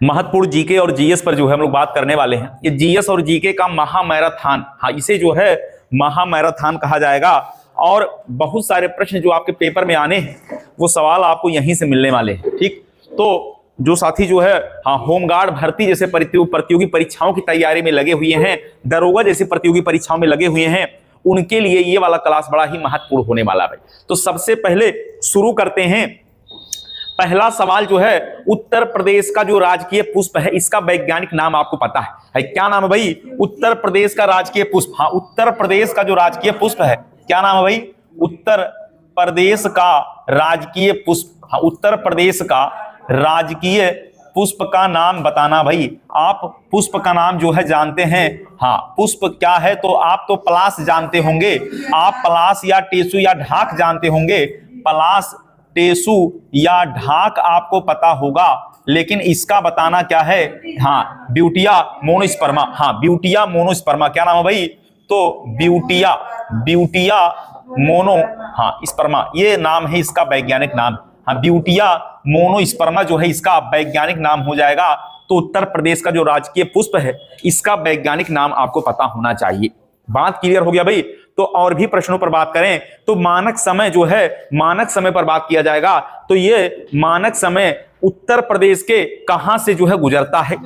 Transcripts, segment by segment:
महत्वपूर्ण जीके और जीएस पर जो है हम लोग बात करने वाले हैं। ये जीएस और जीके का महामैराथन, हाँ इसे जो है महामैराथन कहा जाएगा। और बहुत सारे प्रश्न जो आपके पेपर में आने हैं वो सवाल आपको यहीं से मिलने वाले हैं। ठीक, तो जो साथी जो है हाँ होमगार्ड भर्ती जैसे प्रतियोगी परीक्षाओं की तैयारी में लगे हुए हैं, दरोगा जैसी प्रतियोगी परीक्षाओं में लगे हुए हैं, उनके लिए ये वाला क्लास बड़ा ही महत्वपूर्ण होने वाला है। तो सबसे पहले शुरू करते हैं। पहला सवाल जो है, उत्तर प्रदेश का जो राजकीय पुष्प है इसका वैज्ञानिक नाम आपको पता है क्या नाम है भाई? उत्तर प्रदेश का राजकीय पुष्प, हाँ उत्तर प्रदेश का जो राजकीय पुष्प है क्या नाम है भाई? उत्तर प्रदेश का राजकीय पुष्प, हाँ उत्तर प्रदेश का राजकीय पुष्प का नाम बताना भाई। आप पुष्प का नाम जो है जानते हैं, हाँ पुष्प क्या है? तो आप तो पलाश जानते होंगे, आप पलाश या टेसु या ढाक जानते होंगे। पलाश, टेसु या ढाक आपको पता होगा, लेकिन इसका बताना क्या है? हाँ ब्यूटिया मोनोस्पर्मा, हाँ ब्यूटिया मोनोस्पर्मा। क्या नाम है भाई? तो ब्यूटिया मोनो, हाँ स्पर्मा, ये नाम है इसका वैज्ञानिक नाम। हाँ ब्यूटिया मोनोस्पर्मा जो है इसका वैज्ञानिक नाम हो जाएगा। तो उत्तर प्रदेश का जो राजकीय पुष्प है इसका वैज्ञानिक नाम आपको पता होना चाहिए। बात क्लियर हो गया भाई? तो और भी प्रश्नों पर बात करें तो मानक समय जो है, मानक समय पर बात किया जाएगा। तो ये मानक समय उत्तर प्रदेश के कहां से जो है गुजरता है?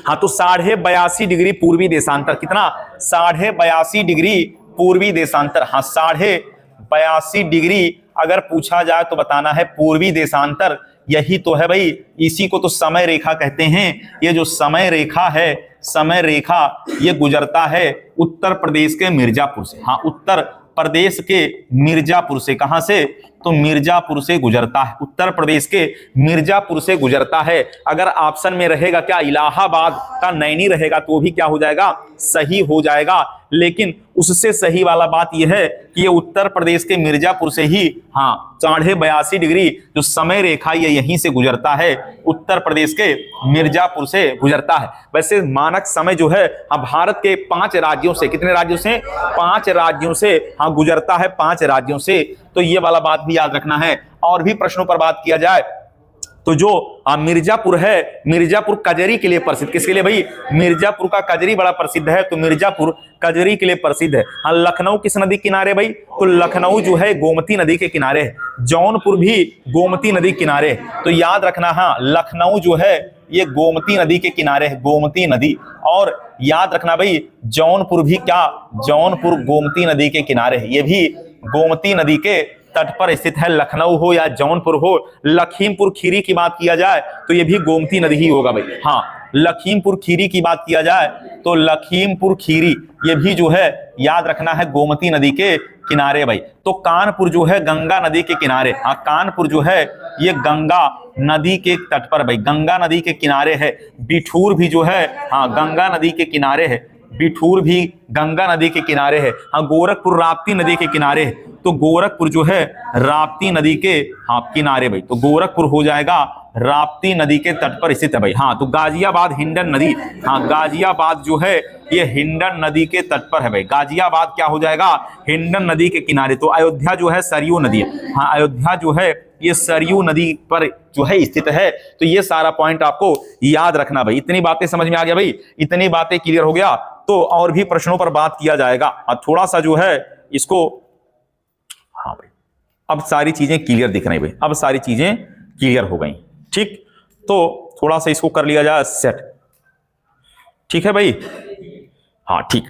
हाँ तो 82.5 डिग्री पूर्वी देशांतर। कितना? 82.5 डिग्री पूर्वी देशांतर। हाँ 82.5 डिग्री अगर पूछा जाए तो बताना है पूर्वी देशांतर। यही तो है भाई, इसी को तो समय रेखा कहते हैं। ये जो समय रेखा है, समय रेखा ये गुजरता है उत्तर प्रदेश के मिर्जापुर से। हाँ उत्तर प्रदेश के मिर्जापुर से। कहां से? तो मिर्जापुर से गुजरता है, उत्तर प्रदेश के मिर्जापुर से गुजरता है। अगर ऑप्शन में रहेगा क्या इलाहाबाद का नैनी रहेगा तो भी क्या हो जाएगा? सही हो जाएगा। लेकिन उससे सही वाला बात यह है कि ये उत्तर प्रदेश के मिर्जापुर से ही हाँ 82.5 डिग्री जो समय रेखा ये यहीं से गुजरता है, उत्तर प्रदेश के मिर्जापुर से गुजरता है। वैसे मानक समय जो है हाँ भारत के 5 राज्यों से, कितने राज्यों से? 5 राज्यों से हाँ गुजरता है, 5 राज्यों से। तो ये वाला बात भी याद रखना है। और भी प्रश्नों पर बात किया जाए तो जो मिर्जापुर है, मिर्जापुर कजरी के लिए प्रसिद्ध। किसके लिए भाई? मिर्जापुर का कजरी बड़ा प्रसिद्ध है, तो मिर्जापुर कजरी के लिए प्रसिद्ध है। हाँ लखनऊ किस नदी किनारे भाई? तो लखनऊ जो है गोमती नदी के किनारे है। जौनपुर भी गोमती नदी किनारे है। तो याद रखना हाँ लखनऊ जो है ये गोमती नदी के किनारे है, गोमती नदी। और याद रखना भाई जौनपुर भी क्या? जौनपुर गोमती नदी के किनारे है, ये भी गोमती नदी के तट पर स्थित है। लखनऊ हो या जौनपुर हो। लखीमपुर खीरी की बात किया जाए तो ये भी गोमती नदी ही होगा भाई। हाँ लखीमपुर खीरी की बात किया जाए तो लखीमपुर खीरी ये भी जो है याद रखना है गोमती नदी के किनारे भाई। तो कानपुर जो है गंगा नदी के किनारे। हाँ कानपुर जो है ये गंगा नदी के तट पर भाई, गंगा नदी के किनारे है। बिठूर भी जो है हाँ गंगा नदी के किनारे है, बिठूर भी गंगा नदी के किनारे है। हाँ गोरखपुर राप्ती नदी के किनारे है। तो गोरखपुर जो है राप्ती नदी के हाँ किनारे भाई। तो गोरखपुर हो जाएगा राप्ती नदी के तट पर स्थित है भाई। हाँ तो गाजियाबाद हिंडन नदी, हाँ गाजियाबाद जो है ये हिंडन नदी के तट पर है भाई। गाजियाबाद क्या हो जाएगा? हिंडन नदी के किनारे। तो अयोध्या जो है सरयू नदी है। हाँ अयोध्या जो है ये सरयू नदी पर जो है स्थित है। तो ये सारा पॉइंट आपको याद रखना भाई। इतनी बातें समझ में आ गया भाई? इतनी बातें क्लियर हो गया? तो और भी प्रश्नों पर बात किया जाएगा। थोड़ा सा जो है इसको, हाँ भाई अब सारी चीजें क्लियर दिख रही भाई, अब सारी चीजें क्लियर हो गई। ठीक, तो थोड़ा सा इसको कर लिया जाए सेट। ठीक है भाई? हाँ ठीक,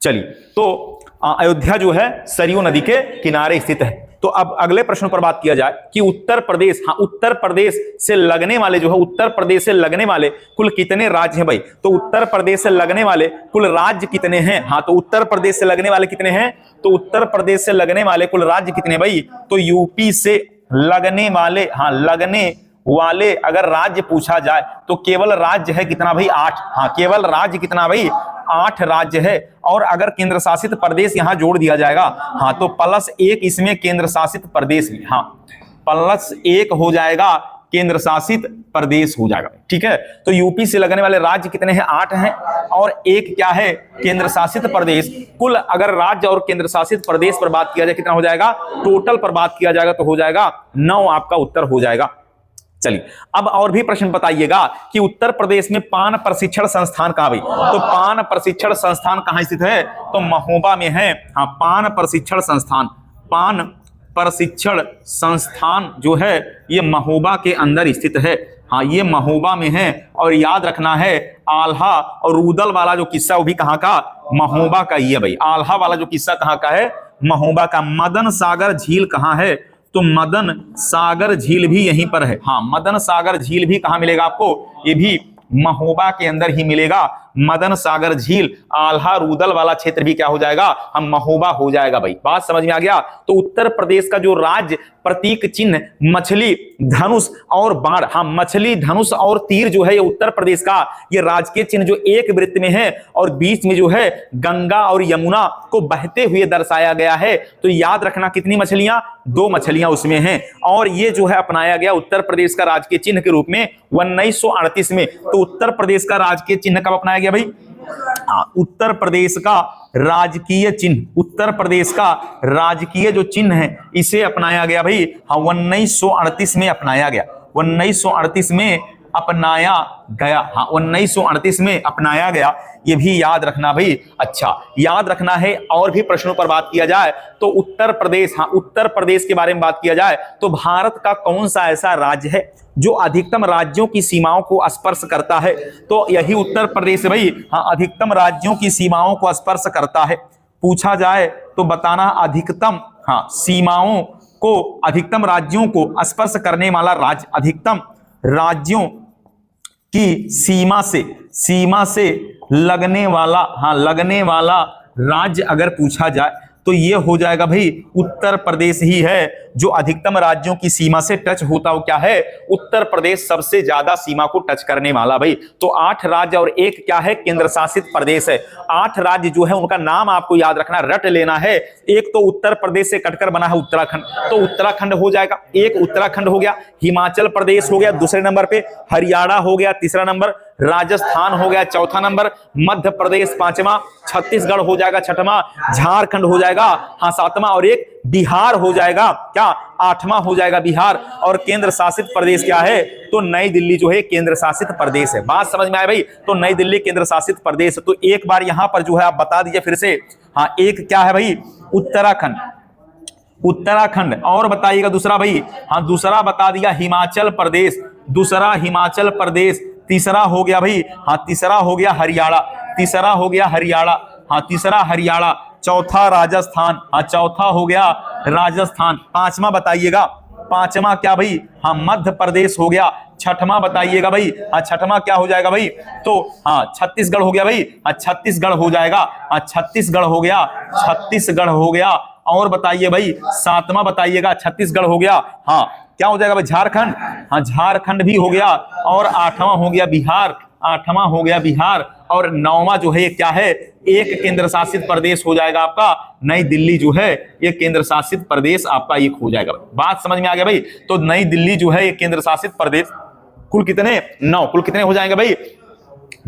चलिए। तो अयोध्या जो है सरयू नदी के किनारे स्थित है। तो अब अगले प्रश्न पर बात किया जाए कि उत्तर प्रदेश, हाँ उत्तर प्रदेश से लगने वाले जो है, उत्तर प्रदेश से लगने वाले कुल कितने राज्य हैं भाई? तो उत्तर प्रदेश से लगने वाले कुल राज्य कितने हैं? हाँ तो उत्तर प्रदेश से लगने वाले कितने हैं? तो उत्तर प्रदेश से लगने वाले कुल राज्य कितने भाई? तो यूपी से लगने वाले, हाँ लगने वाले अगर राज्य पूछा जाए तो केवल राज्य है कितना भाई? 8। हाँ केवल राज्य कितना भाई? 8 राज्य है। और अगर केंद्र शासित प्रदेश यहां जोड़ दिया जाएगा हाँ तो +1 इसमें केंद्र शासित प्रदेश भी, हाँ +1 हो जाएगा, केंद्र शासित प्रदेश हो जाएगा। ठीक है, तो यूपी से लगने वाले राज्य कितने हैं? 8 हैं। और एक क्या है? केंद्र शासित प्रदेश। कुल अगर राज्य और केंद्र शासित प्रदेश पर बात किया जाए कितना हो जाएगा? टोटल पर बात किया जाएगा तो हो जाएगा 9 आपका उत्तर हो जाएगा। चलिए अब और भी प्रश्न बताइएगा कि उत्तर प्रदेश में पान प्रशिक्षण संस्थान कहां भाई? तो पान प्रशिक्षण संस्थान कहां स्थित है? तो महोबा में है। हाँ, पान प्रशिक्षण संस्थान, पान प्रशिक्षण संस्थान जो है ये महोबा के अंदर स्थित है। हाँ, ये महोबा में है। और याद रखना है आल्हा और रूदल वाला जो किस्सा वो भी कहाँ का? महोबा का ही है भाई। आल्हा वाला जो किस्सा कहाँ का है? महोबा का। मदन सागर झील कहाँ है? तो मदन सागर झील भी यहीं पर है। हाँ, मदन सागर झील भी कहाँ मिलेगा आपको? ये भी महोबा के अंदर ही मिलेगा। मदन सागर झील, आल्हा रूदल वाला क्षेत्र भी क्या हो जाएगा? हम महोबा हो जाएगा भाई। बात समझ में आ गया? तो उत्तर प्रदेश का जो राज्य प्रतीक चिन्ह मछली, धनुष और बाण, हाँ मछली, धनुष और तीर जो है ये उत्तर प्रदेश का ये राजकीय चिन्ह जो एक वृत्त में है और बीच में जो है गंगा और यमुना को बहते हुए दर्शाया गया है। तो याद रखना कितनी मछलियां? 2 मछलियां उसमें हैं। और ये जो है अपनाया गया उत्तर प्रदेश का राजकीय चिन्ह के रूप में 1938 में। तो उत्तर प्रदेश का राजकीय चिन्ह कब अपनाया गया भाई? उत्तर प्रदेश का राजकीय चिन्ह, उत्तर प्रदेश का राजकीय जो चिन्ह है इसे अपनाया गया भाई। हाँ, 1938 में अपनाया गया। 1938 में अपनाया गया। हाँ, 1938 में अपनाया गया। ये भी याद रखना भाई। अच्छा, याद रखना है। और भी प्रश्नों पर बात किया जाए तो उत्तर प्रदेश, हाँ उत्तर प्रदेश के बारे में बात किया जाए तो भारत का कौन सा ऐसा राज्य है जो अधिकतम राज्यों की सीमाओं को स्पर्श करता है? तो यही उत्तर प्रदेश भाई। हाँ, अधिकतम राज्यों की सीमाओं को स्पर्श करता है। पूछा जाए तो बताना अधिकतम, हाँ सीमाओं को, अधिकतम राज्यों को स्पर्श करने वाला राज्य, अधिकतम राज्यों की सीमा से लगने वाला, हाँ लगने वाला राज्य अगर पूछा जाए तो ये हो जाएगा भाई उत्तर प्रदेश ही है जो अधिकतम राज्यों की सीमा से टच होता हो। क्या है? उत्तर प्रदेश सबसे ज्यादा सीमा को टच करने वाला भाई। तो 8 राज्य और एक क्या है? केंद्र शासित प्रदेश है। 8 राज्य जो है उनका नाम आपको याद रखना, रट लेना है। एक तो उत्तर प्रदेश से कटकर बना है उत्तराखंड, तो उत्तराखंड हो जाएगा। एक उत्तराखंड हो गया, हिमाचल प्रदेश हो गया दूसरे नंबर पे, हरियाणा हो गया तीसरा नंबर, राजस्थान हो गया चौथा नंबर, मध्य प्रदेश 5वां, छत्तीसगढ़ हो जाएगा 6वां, झारखंड हो जाएगा हाँ 7वां, और एक बिहार हो जाएगा क्या? 8वां हो जाएगा बिहार। और केंद्र शासित प्रदेश क्या है? तो नई दिल्ली जो है केंद्र शासित प्रदेश है। बात समझ में आए भाई? तो नई दिल्ली केंद्र शासित प्रदेश। तो एक बार यहां पर जो है आप बता दीजिए फिर से। हाँ, एक क्या है भाई? उत्तराखंड, उत्तराखंड। और बताइएगा दूसरा भाई? हाँ, दूसरा बता दिया हिमाचल प्रदेश, दूसरा हिमाचल प्रदेश। तीसरा हो गया भाई, हाँ तीसरा हो गया हरियाणा, तीसरा हो गया हरियाणा, हाँ तीसरा हरियाणा। चौथा राजस्थान, हाँ चौथा हो गया राजस्थान। 5वां बताइएगा, 5वां क्या भाई? हाँ मध्य प्रदेश हो गया। 6वां बताइएगा भाई? हाँ 6वां क्या हो जाएगा भाई? तो हाँ छत्तीसगढ़ हो गया भाई। हाँ छत्तीसगढ़ हो जाएगा। हाँ छत्तीसगढ़ हो गया, छत्तीसगढ़ हो गया। और बताइए भाई 7वां बताइएगा? छत्तीसगढ़ हो गया। हाँ क्या हो जाएगा भाई? झारखंड, हाँ झारखंड भी हो गया। और 8वां हो गया बिहार, 8वां हो गया बिहार। और 9वां जो है क्या है? एक केंद्र शासित प्रदेश हो जाएगा आपका नई दिल्ली जो है ये केंद्र शासित प्रदेश आपका एक हो जाएगा। बात समझ में आ गया भाई? तो नई दिल्ली जो है ये केंद्र शासित प्रदेश। कुल कितने? 9। कुल कितने हो जाएंगे भाई?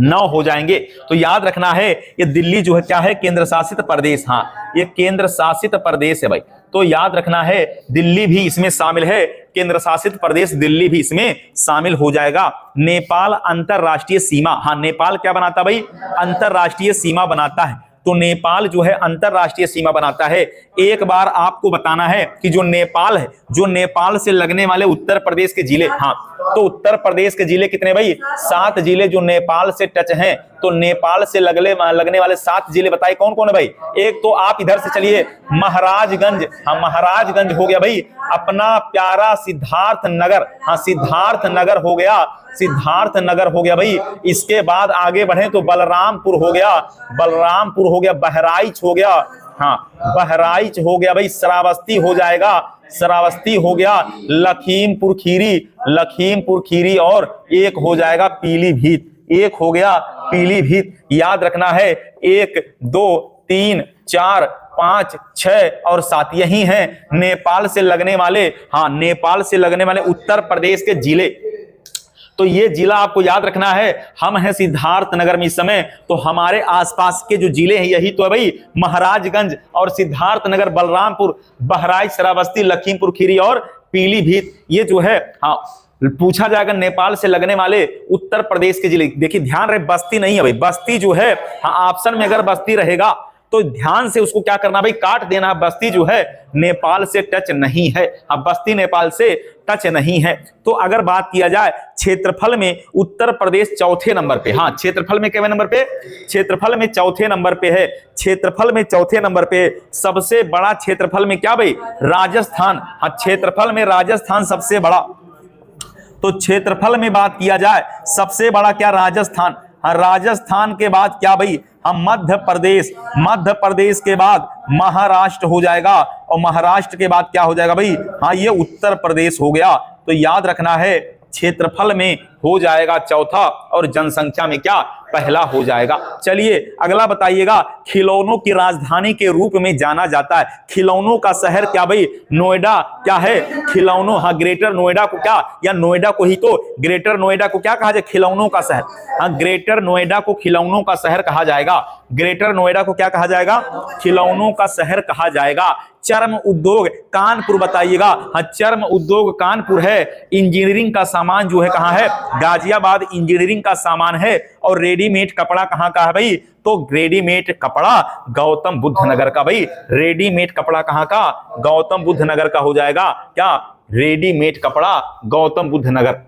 9 हो जाएंगे। तो याद रखना है ये दिल्ली जो है क्या है? केंद्र शासित प्रदेश। हाँ ये केंद्र शासित प्रदेश है भाई। तो याद रखना है दिल्ली भी इसमें शामिल है, केंद्र शासित प्रदेश दिल्ली भी इसमें शामिल हो जाएगा। नेपाल अंतरराष्ट्रीय सीमा, हाँ नेपाल क्या बनाता भाई? अंतरराष्ट्रीय सीमा बनाता है। तो नेपाल जो है अंतरराष्ट्रीय सीमा बनाता है। एक बार आपको बताना है कि जो नेपाल है, जो नेपाल से लगने वाले उत्तर प्रदेश के जिले, हाँ तो उत्तर प्रदेश के जिले कितने भाई? 7 जिले जो नेपाल से टच हैं। तो नेपाल से लगने वाले 7 जिले बताइए कौन कौन है भाई? एक तो आप इधर से चलिए महाराजगंज, हाँ महाराजगंज हो गया भाई। अपना प्यारा सिद्धार्थ नगर, हाँ सिद्धार्थ नगर हो गया, सिद्धार्थ नगर हो गया भाई। इसके बाद आगे बढ़े तो बलरामपुर हो गया, बलरामपुर हो गया, बहराइच हो गया, हाँ बहराइच हो गया भाई। श्रावस्ती हो जाएगा, श्रावस्ती हो गया। लखीमपुर खीरी, लखीमपुर खीरी। और एक हो जाएगा पीलीभीत, एक हो गया पीलीभीत। याद रखना है 1 2 3 4 5 6 और 7 यही हैं नेपाल से लगने वाले, हाँ नेपाल से लगने वाले उत्तर प्रदेश के जिले। तो ये जिला आपको याद रखना है। हम हैं सिद्धार्थ नगर में इस समय, तो हमारे आसपास के जो जिले हैं यही तो है भाई, महाराजगंज और सिद्धार्थ नगर, बलरामपुर, बहराइच, श्रावस्ती, लखीमपुर खीरी और पीलीभीत। ये जो है हाँ पूछा जाएगा नेपाल से लगने वाले उत्तर प्रदेश के जिले। देखिए ध्यान रहे, बस्ती नहीं है भाई, बस्ती जो है ऑप्शन में अगर बस्ती रहेगा तो ध्यान से उसको क्या करना भाई, काट देना। बस्ती जो है नेपाल से टच नहीं है, अब बस्ती नेपाल से टच नहीं है। तो अगर बात किया जाए क्षेत्रफल में, उत्तर प्रदेश चौथे नंबर पे। हाँ, क्षेत्रफल में कितने नंबर पे? क्षेत्रफल में चौथे नंबर पे है। क्षेत्रफल में चौथे नंबर पे। सबसे बड़ा क्षेत्रफल में क्या भाई? राजस्थान। हाँ, क्षेत्रफल में राजस्थान सबसे बड़ा। तो क्षेत्रफल में बात किया जाए सबसे बड़ा क्या? राजस्थान। हाँ, राजस्थान के बाद क्या भाई? हम मध्य प्रदेश। मध्य प्रदेश के बाद महाराष्ट्र हो जाएगा, और महाराष्ट्र के बाद क्या हो जाएगा भाई? हाँ, ये उत्तर प्रदेश हो गया। तो याद रखना है, क्षेत्रफल में हो जाएगा चौथा और जनसंख्या में क्या? पहला हो जाएगा। चलिए अगला बताइएगा, खिलौनों की राजधानी के रूप में जाना जाता है। खिलौनों का शहर क्या भाई? नोएडा क्या है? खिलौनों। हाँ, ग्रेटर नोएडा को क्या, या नोएडा को ही तो ग्रेटर नोएडा को क्या कहा जाए? खिलौनों का शहर। हाँ, ग्रेटर नोएडा को खिलौनों का शहर कहा जाएगा। ग्रेटर नोएडा को क्या कहा जाएगा? खिलौनों का शहर कहा जाएगा। चर्म उद्योग कानपुर बताइएगा। हाँ, चर्म उद्योग कानपुर है। इंजीनियरिंग का सामान जो है कहाँ है? गाजियाबाद इंजीनियरिंग का सामान है। और रेडीमेड कपड़ा कहाँ का है भाई? तो रेडीमेड कपड़ा गौतम बुद्ध नगर का भाई। रेडीमेड कपड़ा कहाँ का? गौतम बुद्ध नगर का हो जाएगा। क्या? रेडीमेड कपड़ा गौतम बुद्ध नगर।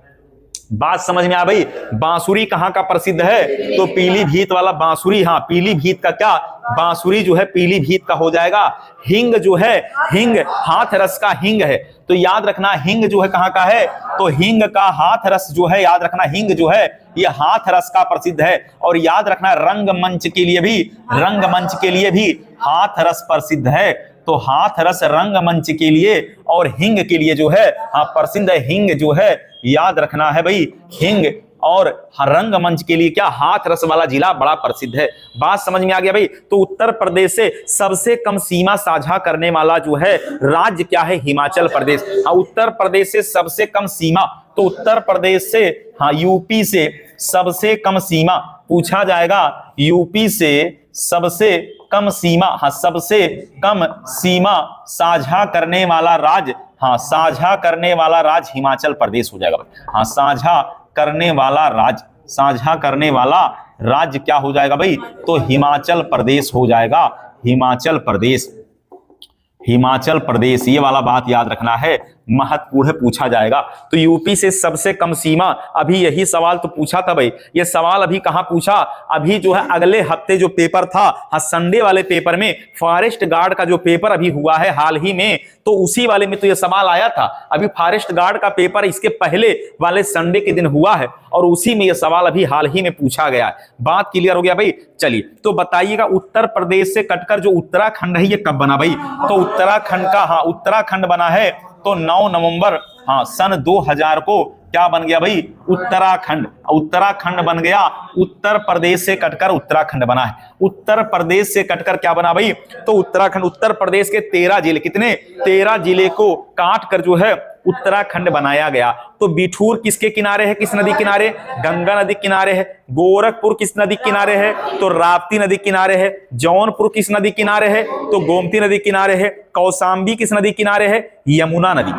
बात समझ में आ भाई? बांसुरी कहाँ का प्रसिद्ध है? तो पीलीभीत वाला बांसुरी। हाँ, पीलीभीत का क्या? बांसुरी जो है पीलीभीत का हो जाएगा। हिंग जो है, हिंग हाथरस का हिंग है। तो याद रखना, हिंग जो है कहाँ का है? तो हिंग का हाथरस जो है, याद रखना हिंग जो है ये हाथरस का प्रसिद्ध है। और याद रखना रंगमंच के लिए भी, रंगमंच के लिए भी हाथरस प्रसिद्ध है। तो हाथरस रंगमंच के लिए और हिंग के लिए जो है हाँ प्रसिद्ध है। हिंग जो है याद रखना है भाई, हिंग और रंगमंच के लिए क्या? हाथरस वाला जिला बड़ा प्रसिद्ध है। बात समझ में आ गया भाई? तो उत्तर प्रदेश से सबसे कम सीमा साझा करने वाला जो है राज्य क्या है? हिमाचल प्रदेश। हाँ, उत्तर प्रदेश से सबसे कम सीमा, तो उत्तर प्रदेश से हाँ यूपी से सबसे कम सीमा पूछा जाएगा। यूपी से सबसे कम सीमा, हाँ सबसे कम सीमा साझा करने वाला राज्य, हाँ साझा करने वाला राज्य हिमाचल प्रदेश हो जाएगा। हाँ, साझा करने वाला राज्य, साझा करने वाला राज्य क्या हो जाएगा भाई? तो हिमाचल प्रदेश हो जाएगा। हिमाचल प्रदेश, हिमाचल प्रदेश, ये वाला बात याद रखना है, महत्वपूर्ण पूछा जाएगा। तो यूपी से सबसे कम सीमा, अभी यही सवाल तो पूछा था भाई। ये सवाल अभी कहां पूछा? अभी जो है अगले हफ्ते जो पेपर था, हाँ संडे वाले पेपर में, फॉरेस्ट गार्ड का जो पेपर अभी हुआ है हाल ही में, तो उसी वाले में तो ये सवाल आया था। अभी फॉरेस्ट गार्ड का पेपर इसके पहले वाले संडे के दिन हुआ है और उसी में ये सवाल अभी हाल ही में पूछा गया है। बात क्लियर हो गया भाई? चलिए तो बताइएगा, उत्तर प्रदेश से कटकर जो उत्तराखंड है ये कब बना भाई? तो उत्तराखंड का, हाँ उत्तराखंड बना है तो 9 नवंबर हाँ सन 2000 को क्या बन गया भाई? उत्तराखंड। उत्तराखंड बन गया। उत्तर प्रदेश से कटकर उत्तराखंड बना है। उत्तर प्रदेश से कटकर क्या बना भाई? तो उत्तराखंड। उत्तर प्रदेश के 13 जिले, कितने? 13 जिले को काट कर जो है उत्तराखंड बनाया गया। तो बिठूर किसके किनारे है? किस नदी किनारे? गंगा नदी किनारे है। गोरखपुर किस नदी किनारे है? तो राप्ती नदी किनारे है। जौनपुर किस नदी किनारे है? तो गोमती नदी किनारे है। कौशाम्बी किस नदी किनारे है? यमुना नदी।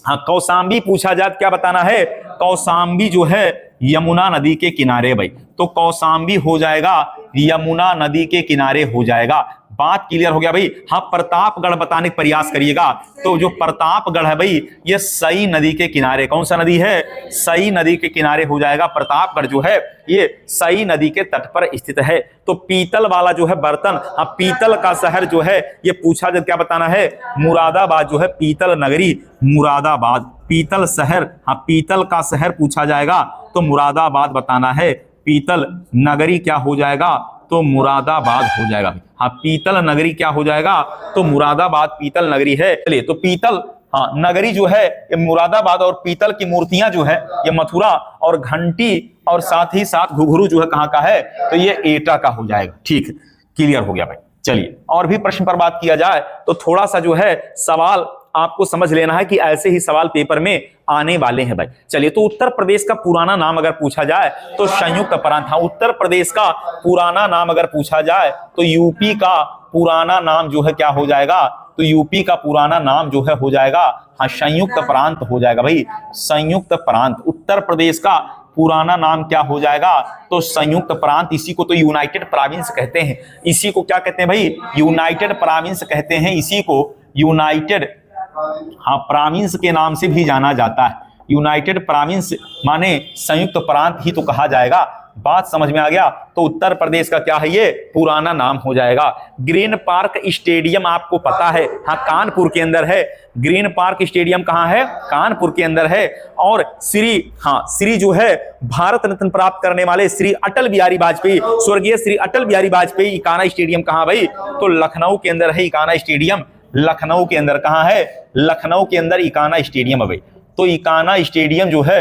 हाँ, कौशाम्बी पूछा जाए क्या बताना है? कौशाम्बी जो है यमुना नदी के किनारे भाई। तो कौशाम्बी हो जाएगा यमुना नदी के किनारे हो जाएगा। बात क्लियर हो गया भाई? हाँ, प्रतापगढ़ बताने का प्रयास करिएगा। तो जो प्रतापगढ़ है भाई ये सई नदी के किनारे, कौन सा नदी है? सई नदी के किनारे हो जाएगा। प्रतापगढ़ जो है ये सई नदी के तट पर स्थित है। तो पीतल वाला जो है बर्तन, हाँ पीतल का शहर जो है ये पूछा जाए क्या बताना है? मुरादाबाद जो है पीतल नगरी, मुरादाबाद पीतल शहर, हाँ पीतल का शहर पूछा जाएगा तो मुरादाबाद बताना है। पीतल नगरी क्या हो जाएगा? तो मुरादाबाद हो जाएगा। हाँ, पीतल नगरी क्या हो जाएगा? तो मुरादाबाद पीतल नगरी है। चलिए तो पीतल हाँ नगरी जो है ये मुरादाबाद, और पीतल की मूर्तियां जो है ये मथुरा, और घंटी और साथ ही साथ घुघरू जो है कहाँ का है? तो ये एटा का हो जाएगा। ठीक है, क्लियर हो गया भाई। चलिए और भी प्रश्न पर बात किया जाए तो थोड़ा सा जो है सवाल आपको समझ लेना है कि ऐसे ही सवाल पेपर में आने वाले हैं भाई। चलिए तो उत्तर प्रदेश का पुराना नाम अगर पूछा जाए तो संयुक्त प्रांत। हाँ, उत्तर प्रदेश का पुराना नाम अगर पूछा जाए तो यूपी का पुराना नाम जो है क्या हो जाएगा? तो यूपी का पुराना नाम जो है हो जाएगा हाँ संयुक्त प्रांत हो जाएगा भाई, संयुक्त प्रांत। उत्तर प्रदेश का पुराना नाम क्या हो जाएगा, तो संयुक्त प्रांत। इसी को तो यूनाइटेड प्रोविंस कहते हैं, इसी को क्या कहते हैं भाई, यूनाइटेड प्रोविंस कहते हैं, इसी को यूनाइटेड हाँ प्रोविंस के नाम से भी जाना जाता है। यूनाइटेड प्रोविंस माने संयुक्त प्रांत ही तो कहा जाएगा। बात समझ में आ गया। तो उत्तर प्रदेश का क्या है, ये पुराना नाम हो जाएगा। ग्रीन पार्क स्टेडियम आपको पता है, हाँ कानपुर के अंदर है। ग्रीन पार्क स्टेडियम कहाँ है, कानपुर के अंदर है। और श्री जो है भारत रत्न प्राप्त करने वाले श्री अटल बिहारी वाजपेयी, स्वर्गीय श्री अटल बिहारी वाजपेयी इकाना स्टेडियम कहाँ भाई, तो लखनऊ के अंदर है इकाना स्टेडियम। लखनऊ के अंदर कहाँ है, लखनऊ के अंदर इकाना स्टेडियम है भाई। तो इकाना स्टेडियम जो है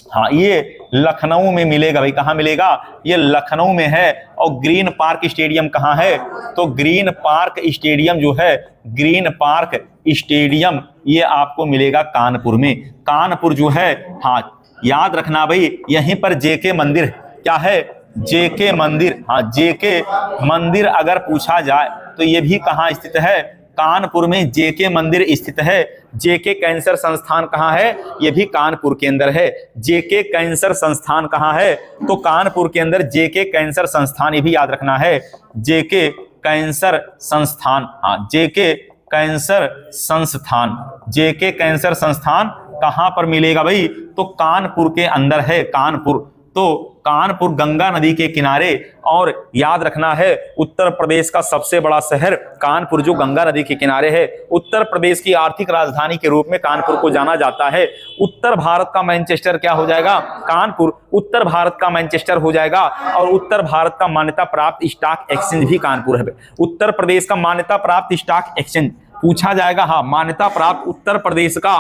हाँ ये लखनऊ में मिलेगा भाई। कहाँ मिलेगा, ये लखनऊ में है। और ग्रीन पार्क स्टेडियम कहाँ है, तो ग्रीन पार्क स्टेडियम जो है, ग्रीन पार्क स्टेडियम ये आपको मिलेगा कानपुर में। कानपुर जो है हाँ याद रखना भाई, यहीं पर जेके मंदिर क्या है, जेके मंदिर। हाँ जेके मंदिर अगर पूछा जाए तो ये भी कहाँ स्थित है, कानपुर में जेके मंदिर स्थित है। जेके कैंसर संस्थान कहाँ है, ये भी कानपुर के अंदर है। जेके कैंसर संस्थान कहाँ है, तो कानपुर के अंदर जेके कैंसर संस्थान, ये भी याद रखना है। जेके कैंसर संस्थान, हाँ जेके कैंसर संस्थान, जेके कैंसर संस्थान कहाँ पर मिलेगा भाई, तो कानपुर के अंदर है। कानपुर, तो कानपुर गंगा नदी के किनारे। और याद रखना है उत्तर प्रदेश का सबसे बड़ा शहर कानपुर जो गंगा नदी के किनारे है। उत्तर प्रदेश की आर्थिक राजधानी के रूप में कानपुर को जाना जाता है। उत्तर भारत का मैनचेस्टर क्या हो जाएगा, कानपुर उत्तर भारत का मैनचेस्टर हो जाएगा। और उत्तर भारत का मान्यता प्राप्त स्टॉक एक्सचेंज भी कानपुर है। उत्तर प्रदेश का मान्यता प्राप्त स्टॉक एक्सचेंज पूछा जाएगा, हाँ मान्यता प्राप्त उत्तर प्रदेश का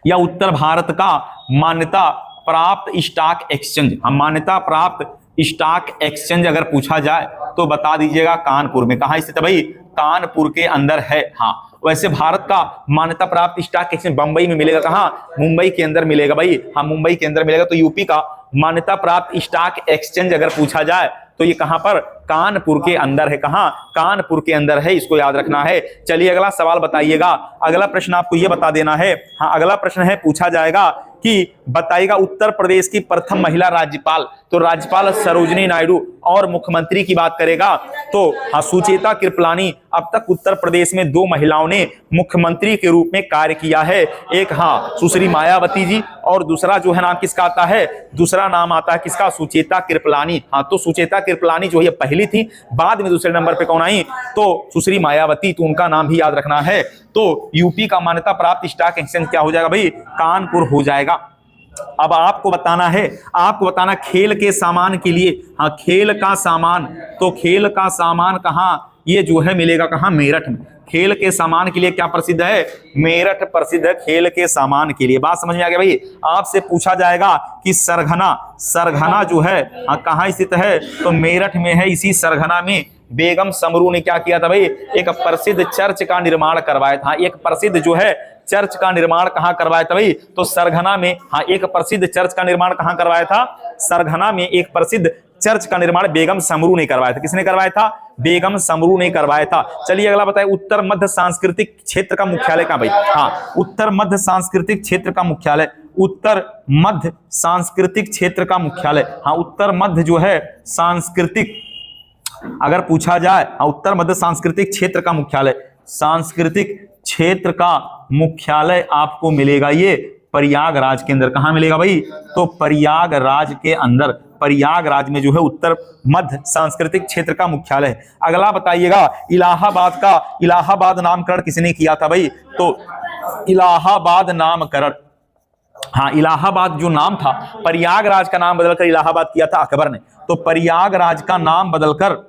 या उत्तर भारत का मान्यता प्राप्त स्टॉक एक्सचेंज, हम मान्यता प्राप्त स्टॉक एक्सचेंज अगर पूछा जाए तो बता दीजिएगा कानपुर में। कहाँ स्थित है भाई, कानपुर के अंदर है। हाँ वैसे भारत का मान्यता प्राप्त स्टॉक एक्सचेंज बंबई में मिलेगा, कहाँ, मुंबई के अंदर मिलेगा भाई। हाँ मुंबई के अंदर मिलेगा। तो यूपी का मान्यता प्राप्त स्टॉक एक्सचेंज अगर पूछा जाए तो ये कहां पर, कानपुर के अंदर है। कहां, कानपुर के अंदर है, इसको याद रखना है। चलिए अगला सवाल बताइएगा। अगला प्रश्न आपको ये बता देना है, हाँ अगला प्रश्न है पूछा जाएगा कि बताइएगा उत्तर प्रदेश की प्रथम महिला राज्यपाल, तो राज्यपाल सरोजिनी नायडू। और मुख्यमंत्री की बात करेगा तो हाँ सुचेता कृपलानी। अब तक उत्तर प्रदेश में 2 महिलाओं ने मुख्यमंत्री के रूप में कार्य किया है। एक हाँ सुश्री मायावती जी, और दूसरा जो है नाम किसका आता है, दूसरा नाम आता है किसका, सुचेता कृपलानी। हाँ तो सुचेता कृपलानी जो है पहली थी, बाद में दूसरे नंबर पे कौन आई, तो सुश्री मायावती। तो उनका नाम भी याद रखना है। तो यूपी का मान्यता प्राप्त स्टॉक एक्सचेंज क्या हो जाएगा भाई, कानपुर हो जाएगा। अब आपको बताना है, आपको बताना खेल के सामान के लिए, हाँ खेल का सामान, तो खेल का सामान कहाँ, ये जो है मिलेगा कहाँ, मेरठ में। खेल के सामान के लिए क्या प्रसिद्ध है, मेरठ प्रसिद्ध है खेल के सामान के लिए। बात समझ में आ गया भाई। आपसे पूछा जाएगा कि सरगना, सरगना जो है हाँ कहाँ स्थित है, तो मेरठ में है। इसी सरगना में बेगम समरू ने क्या किया था भाई, एक प्रसिद्ध चर्च का निर्माण करवाया था। एक प्रसिद्ध जो है चर्च का निर्माण कहां करवाया था भाई, तो सरगना में। हाँ एक प्रसिद्ध चर्च का निर्माण कहां करवाया था, सरगना में एक प्रसिद्ध चर्च का निर्माण बेगम समरू ने करवाया था। किसने करवाया था, बेगम समरू ने करवाया था। चलिए अगला बताइए उत्तर मध्य सांस्कृतिक क्षेत्र का मुख्यालय कहां भाई, हाँ उत्तर मध्य सांस्कृतिक क्षेत्र का मुख्यालय, उत्तर मध्य सांस्कृतिक क्षेत्र का मुख्यालय। हाँ उत्तर मध्य जो है सांस्कृतिक अगर पूछा जाए, उत्तर मध्य सांस्कृतिक क्षेत्र का मुख्यालय, सांस्कृतिक क्षेत्र का मुख्यालय आपको मिलेगा ये प्रयागराज के अंदर। कहां मिलेगा भाई, तो प्रयागराज के अंदर, प्रयागराज में जो है उत्तर मध्य सांस्कृतिक क्षेत्र का मुख्यालय है। अगला बताइएगा इलाहाबाद का, इलाहाबाद नामकरण किसने किया था भाई, तो इलाहाबाद नामकरण, हाँ इलाहाबाद जो नाम था, प्रयागराज का नाम बदलकर इलाहाबाद किया था अकबर ने। तो प्रयागराज का नाम बदलकर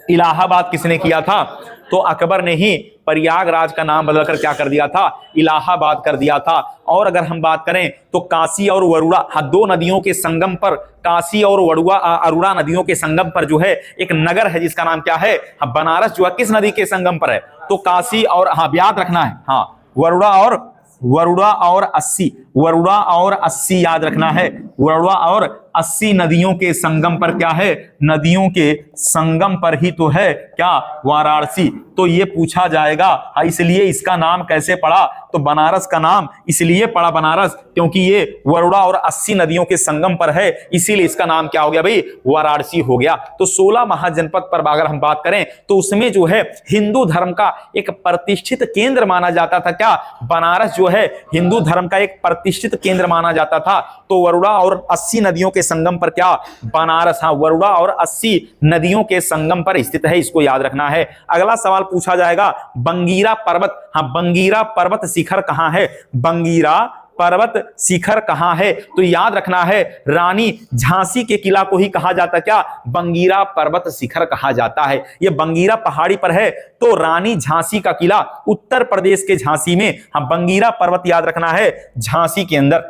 इलाहाबाद किसने किया था, तो अकबर ने ही प्रयागराज का नाम बदलकर क्या कर दिया था, इलाहाबाद कर दिया था। और अगर हम बात करें तो काशी और वरुणा, हाँ 2 नदियों के संगम पर, काशी और अरुणा नदियों के संगम पर जो है एक नगर है जिसका नाम क्या है, हाँ बनारस जो है किस नदी के संगम पर है, तो काशी और, हाँ याद रखना है, हाँ वरुणा और अस्सी, वरुणा और अस्सी याद रखना है, वरुणा और 80 नदियों के संगम पर क्या है, नदियों के संगम पर ही तो है क्या, वाराणसी। तो ये पूछा जाएगा, इसलिए इसका नाम कैसे पड़ा, तो बनारस का नाम इसलिए पड़ा बनारस क्योंकि ये वरुणा और 80 नदियों के संगम पर है, इसीलिए इसका नाम क्या हो गया भाई, वाराणसी हो गया। तो 16 महाजनपद पर अगर हम बात करें तो उसमें जो है हिंदू धर्म का एक प्रतिष्ठित केंद्र माना जाता था क्या, बनारस जो है हिंदू धर्म का एक प्रतिष्ठित केंद्र माना जाता था। तो वरुणा और 80 नदियों के संगम पर क्या, बनारस, हाँ वरुणा और 80 नदियों के संगम पर स्थित है, इसको याद रखना है। अगला सवाल पूछा जाएगा, बंगीरा पर्वत, हाँ बंगीरा पर्वत शिखर कहां है, बंगीरा पर्वत शिखर कहां है, तो याद रखना है रानी झांसी के किला को ही कहा जाता क्या, बंगीरा पर्वत शिखर कहा जाता है। यह बंगीरा पहाड़ी पर है, तो रानी झांसी का किला उत्तर प्रदेश के झांसी में, हाँ बंगीरा पर्वत याद रखना है झांसी के अंदर।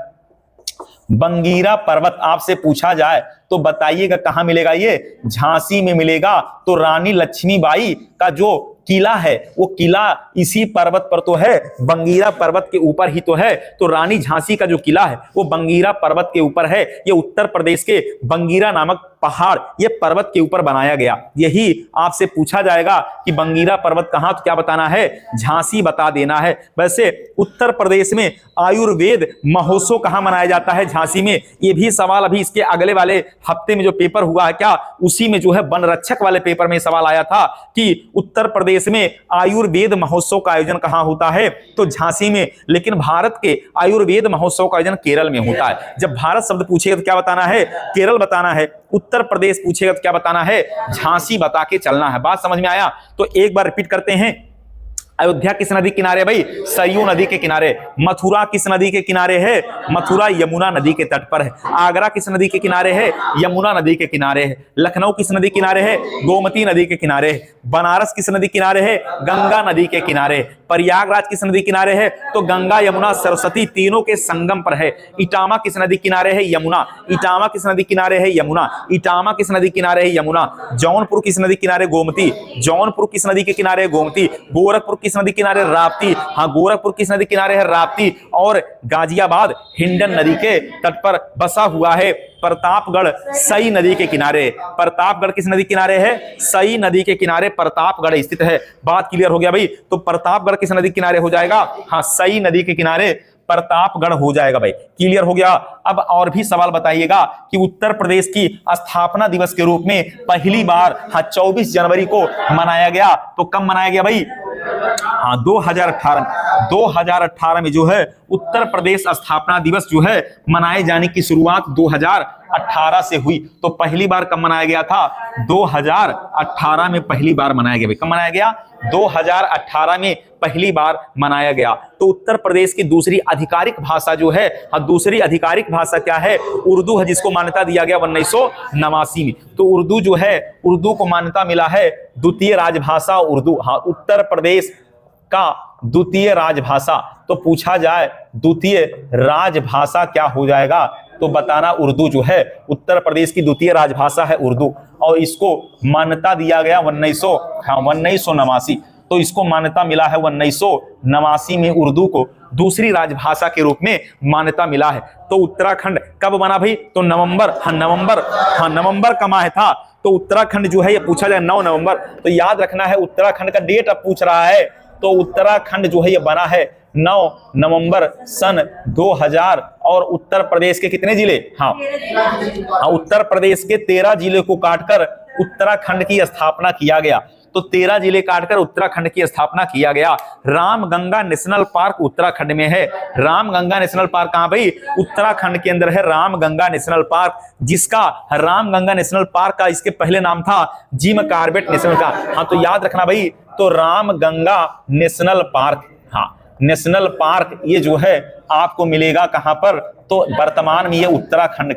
बंगीरा पर्वत आपसे पूछा जाए तो बताइएगा कहां मिलेगा, ये झांसी में मिलेगा। तो रानी लक्ष्मीबाई का जो किला है वो किला इसी पर्वत पर तो है, बंगीरा पर्वत के ऊपर ही तो है। तो रानी झांसी का जो किला है वो बंगीरा पर्वत के ऊपर है। ये उत्तर प्रदेश के बंगीरा नामक पहाड़ ये पर्वत के ऊपर बनाया गया। यही आपसे पूछा जाएगा कि बंगीरा पर्वत कहां, तो क्या बताना है, झांसी बता देना है। वैसे उत्तर प्रदेश में आयुर्वेद महोत्सव कहां मनाया जाता है, झांसी में। ये भी सवाल अभी इसके अगले वाले हफ्ते में जो पेपर हुआ है क्या, उसी में जो है वन रक्षक वाले पेपर में सवाल आया था कि उत्तर प्रदेश में आयुर्वेद महोत्सव का आयोजन कहां होता है, तो झांसी में। लेकिन भारत के आयुर्वेद महोत्सव का आयोजन केरल में होता है। जब भारत शब्द पूछेगा तो क्या बताना है, केरल बताना है। उत्तर प्रदेश पूछेगा तो क्या बताना है, झांसी बता के चलना है। बात समझ में आया? तो एक बार रिपीट करते हैं। अयोध्या किस नदी किनारे भाई, सरयू नदी के किनारे। मथुरा किस नदी के किनारे है, मथुरा यमुना नदी के तट पर है। आगरा किस नदी के किनारे है, यमुना नदी के किनारे है। लखनऊ किस नदी किनारे है, गोमती नदी के किनारे है। बनारस किस नदी किनारे है, गंगा नदी के किनारे है। प्रयागराज किस नदी किनारे है, तो गंगा यमुना सरस्वती तीनों के संगम पर है। इटावा किस नदी किनारे है, यमुना। इटावा किस नदी किनारे है, यमुना। इटावा किस नदी किनारे है, यमुना। जौनपुर किस नदी किनारे, गोमती। जौनपुर किस नदी के किनारे है, गोमती। गोरखपुर किस नदी किनारे, राप्ती। हाँ गोरखपुर किस नदी किनारे है, राप्ती। और गाजियाबाद हिंडन नदी के तट पर बसा हुआ है। प्रतापगढ़ सई नदी के किनारे। प्रतापगढ़ किस नदी किनारे है, सई नदी के किनारे प्रतापगढ़ स्थित है। बात क्लियर हो गया भाई? तो प्रतापगढ़ किस नदी किनारे हो जाएगा, हाँ सई नदी के किनारे प्रतापगढ़ हो जाएगा भाई। क्लियर हो गया? अब और भी सवाल बताइएगा कि उत्तर प्रदेश की स्थापना दिवस के रूप में पहली बार हाँ 24 जनवरी को मनाया गया। तो कब मनाया गया भाई, हाँ 2018 में जो है उत्तर प्रदेश स्थापना दिवस जो है मनाए जाने की शुरुआत 2018 से हुई। तो पहली बार कब मनाया गया था, 2018 में पहली बार मनाया गया। कब मनाया गया, 2018 में पहली बार मनाया गया। तो उत्तर प्रदेश की दूसरी आधिकारिक भाषा जो है, हाँ दूसरी आधिकारिक भाषा क्या है, उर्दू है, जिसको मान्यता दिया गया 1989 में। तो उर्दू जो है, उर्दू को मान्यता मिला है द्वितीय राजभाषा उर्दू। हाँ उत्तर प्रदेश का द्वितीय राजभाषा। तो पूछा जाए द्वितीय राजभाषा क्या हो जाएगा, तो बताना उर्दू जो है उत्तर प्रदेश की द्वितीय राजभाषा है उर्दू। और इसको मान्यता दिया गया 1989। तो इसको मान्यता मिला है 1989 में उर्दू को दूसरी राजभाषा के रूप में मान्यता मिला है। तो उत्तराखंड कब बना भाई, तो नवंबर का माह था। तो उत्तराखंड जो है ये पूछा जाए 9 नवंबर। तो याद रखना है उत्तराखंड का डेट अब पूछ रहा है। तो उत्तराखंड जो है ये बना है 9 नवंबर सन 2000। और उत्तर प्रदेश के कितने जिले, हाँ उत्तर प्रदेश के 13 जिले को काटकर उत्तराखंड की स्थापना किया गया। तो 13 जिले काटकर उत्तराखंड की स्थापना किया गया। रामगंगा नेशनल पार्क उत्तराखंड में है। रामगंगा नेशनल पार्क कहां भाई, उत्तराखंड के अंदर है रामगंगा नेशनल पार्क, जिसका रामगंगा नेशनल पार्क का इसके पहले नाम था जिम कार्बेट नेशनल का। हाँ तो याद रखना भाई, तो रामगंगा नेशनल पार्क, हाँ नेशनल पार्क ये जो है आपको मिलेगा कहां पर, तो वर्तमान में ये उत्तराखंड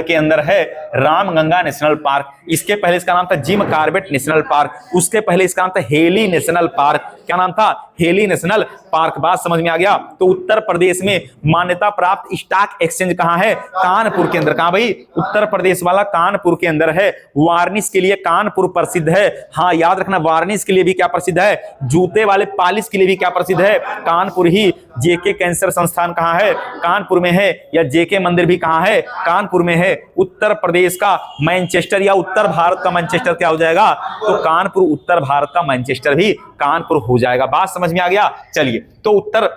के अंदर है रामगंगा नेशनल पार्क। इसके पहले इसका नाम था जिम कार्बेट नेशनल पार्क, उसके पहले इसका नाम था हेली नेशनल पार्क। क्या नाम था, हेली नेशनल पार्क। बात समझ में आ गया? तो उत्तर प्रदेश में मान्यता प्राप्त स्टॉक एक्सचेंज कहां है, कानपुर के अंदर। कहां भाई, उत्तर प्रदेश वाला कानपुर के अंदर है। वार्निश के लिए कानपुर प्रसिद्ध है। हाँ याद रखना, वार्निश के लिए भी क्या प्रसिद्ध है, जूते वाले पॉलिश के लिए भी क्या प्रसिद्ध है, कानपुर ही जेके कैंसर संस्थान कहाँ है? कानपुर में है। या जेके मंदिर भी कहाँ है? कानपुर में है। उत्तर प्रदेश का मैनचेस्टर या उत्तर भारत का मैनचेस्टर क्या हो जाएगा? तो कानपुर उत्तर भारत का मैनचेस्टर भी कानपुर हो जाएगा। बात समझ में आ गया? चलिए, तो उत्तर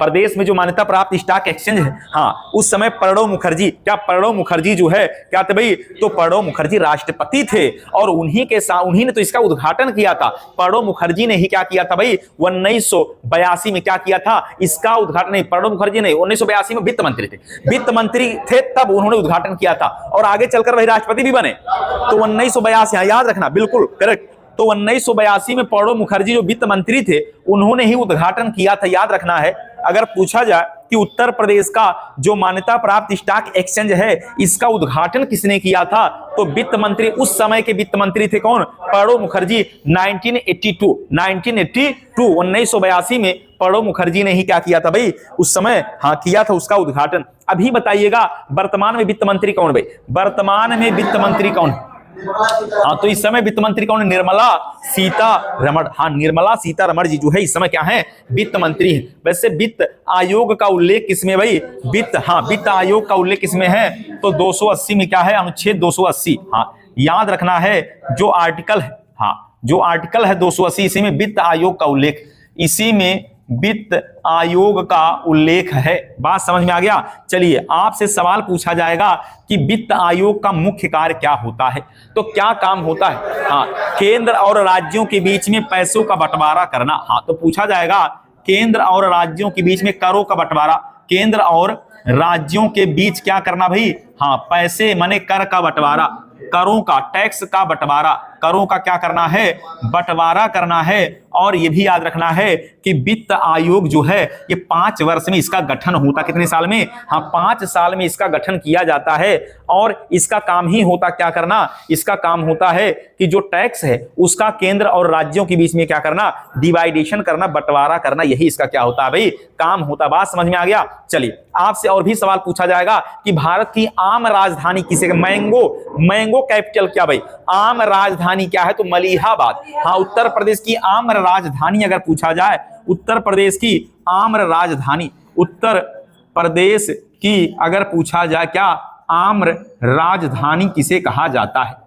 प्रदेश में जो मान्यता प्राप्त स्टॉक एक्सचेंज है, हाँ, उस समय प्रणब मुखर्जी, क्या प्रणब मुखर्जी जो है क्या थे भाई? तो प्रणब मुखर्जी राष्ट्रपति थे और उन्हीं ने तो इसका उद्घाटन किया था। प्रणब मुखर्जी ने ही क्या किया था भाई? 1982 में क्या किया था? इसका उद्घाटन। नहीं, प्रणब मुखर्जी नहीं, 1982 में वित्त मंत्री थे। वित्त मंत्री थे तब उन्होंने उद्घाटन किया था और आगे चलकर वही राष्ट्रपति भी बने। तो 1982, याद रखना, बिल्कुल करेक्ट। तो 1982 में प्रणब मुखर्जी जो वित्त मंत्री थे उन्होंने ही उद्घाटन किया था, याद रखना है। अगर पूछा जाए कि उत्तर प्रदेश का जो मान्यता प्राप्त स्टॉक एक्सचेंज है इसका उद्घाटन किसने किया था? तो वित्त मंत्री, उस समय के वित्त मंत्री थे कौन? प्रणब मुखर्जी। 1982 में प्रणब मुखर्जी ने ही क्या किया था भाई? उस समय हाँ किया था उसका उद्घाटन। अभी बताइएगा वर्तमान में वित्त मंत्री कौन भाई? वर्तमान में वित्त मंत्री कौन? हाँ, तो इस समय वित्त मंत्री कौन है? निर्मला सीतारमण। हाँ, निर्मला सीतारमण जी जो है इस समय क्या है? वित्त मंत्री है। वैसे वित्त आयोग का उल्लेख किसमें भाई? वित्त आयोग का उल्लेख किसमें है? तो 280 में क्या है? अनुच्छेद 280। हाँ, याद रखना है जो आर्टिकल है, हाँ, जो आर्टिकल है 280, इसी में वित्त आयोग का उल्लेख, इसी में वित्त आयोग का उल्लेख है। बात समझ में आ गया? चलिए, आपसे सवाल पूछा जाएगा कि वित्त आयोग का मुख्य कार्य क्या होता है? तो क्या काम होता है? हाँ, केंद्र और राज्यों के बीच में पैसों का बंटवारा करना। हाँ, तो पूछा जाएगा केंद्र और राज्यों के बीच में करों का बंटवारा, केंद्र और राज्यों के बीच क्या करना भाई? हाँ, पैसे माने कर का बंटवारा, करों का, टैक्स का बंटवारा, करों का क्या करना है? बंटवारा करना है। और ये भी याद रखना है कि वित्त आयोग जो है ये 5 वर्ष में इसका गठन होता। कितने साल में? हाँ, 5 साल में इसका गठन किया जाता है। और इसका काम ही होता क्या करना? इसका काम होता है कि जो टैक्स है उसका केंद्र और राज्यों के बीच में क्या करना? डिवाइडेशन करना, बंटवारा करना, यही इसका क्या होता है भाई? काम होता। बात समझ में आ गया? चलिए, आपसे और भी सवाल पूछा जाएगा कि भारत की आम राजधानी किसे? मैंगो कैपिटल क्या भाई? आम राजधानी क्या है? तो मलिहाबाद। हाँ, उत्तर प्रदेश की आम राजधानी अगर पूछा जाए, उत्तर प्रदेश की आम्र राजधानी, उत्तर प्रदेश की अगर पूछा जाए क्या आम्र राजधानी किसे कहा जाता है?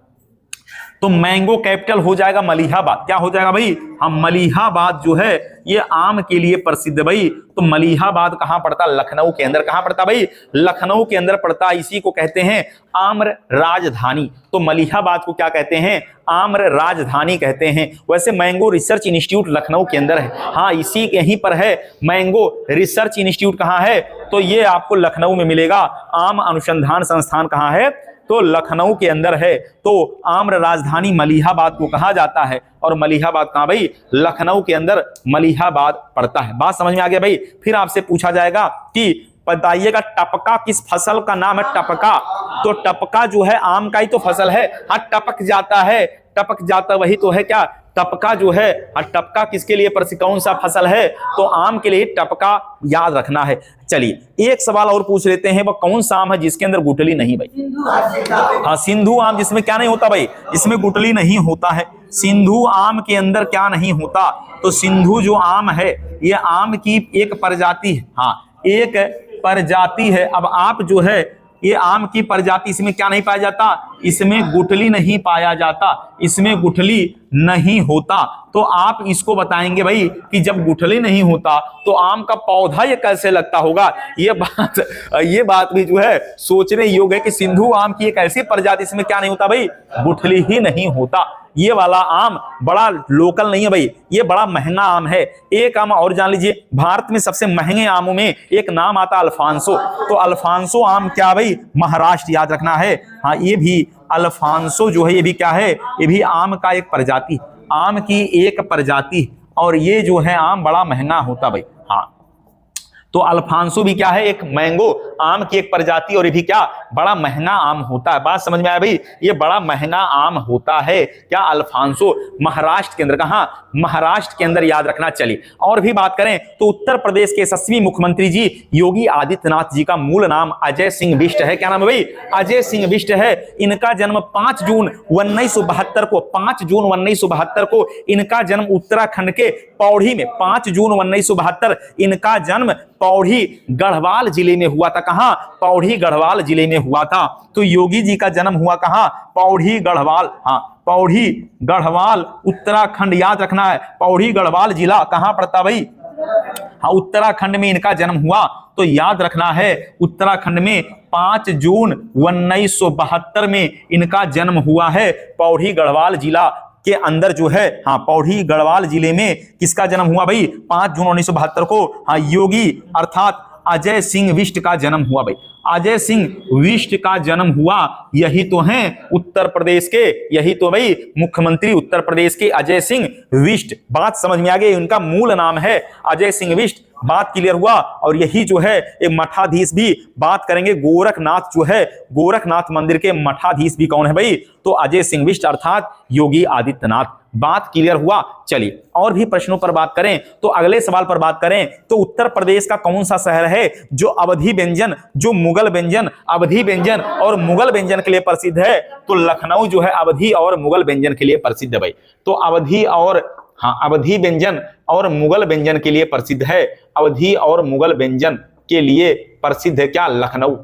तो मैंगो कैपिटल हो जाएगा मलिहाबाद। क्या हो जाएगा भाई? हम मलिहाबाद जो है ये आम के लिए प्रसिद्ध भाई। तो मलिहाबाद कहां पड़ता? लखनऊ के अंदर। कहां पड़ता भाई? लखनऊ के अंदर पड़ता। इसी को कहते हैं आम्र राजधानी। तो मलिहाबाद को क्या कहते हैं? आम्र राजधानी कहते हैं। वैसे मैंगो रिसर्च इंस्टीट्यूट लखनऊ के अंदर है। हाँ, इसी यहीं पर है मैंगो रिसर्च इंस्टीट्यूट। कहां है? तो ये आपको लखनऊ में मिलेगा। आम अनुसंधान संस्थान कहां है? तो लखनऊ के अंदर है। तो आम्र राजधानी मलिहाबाद को कहा जाता है। और मलिहाबाद कहां भाई? लखनऊ के अंदर मलिहाबाद पड़ता है। बात समझ में आ गया भाई? फिर आपसे पूछा जाएगा कि बताइएगा टपका किस फसल का नाम है? टपका, तो टपका जो है आम का ही तो फसल है। हाँ, टपक जाता है, टपक जाता वही तो है क्या? टपका जो है, टपका किसके लिए प्रसिद्ध? कौन सा फसल है? तो आम के लिए टपका याद रखना है। चलिए, एक सवाल और पूछ लेते हैं, वह कौन सा आम है जिसके अंदर गुठली नहीं भाई? हाँ, सिंधु आम, जिसमें क्या नहीं होता भाई? इसमें गुठली नहीं होता है। सिंधु आम के अंदर क्या नहीं होता? तो सिंधु जो आम है ये आम की एक प्रजाति है। हाँ, एक प्रजाति है। अब आप जो है ये आम की प्रजाति, इसमें क्या नहीं पाया जाता? इसमें गुठली नहीं पाया जाता, इसमें गुठली नहीं होता। तो आप इसको बताएंगे भाई कि जब गुठली नहीं होता तो आम का पौधा ये कैसे लगता होगा? ये बात भी जो है सोचने योग्य है कि सिंधु आम की एक ऐसी प्रजाति इसमें क्या नहीं होता भाई? गुठली ही नहीं होता। ये वाला आम बड़ा लोकल नहीं है भाई, ये बड़ा महंगा आम है। एक आम और जान लीजिए, भारत में सबसे महंगे आमों में एक नाम आता है अल्फांसो। तो अल्फांसो आम क्या भाई? महाराष्ट्र, याद रखना है। हाँ, ये भी अल्फांसो जो है ये भी क्या है? ये भी आम का एक प्रजाति, आम की एक प्रजाति। और ये जो है आम बड़ा महंगा होता भाई। हाँ, तो अल्फांसो भी क्या है, एक मैंगो आम की एक प्रजाति, और ये भी क्या बड़ा महंगा आम होता है। बात समझ में आया भाई, ये बड़ा महंगा आम होता है क्या, अल्फांसो। महाराष्ट्र के अंदर, कहां, महाराष्ट्र के अंदर, याद रखना। चलिए और भी बात करें तो उत्तर प्रदेश के यशस्वी मुख्यमंत्री जी योगी आदित्यनाथ जी का मूल नाम अजय सिंह बिष्ट है। क्या नाम है भाई, अजय सिंह बिष्ट है। इनका जन्म 5 जून 1972 को, 5 जून 1972 को इनका जन्म उत्तराखंड के पौड़ी में, 5 जून 1972 इनका जन्म पौड़ी गढ़वाल जिले में हुआ था। कहां, पौड़ी गढ़वाल जिले में हुआ था। तो योगी जी का जन्म हुआ कहां, पौड़ी गढ़वाल, हाँ पौड़ी गढ़वाल उत्तराखंड, याद रखना है। पौड़ी गढ़वाल जिला कहां पड़ता भाई, हाँ उत्तराखंड में इनका जन्म हुआ। तो याद रखना है उत्तराखंड में 5 जून 1972 में इनका जन्म हुआ है। पौड़ी गढ़वाल जिला के अंदर जो है, हाँ पौड़ी गढ़वाल जिले में किसका जन्म हुआ भाई, 5 जून 1972 को, हाँ योगी अर्थात अजय सिंह बिष्ट का जन्म हुआ भाई। अजय सिंह बिष्ट का जन्म हुआ, यही तो हैं उत्तर प्रदेश के, यही तो भाई मुख्यमंत्री उत्तर प्रदेश के अजय सिंह बिष्ट। बात समझ में आ गई, उनका मूल नाम है अजय सिंह बिष्ट। बात क्लियर हुआ। और यही जो है एक मठाधीश भी बात करेंगे, गोरखनाथ जो है, गोरखनाथ मंदिर के मठाधीश भी कौन है भाई, तो अजय सिंह बिष्ट अर्थात योगी आदित्यनाथ। बात क्लियर हुआ। चलिए और भी प्रश्नों पर बात करें तो अगले सवाल पर बात करें तो उत्तर प्रदेश का कौन सा शहर है जो अवधी व्यंजन, जो मुगल व्यंजन, अवधी व्यंजन और मुगल व्यंजन के लिए प्रसिद्ध है। तो लखनऊ जो है अवधी और मुगल व्यंजन के लिए प्रसिद्ध है भाई। तो अवधी और, हाँ अवधी व्यंजन और मुगल व्यंजन के लिए प्रसिद्ध है। अवधी और मुगल व्यंजन के लिए प्रसिद्ध है क्या, लखनऊ।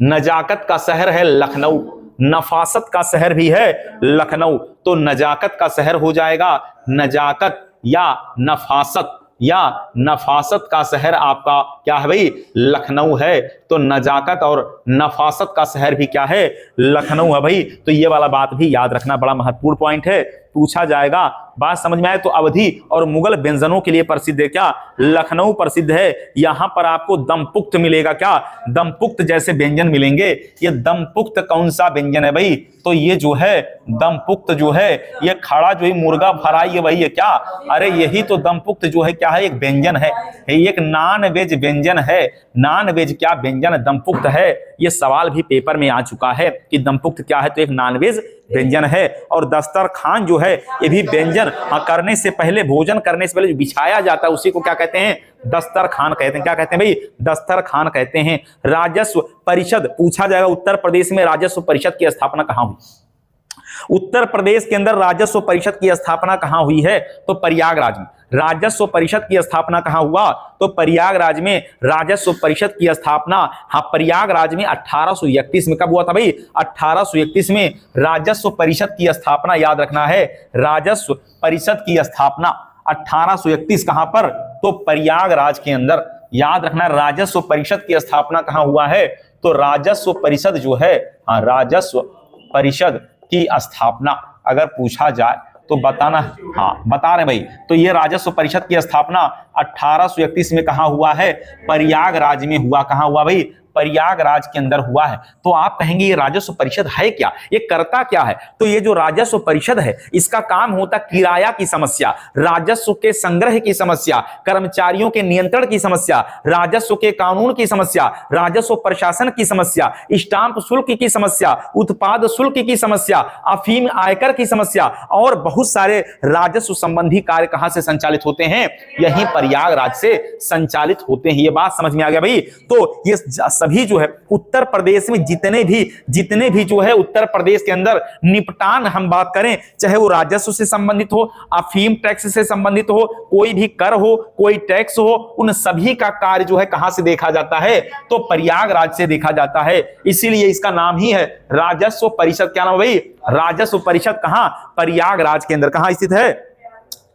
नजाकत का शहर है लखनऊ, नफासत का शहर भी है लखनऊ। तो नजाकत का शहर हो जाएगा नजाकत या नफासत, या नफासत का शहर आपका क्या है भाई, लखनऊ है। तो नजाकत और नफासत का शहर भी क्या है, लखनऊ है भाई। तो ये वाला बात भी याद रखना, बड़ा महत्वपूर्ण पॉइंट है, पूछा जाएगा। बात समझ में आए तो अवधी और मुगल व्यंजनों के लिए प्रसिद्ध है क्या, लखनऊ प्रसिद्ध है। यहां पर आपको दमपुक्त मिलेगा क्या, दमपुक्त जैसे व्यंजन मिलेंगे। ये दमपुक्त कौन सा व्यंजन है भाई, तो ये जो है दमपुक्त जो है, ये खड़ा जो है मुर्गा फ्राई है वही है क्या, अरे यही तो दमपुक्त जो है क्या है, एक व्यंजन है, एक नॉन वेज व्यंजन है। नॉन वेज क्या व्यंजन दमपुक्त है, ये सवाल भी पेपर में आ चुका है कि दमपुक्त क्या है, तो एक नॉन वेज व्यंजन है। और दस्तरखान जो है ये भी व्यंजन करने से पहले, भोजन करने से पहले जो बिछाया जाता है उसी को क्या कहते हैं, दस्तरखान कहते हैं। क्या कहते हैं भाई, दस्तरखान कहते हैं। राजस्व परिषद पूछा जाएगा, उत्तर प्रदेश में राजस्व परिषद की स्थापना कहां हुई, उत्तर प्रदेश के अंदर राजस्व परिषद की स्थापना कहां हुई है, तो प्रयागराज में। राजस्व परिषद की स्थापना कहां हुआ, तो प्रयागराज में राजस्व परिषद की स्थापना, हाँ प्रयागराज में 1831 में। कब हुआ था भाई, 1831 में राजस्व परिषद की स्थापना, याद रखना है राजस्व परिषद की स्थापना 1831 कहां पर, तो प्रयागराज के अंदर। याद रखना राजस्व परिषद की स्थापना कहां हुआ है, तो राजस्व परिषद जो है, हाँ राजस्व परिषद की स्थापना अगर पूछा जाए तो बताना, हाँ बता रहे भाई। तो ये राजस्व परिषद की स्थापना 1831 में कहां हुआ है, प्रयागराज में हुआ। कहां हुआ भाई, प्रयागराज के अंदर हुआ है। तो आप कहेंगे ये राजस्व परिषद है क्या, ये करता क्या है, तो ये जो राजस्व परिषद है इसका काम होता किराया की समस्या, राजस्व के संग्रह की समस्या, कर्मचारियों के नियंत्रण की समस्या, राजस्व के कानून की समस्या, राजस्व प्रशासन की समस्या, स्टाम्प शुल्क की समस्या, उत्पाद शुल्क की समस्या, अफीम आयकर की समस्या और बहुत सारे राजस्व संबंधी कार्य कहां से संचालित होते हैं, यही प्रयागराज से संचालित होते हैं। ये बात समझ में आ गया भाई। तो ये सभी जो है उत्तर प्रदेश में जितने भी जो है उत्तर प्रदेश के अंदर निपटान हम बात करें, चाहे वो राजस्व से संबंधित हो, अफीम टैक्स से संबंधित हो, कोई भी कर हो, कोई टैक्स हो, उन सभी का कार्य जो है कहां से देखा जाता है, तो प्रयागराज से देखा जाता है। इसीलिए इसका नाम ही है राजस्व परिषद। क्या नाम है भाई, राजस्व परिषद। कहां, प्रयागराज के अंदर। कहां स्थित है,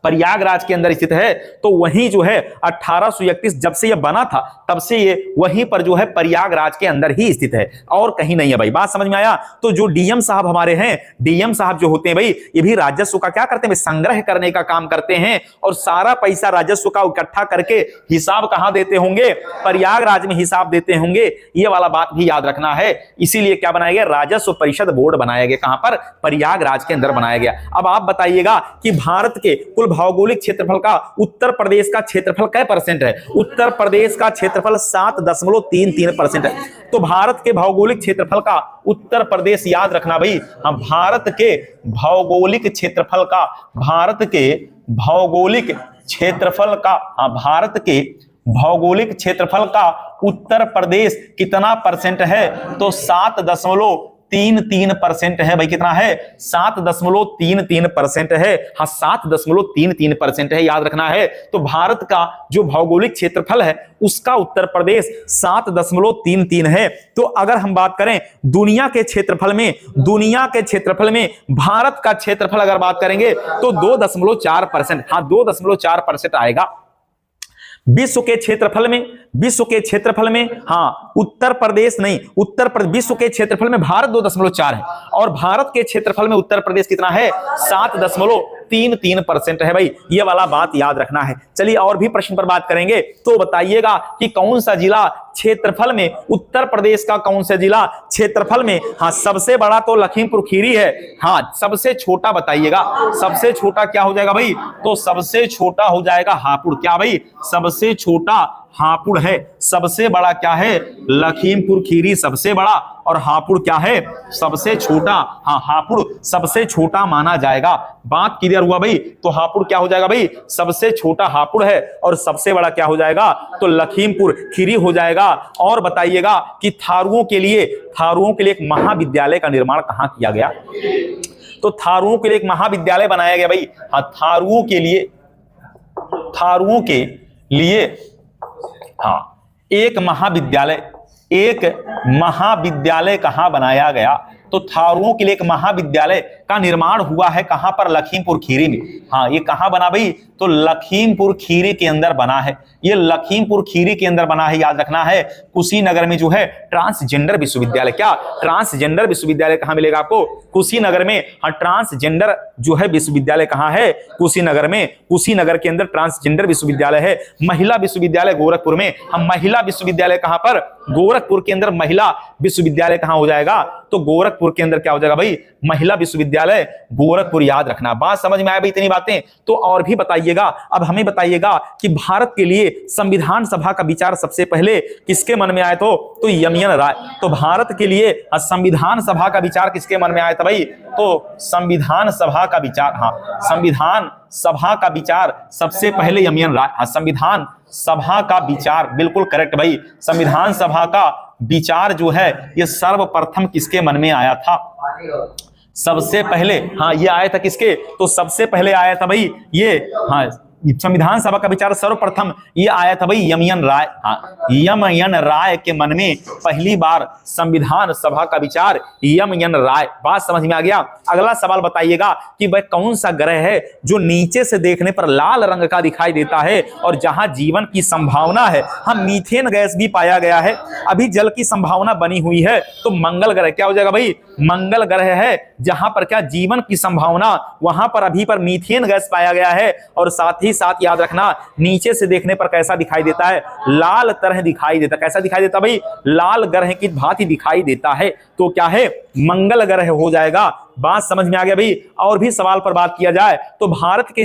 प्रयागराज के अंदर स्थित है। तो वहीं जो है 1831 जब से ये बना था तब से ये वहीं पर जो है प्रयागराज के अंदर ही स्थित है और कहीं नहीं है भाई। बात समझ में आया। तो जो डीएम साहब हमारे हैं, डीएम साहब जो होते हैं भाई, ये भी राजस्व का क्या करते हैं, संग्रह करने का काम करते हैं और सारा पैसा राजस्व का इकट्ठा करके हिसाब कहां देते होंगे, प्रयागराज में हिसाब देते होंगे। ये वाला बात भी याद रखना है। इसीलिए क्या बनाया गया, राजस्व परिषद बोर्ड बनाया गया। कहां पर, प्रयागराज के अंदर बनाया गया। अब आप बताइएगा कि भारत के कुल भौगोलिक क्षेत्रफल का उत्तर प्रदेश का क्षेत्रफल कै % है? उत्तर प्रदेश का क्षेत्रफल 7.33% है। तो भारत के भौगोलिक क्षेत्रफल का उत्तर प्रदेश, याद रखना भाई, हम भारत के भौगोलिक क्षेत्रफल का, भारत के भौगोलिक क्षेत्रफल का, भारत के भौगोलिक क्षेत्रफल का उत्तर प्रदेश कितना % है? तो 7.33% है भाई। कितना है? 7.33% है। हाँ, 7.33% है, याद रखना है। तो भारत का जो भौगोलिक क्षेत्रफल है उसका उत्तर प्रदेश 7.33 है। तो अगर हम बात करें दुनिया के क्षेत्रफल में, दुनिया के क्षेत्रफल में भारत का क्षेत्रफल अगर बात करेंगे तो 2.4%, हाँ 2.4% आएगा। विश्व के क्षेत्रफल में, विश्व के क्षेत्रफल में, हाँ उत्तर प्रदेश नहीं, उत्तर प्रदेश, विश्व के क्षेत्रफल में भारत 2.4 है और भारत के क्षेत्रफल में उत्तर प्रदेश कितना है? 7.33% है भाई। ये वाला बात याद रखना है। चलिए और भी प्रश्न पर बात करेंगे। तो बताइएगा कि कौन सा जिला क्षेत्रफल में, उत्तर प्रदेश का कौन सा जिला क्षेत्रफल में, हाँ सबसे बड़ा तो लखीमपुर खीरी है, हाँ सबसे छोटा बताइएगा, सबसे छोटा क्या हो जाएगा भाई? तो सबसे छोटा हो जाएगा हापुड़। क्या भाई? सबसे छोटा हापुड़ है। सबसे बड़ा क्या है? लखीमपुर खीरी सबसे बड़ा, और हापुड़ क्या है? सबसे छोटा। हाँ, हापुड़ सबसे छोटा माना जाएगा। बात क्लियर हुआ भाई? तो हापुड़ क्या हो जाएगा भाई? सबसे छोटा हापुड़ है और सबसे बड़ा क्या हो जाएगा? तो लखीमपुर खीरी हो जाएगा। और बताइएगा कि थारुओं के लिए एक महाविद्यालय का निर्माण कहां किया गया? तो थारुओं के लिए एक महाविद्यालय बनाया गया भाई। हाँ, थारुओं के लिए हाँ एक महाविद्यालय कहां बनाया गया? तो थारुओं के लिए एक महाविद्यालय का निर्माण हुआ है कहां पर? लखीमपुर खीरी में। हाँ, ये कहां बना भाई? तो लखीमपुर खीरी के अंदर बना है। ये लखीमपुर खीरी के अंदर बना है, याद रखना है। कुशीनगर में जो है ट्रांसजेंडर विश्वविद्यालय, क्या ट्रांसजेंडर विश्वविद्यालय कहां मिलेगा आपको? कुशीनगर में। हाँ, ट्रांसजेंडर जो है विश्वविद्यालय कहां है? कुशीनगर में। कुशीनगर के अंदर ट्रांसजेंडर विश्वविद्यालय है। महिला विश्वविद्यालय गोरखपुर में। हम महिला विश्वविद्यालय कहां पर? गोरखपुर के अंदर महिला विश्वविद्यालय कहां हो जाएगा? तो गोरखपुर के अंदर क्या हो जाएगा भाई? महिला विश्वविद्यालय गोरखपुर, याद रखना। बात समझ में आया भाई? इतनी बातें। तो और भी बताइएगा, अब हमें बताइएगा कि भारत के लिए संविधान सभा का विचार सबसे पहले किसके मन में आया? तो यमियन राय। तो भारत के लिए संविधान सभा का विचार किसके मन में आया था भाई? तो संविधान सभा का विचार, हाँ संविधान सभा का विचार सबसे पहले यमियन राय। हाँ, संविधान सभा का विचार बिल्कुल करेक्ट भाई। संविधान सभा का विचार जो है ये सर्वप्रथम किसके मन में आया था? सबसे पहले, हाँ ये आया था किसके? तो सबसे पहले आया था भाई ये, हाँ संविधान सभा का विचार सर्वप्रथम ये आया था भाई यमियन राय। हाँ, यमियन राय के मन में पहली बार संविधान सभा का विचार यमियन राय। बात समझ में आ गया? अगला सवाल बताइएगा कि वह कौन सा ग्रह है जो नीचे से देखने पर लाल रंग का दिखाई देता है और जहां जीवन की संभावना है? हम मीथेन गैस भी पाया गया है, अभी जल की संभावना बनी हुई है। तो मंगल ग्रह क्या हो जाएगा भाई? मंगल ग्रह है जहां पर क्या जीवन की संभावना, वहां पर अभी पर मीथेन गैस पाया गया है। और साथ ही साथ याद रखना, नीचे से देखने पर कैसा दिखाई देता है? लाल तरह दिखाई देता। कैसा दिखाई देता भाई? लाल ग्रह की भांति दिखाई देता है। तो क्या है? मंगल ग्रह हो जाएगा। बात समझ में आ गया भाई? और भी सवाल पर बात किया जाए तो भारत के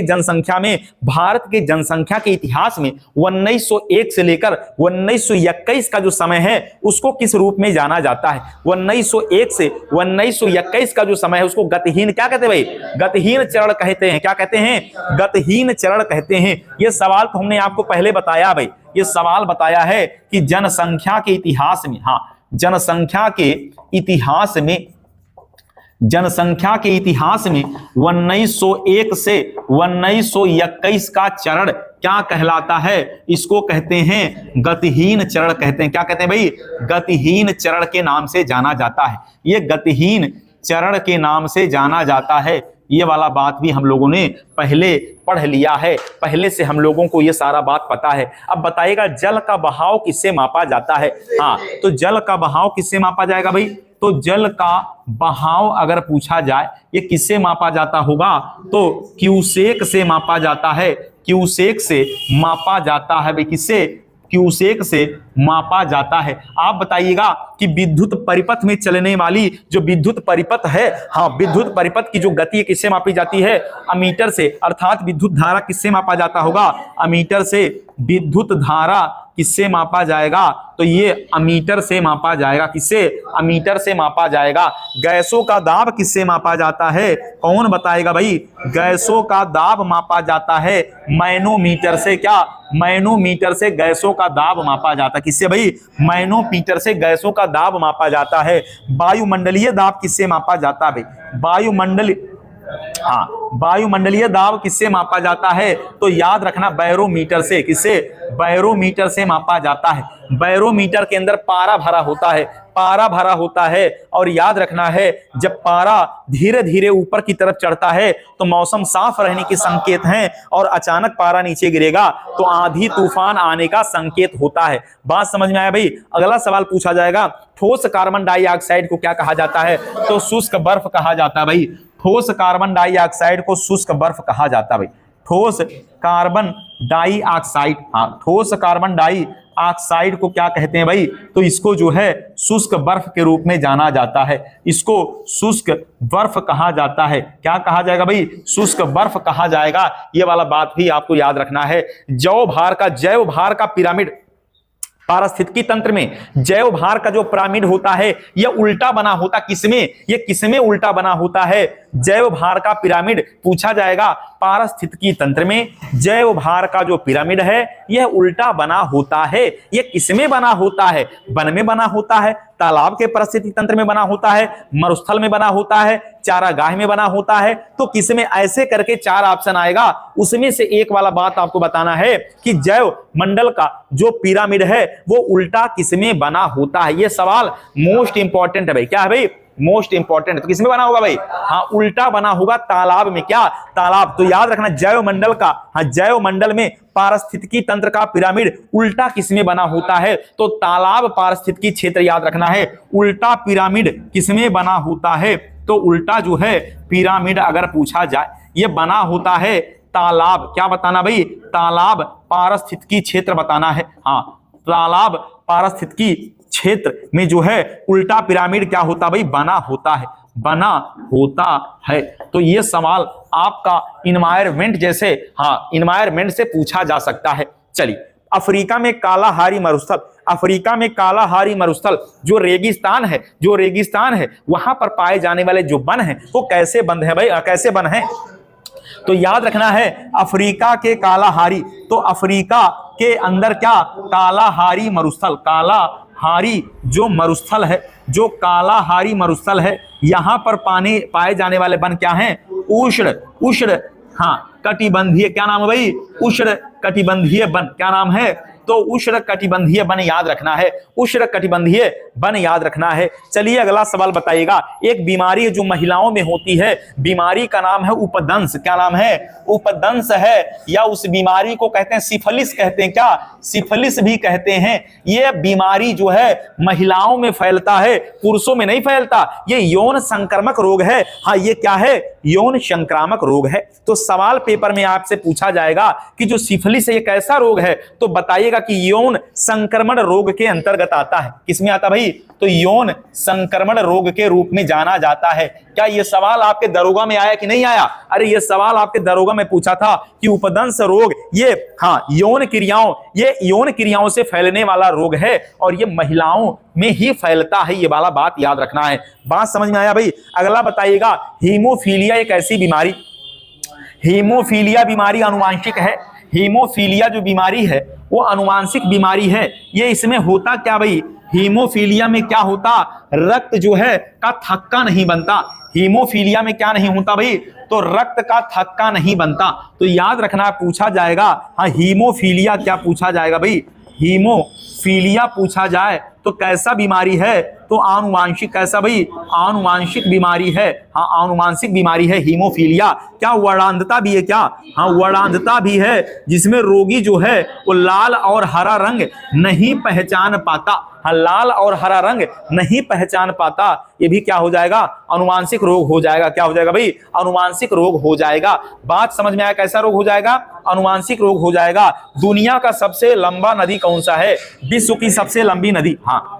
जनसंख्या के इतिहास में 1901 से लेकर 1921 का जो समय है उसको किस रूप में जाना जाता है? 1901 से 1921 का जो समय है उसको गतिहीन क्या कहते हैं भाई? गतिहीन चरण कहते हैं। क्या कहते हैं? गतिहीन चरण कहते हैं। ये सवाल तो हमने आपको पहले बताया भाई, ये सवाल बताया है कि जनसंख्या के इतिहास में, हाँ जनसंख्या के इतिहास में 1901 से 1921 का चरण क्या कहलाता है? इसको कहते हैं गतिहीन चरण कहते हैं। क्या कहते हैं भाई? गतिहीन चरण के नाम से जाना जाता है। ये गतिहीन चरण के नाम से जाना जाता है। ये वाला बात भी हम लोगों ने पहले पढ़ लिया है, पहले से हम लोगों को ये सारा बात पता है। अब बताइएगा जल का बहाव किससे मापा जाता है? हाँ, तो जल का बहाव किससे मापा जाएगा भाई? तो जल का बहाव अगर पूछा जाए ये किससे मापा जाता होगा? तो क्यूसेक से मापा जाता है। क्यूसेक से मापा जाता है भाई। किससे? क्यूसेक से मापा जाता है। आप बताइएगा कि विद्युत परिपथ में चलने वाली जो विद्युत परिपथ है, हाँ, विद्युत परिपथ की जो गति किससे मापी जाती है? अमीटर से। अर्थात विद्युत धारा किससे मापा जाता होगा? अमीटर से। विद्युत धारा किससे मापा जाएगा? तो ये अमीटर से मापा जाएगा। किससे? अमीटर से मापा जाएगा। गैसों का दाब किससे मापा जाता है? कौन बताएगा भाई? गैसों का दाब मापा जाता है मैनोमीटर से। क्या? मैनोमीटर से गैसों का दाब मापा जाता है। किससे भाई? मैनोमीटर से गैसों का दाब मापा जाता है। वायुमंडलीय दाब किससे मापा जाता है भाई? वायुमंडलीय दाब किससे मापा जाता है? तो याद रखना बैरोमीटर से। किससे? बैरोमीटर से मापा जाता है। बैरोमीटर के अंदर पारा भरा होता है, पारा भरा होता है। और याद रखना है, जब पारा धीरे धीरे ऊपर की तरफ चढ़ता है तो मौसम साफ रहने के संकेत हैं, और अचानक पारा नीचे गिरेगा तो आंधी तूफान आने का संकेत होता है। बात समझ में आया भाई? अगला सवाल पूछा जाएगा, ठोस कार्बन डाइऑक्साइड को क्या कहा जाता है? तो शुष्क बर्फ कहा जाता है भाई। ठोस कार्बन डाइऑक्साइड को शुष्क बर्फ कहा जाता है भाई। ठोस कार्बन डाइऑक्साइड, हाँ, ठोस कार्बन डाइऑक्साइड को क्या कहते हैं भाई? तो इसको जो है शुष्क बर्फ के रूप में जाना जाता है। इसको शुष्क बर्फ कहा जाता है। क्या कहा जाएगा भाई? शुष्क बर्फ कहा जाएगा। ये वाला बात भी आपको याद रखना है। जैव भार का पिरामिड पारिस्थितिकी तंत्र में जैव भार का जो पिरामिड होता है यह उल्टा बना होता किसमें? ये किसमें उल्टा बना होता है? जैव भार का पिरामिड पूछा जाएगा। पारिस्थितिकी तंत्र में जैव भार का जो पिरामिड है यह उल्टा बना होता है। यह किसमें बना होता है? वन में बना होता है, तालाब के पारिस्थितिकी तंत्र में बना होता है, मरुस्थल में बना होता है, चारागाह में बना होता है। तो किसमें? ऐसे करके 4 ऑप्शन आएगा, उसमें से एक वाला बात आपको बताना है कि जैव मंडल का जो पिरामिड है वो उल्टा किसमें बना होता है। यह सवाल मोस्ट इंपॉर्टेंट है भाई। क्या है भाई? Most important. तो किसमें बना होगा भाई? हाँ, उल्टा बना होगा तालाब में। क्या? तालाब। तो याद रखना, जैव मंडल का, हाँ, जैव मंडल में पारिस्थितिकी तंत्र का पिरामिड उल्टा किसमें बना होता है? तो तालाब पारिस्थितिकी क्षेत्र। याद रखना है, उल्टा पिरामिड किसमें बना होता है? तो उल्टा जो है पिरामिड अगर पूछा जाए ये बना होता है तालाब। क्या बताना भाई? तालाब पारिस्थितिकी क्षेत्र बताना है। हाँ, तालाब पारिस्थितिकी क्षेत्र में जो है उल्टा पिरामिड क्या होता भाई? बना होता है, बना होता है। तो ये सवाल आपका इन्वायरमेंट जैसे, हाँ, इन्वायरमेंट से पूछा जा सकता है। चलिए, अफ्रीका में कालाहारी मरुस्थल, अफ्रीका में कालाहारी मरुस्थल जो रेगिस्तान है वहां पर पाए जाने वाले जो वन है वो कैसे बंद है भाई? कैसे वन है? तो याद रखना है, अफ्रीका के कालाहारी, तो अफ्रीका के अंदर क्या? कालाहारी मरुस्थल, कालाहारी जो मरुस्थल है, जो कालाहारी मरुस्थल है, यहां पर पाए जाने वाले वन क्या हैं? उष्ण, हाँ, कटिबंधीय। क्या नाम है भाई? उष्ण कटिबंधीय वन। क्या नाम है? तो उष्ण कटिबंधीय वन याद रखना है, उष्ण कटिबंधीय वन याद रखना है। चलिए अगला सवाल बताइएगा, एक बीमारी जो महिलाओं में होती है, बीमारी का नाम है उपदंस। क्या नाम है? उपदंस है, या उस बीमारी को कहते हैं सिफिलिस कहते हैं। क्या? सिफिलिस भी कहते हैं। यह बीमारी जो है महिलाओं में फैलता है, पुरुषों में नहीं फैलता। ये यौन संक्रामक रोग है। हाँ, ये क्या है? यौन संक्रामक रोग है। तो सवाल पेपर में आपसे पूछा जाएगा कि जो सिफिलिस है ये कैसा रोग है? तो बताइएगा कि यौन संक्रमण रोग के अंतर्गत आता है। किसमें आता भाई? तो यौन संक्रमण रोग के रूप में जाना जाता है। क्या ये सवाल आपके दरोगा में आया कि नहीं आया? अरे ये सवाल आपके दरोगा में पूछा था कि उपदंस रोग ये, हाँ, ये यौन क्रियाओं से फैलने वाला रोग है और ये महिलाओं में ही फैलता है। ये वाला बात याद रखना है। बात समझ में आया भाई? अगला बताइएगा, हीमोफीलिया एक ऐसी बीमारी, हीमोफीलिया बीमारी आनुवांशिक है। हीमोफीलिया जो बीमारी है वो आनुवांशिक बीमारी है। ये इसमें होता क्या भाई? हीमोफीलिया में क्या होता? रक्त जो है का थक्का नहीं बनता। हीमोफीलिया में क्या नहीं होता भाई? तो रक्त का थक्का नहीं बनता। तो याद रखना, पूछा जाएगा, हाँ, हीमोफीलिया क्या पूछा जाएगा भाई? हीमोफीलिया पूछा जाए तो कैसा बीमारी है? तो आनुवांशिक कैसा भाई, आनुवांशिक बीमारी है, हाँ आनुवांशिक बीमारी है हीमोफीलिया। क्या वर्णांधता भी है क्या, हाँ वर्णांधता भी है, जिसमें रोगी जो है वो लाल और हरा रंग नहीं पहचान पाता, हाँ लाल और हरा रंग नहीं पहचान पाता, ये भी क्या हो जाएगा, अनुवांशिक रोग हो जाएगा। क्या हो जाएगा भाई, अनुवांशिक रोग हो जाएगा। बात समझ में आया, कैसा रोग हो जाएगा, अनुवांशिक रोग हो जाएगा। दुनिया का सबसे लंबा नदी कौन सा है, विश्व की सबसे लंबी नदी, हाँ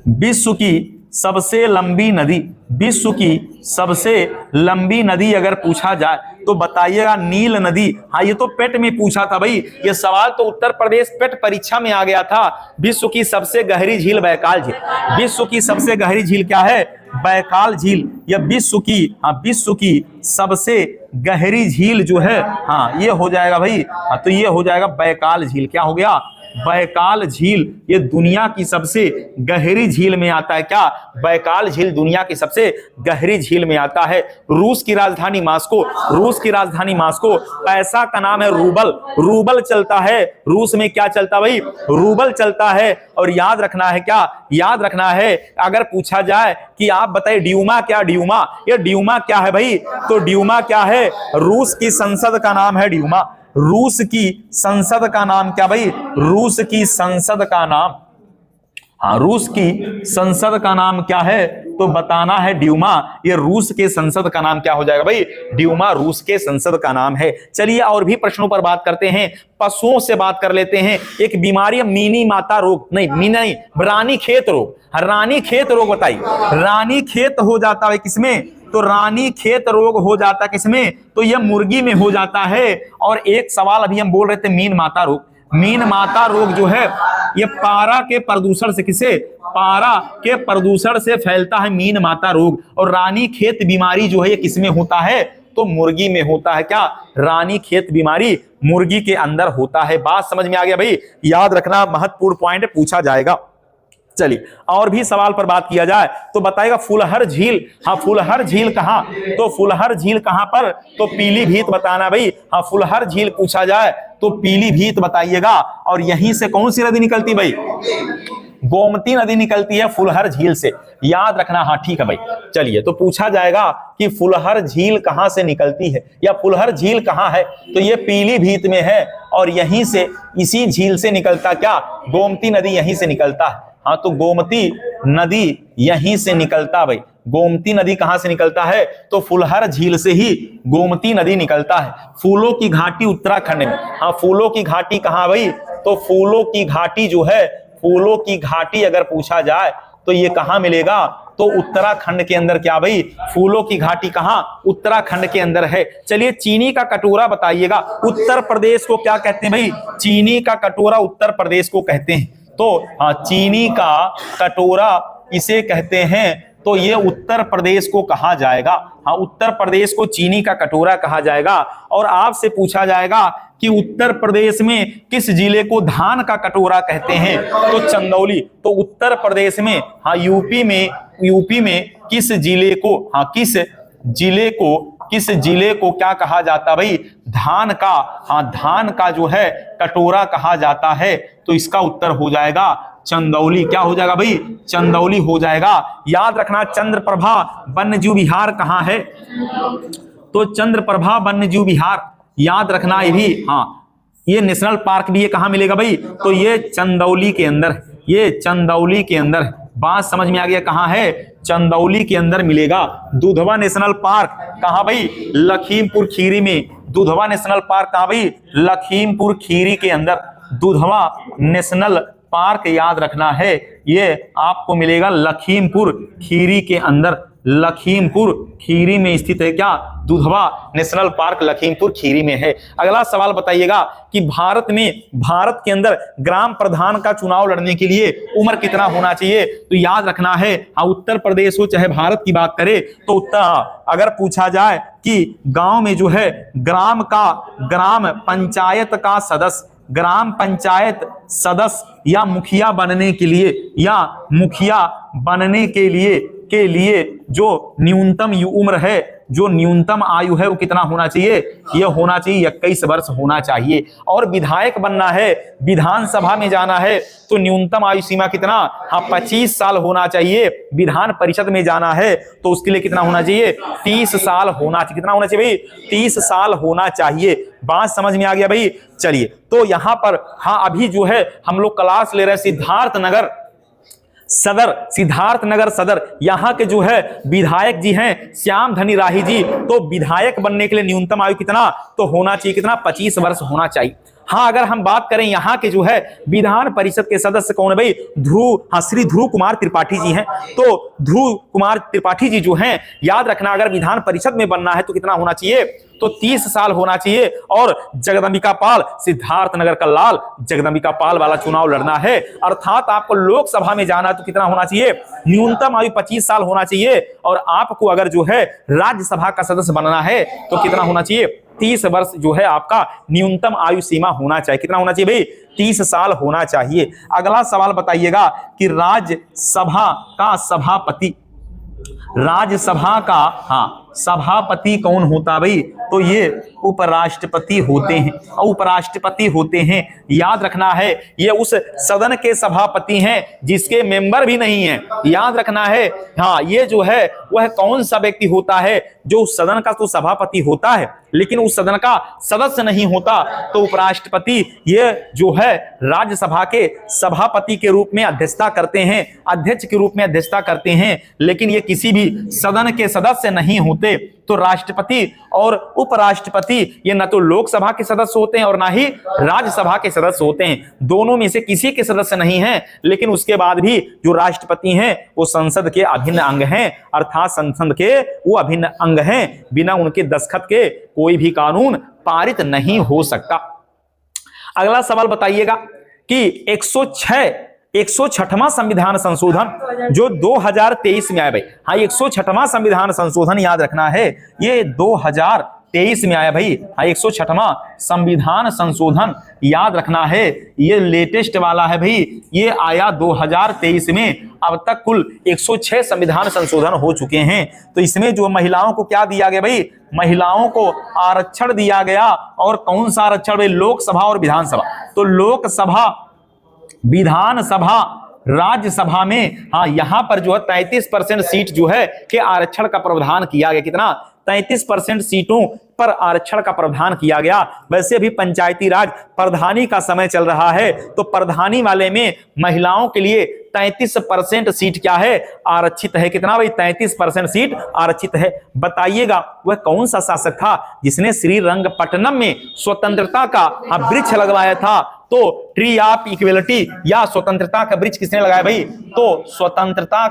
विश्व की सबसे लंबी नदी, विश्व की सबसे लंबी नदी अगर पूछा जाए तो बताइएगा नील नदी। हाँ ये तो पेट में पूछा था भाई, ये सवाल तो उत्तर प्रदेश पेट परीक्षा में आ गया था। विश्व की सबसे गहरी झील बैकाल झील, विश्व की सबसे गहरी झील क्या है, बैकाल झील। या विश्व की, हाँ विश्व की सबसे गहरी झील जो है, हाँ ये हो जाएगा भाई, हाँ तो ये हो जाएगा बैकाल झील। क्या हो गया, बैकाल झील, ये दुनिया की सबसे गहरी झील में आता है। क्या, बैकाल झील दुनिया की सबसे गहरी झील में आता है। रूस की राजधानी मॉस्को, रूस की राजधानी मॉस्को, पैसा का नाम है रूबल, रूबल चलता है रूस में। क्या चलता भाई, रूबल चलता है। और याद रखना है, क्या याद रखना है, अगर पूछा जाए कि आप बताइए ड्यूमा क्या, ड्यूमा, ये ड्यूमा क्या है भाई, तो ड्यूमा क्या है, रूस की संसद का नाम है ड्यूमा। रूस की संसद का नाम क्या भाई, रूस की संसद का नाम, हाँ रूस की संसद का नाम क्या है, तो बताना है ड्यूमा। ये रूस के संसद का नाम क्या हो जाएगा भाई, ड्यूमा रूस के संसद का नाम है। चलिए और भी प्रश्नों पर बात करते हैं, पशुओं से बात कर लेते हैं। एक बीमारी है मिनी माता रोग, नहीं रानी खेत रोग, रानी खेत रोग बताइए। रानी खेत हो जाता है किसमें, तो रानी खेत रोग हो जाता है किसमें, तो यह मुर्गी में हो जाता है। और एक सवाल अभी हम बोल रहे थे मीन माता रोग, मीन माता रोग जो है ये पारा के प्रदूषण से, किसे, पारा के प्रदूषण से फैलता है मीन माता रोग। और रानी खेत बीमारी जो है ये किसमें होता है, तो मुर्गी में होता है। क्या, रानी खेत बीमारी मुर्गी के अंदर होता है। बात समझ में आ गया भाई, याद रखना, महत्वपूर्ण पॉइंट पूछा जाएगा। चलिए और भी सवाल पर बात किया जाए तो बताएगा फुलहर झील, हाँ फुलहर झील कहाँ, तो फुलहर झील कहाँ पर, तो पीलीभीत बताना भाई। हाँ फुलहर झील पूछा जाए तो पीलीभीत बताइएगा। और यहीं से कौन सी नदी निकलती भाई, गोमती नदी निकलती है फुलहर झील से, याद रखना। हाँ ठीक है भाई। चलिए तो पूछा जाएगा कि फुलहर झील कहां से निकलती है या फुलहर झील कहां है, तो ये पीलीभीत में है। और यहीं से, इसी झील से निकलता क्या, गोमती नदी यहीं से निकलता है। हाँ तो गोमती नदी यहीं से निकलता भाई। गोमती नदी कहां से निकलता है, तो फुलहर झील से ही गोमती नदी निकलता है। फूलों की घाटी उत्तराखंड में, हाँ फूलों की घाटी कहां भाई, तो फूलों की घाटी जो है, फूलों की घाटी अगर पूछा जाए तो ये कहां मिलेगा, तो उत्तराखंड के अंदर। क्या भाई, फूलों की घाटी कहां, उत्तराखंड के अंदर है। चलिए चीनी का कटोरा बताइएगा, उत्तर प्रदेश को क्या कहते हैं भाई, चीनी का कटोरा उत्तर प्रदेश को कहते हैं। तो हाँ चीनी का कटोरा इसे कहते हैं, तो ये उत्तर प्रदेश को कहा जाएगा। हाँ उत्तर प्रदेश को चीनी का कटोरा कहा जाएगा। और आपसे पूछा जाएगा कि उत्तर प्रदेश में किस जिले को धान का कटोरा कहते हैं, तो चंदौली। तो उत्तर प्रदेश में, हाँ यूपी में किस जिले को, हाँ किस जिले को क्या कहा जाता भाई, धान का, हाँ धान का जो है कटोरा कहा जाता है। तो इसका उत्तर हो जाएगा चंदौली। क्या हो जाएगा भाई, चंदौली हो जाएगा। याद रखना चंद्रप्रभा वन्यजीव विहार कहाँ है, तो चंद्रप्रभा वन्यजीव विहार याद रखना ये भी। हाँ ये नेशनल पार्क भी ये कहाँ मिलेगा भाई, तो ये चंदौली के अंदर, ये चंदौली के अंदर। बात समझ में आ गया, कहाँ है, चंदौली के अंदर मिलेगा। दुधवा नेशनल पार्क कहाँ भाई, लखीमपुर खीरी में। दुधवा नेशनल पार्क कहाँ भाई, लखीमपुर खीरी के अंदर। दुधवा नेशनल पार्क याद रखना है, ये आपको मिलेगा लखीमपुर खीरी के अंदर। लखीमपुर खीरी में स्थित है क्या, दुधवा नेशनल पार्क लखीमपुर खीरी में है। अगला सवाल बताइएगा कि भारत के अंदर ग्राम प्रधान का चुनाव लड़ने के लिए उम्र कितना होना चाहिए, तो याद रखना है, हाँ उत्तर प्रदेश हो चाहे भारत की बात करे तो अगर पूछा जाए कि गांव में जो है ग्राम पंचायत का सदस्य, ग्राम पंचायत सदस्य या मुखिया बनने के लिए के लिए जो न्यूनतम उम्र है, जो न्यूनतम आयु है वो कितना होना चाहिए? यह होना चाहिए 21 वर्ष होना चाहिए। और विधायक बनना है, विधानसभा में जाना है तो न्यूनतम आयु सीमा कितना? हाँ 25 साल होना चाहिए। विधान परिषद में जाना है तो उसके लिए कितना होना चाहिए? 30 साल होना चाहिए। कितना होना चाहिए भाई? 30 साल होना चाहिए। बात समझ में आ गया भाई? चलिए, तो यहां पर हाँ अभी जो है हम लोग क्लास ले रहे हैं सिद्धार्थनगर सदर, यहाँ के जो है विधायक जी हैं श्याम धनी राही जी। तो विधायक बनने के लिए न्यूनतम आयु कितना तो होना चाहिए? कितना? 25 वर्ष होना चाहिए। हाँ, अगर हम बात करें यहाँ के जो है विधान परिषद के सदस्य कौन है भाई? श्री ध्रुव कुमार त्रिपाठी जी हैं। तो ध्रुव कुमार त्रिपाठी जी जो हैं, याद रखना अगर विधान परिषद में बनना है तो कितना होना चाहिए? तो 30 साल होना चाहिए। और जगदंबिका पाल, सिद्धार्थनगर का लाल जगदंबिका पाल वाला चुनाव लड़ना है, अर्थात आपको लोकसभा में जाना है तो कितना होना चाहिए? न्यूनतम आयु 25 साल होना चाहिए। और आपको अगर जो है राज्यसभा का सदस्य बनना है तो कितना होना चाहिए? 30 वर्ष जो है आपका न्यूनतम आयु सीमा होना चाहिए। कितना होना चाहिए भाई? 30 साल होना चाहिए। अगला सवाल बताइएगा कि राज्यसभा का सभापति, राज्यसभा का हाँ सभापति कौन होता भाई? तो ये उपराष्ट्रपति होते हैं। और उपराष्ट्रपति होते हैं, याद रखना है, ये उस सदन के सभापति हैं जिसके मेंबर भी नहीं है। याद रखना है, हाँ ये जो है वह कौन सा व्यक्ति होता है जो उस सदन का तो सभापति होता है लेकिन उस सदन का सदस्य नहीं होता। तो उपराष्ट्रपति ये जो है राज्यसभा के सभापति के रूप में अध्यक्षता करते हैं, अध्यक्ष के रूप में अध्यक्षता करते हैं, लेकिन ये किसी भी सदन के सदस्य नहीं होते। तो राष्ट्रपति और उपराष्ट्रपति ये न तो लोकसभा के सदस्य होते हैं और ना ही राज्यसभा के सदस्य होते हैं। दोनों में से किसी के सदस्य नहीं हैं, लेकिन उसके बाद भी जो राष्ट्रपति हैं वो संसद के अभिन्न अंग हैं, अर्थात संसद के वो अभिन्न अंग हैं। बिना उनके दस्तखत के कोई भी कानून पारित नहीं हो सकता। अगला सवाल बताइएगा कि 106वां संविधान संशोधन जो 2023 में आया भाई। हाँ 106वां संविधान संशोधन याद रखना है, ये 2023 में आया भाई। हाँ 106वां संविधान संशोधन याद रखना है, ये लेटेस्ट वाला है भाई, ये आया 2023 में। अब तक कुल 106 संविधान संशोधन हो चुके हैं। तो इसमें जो महिलाओं को क्या दिया गया भाई? महिलाओं को आरक्षण दिया गया। और कौन सा आरक्षण भाई? लोकसभा और विधानसभा। तो लोकसभा, विधानसभा, राज्यसभा में हाँ यहां पर जो है 33% सीट जो है के आरक्षण का प्रावधान किया गया। कितना? 33% सीटों पर आरक्षण का प्रावधान किया गया। वैसे भी पंचायती राज प्रधानी का समय चल रहा है, तो प्रधानी वाले में महिलाओं के लिए 33% सीट क्या है? आरक्षित है। कितना भाई? 33% सीट आरक्षित है। बताइएगा वह कौन सा शासक था जिसने श्रीरंगपट्टनम में स्वतंत्रता का वृक्ष लगवाया था? तो ट्री ऑफ इक्वलिटी या स्वतंत्रता का वृक्ष किसने लगाया भाई? तो स्वतंत्रता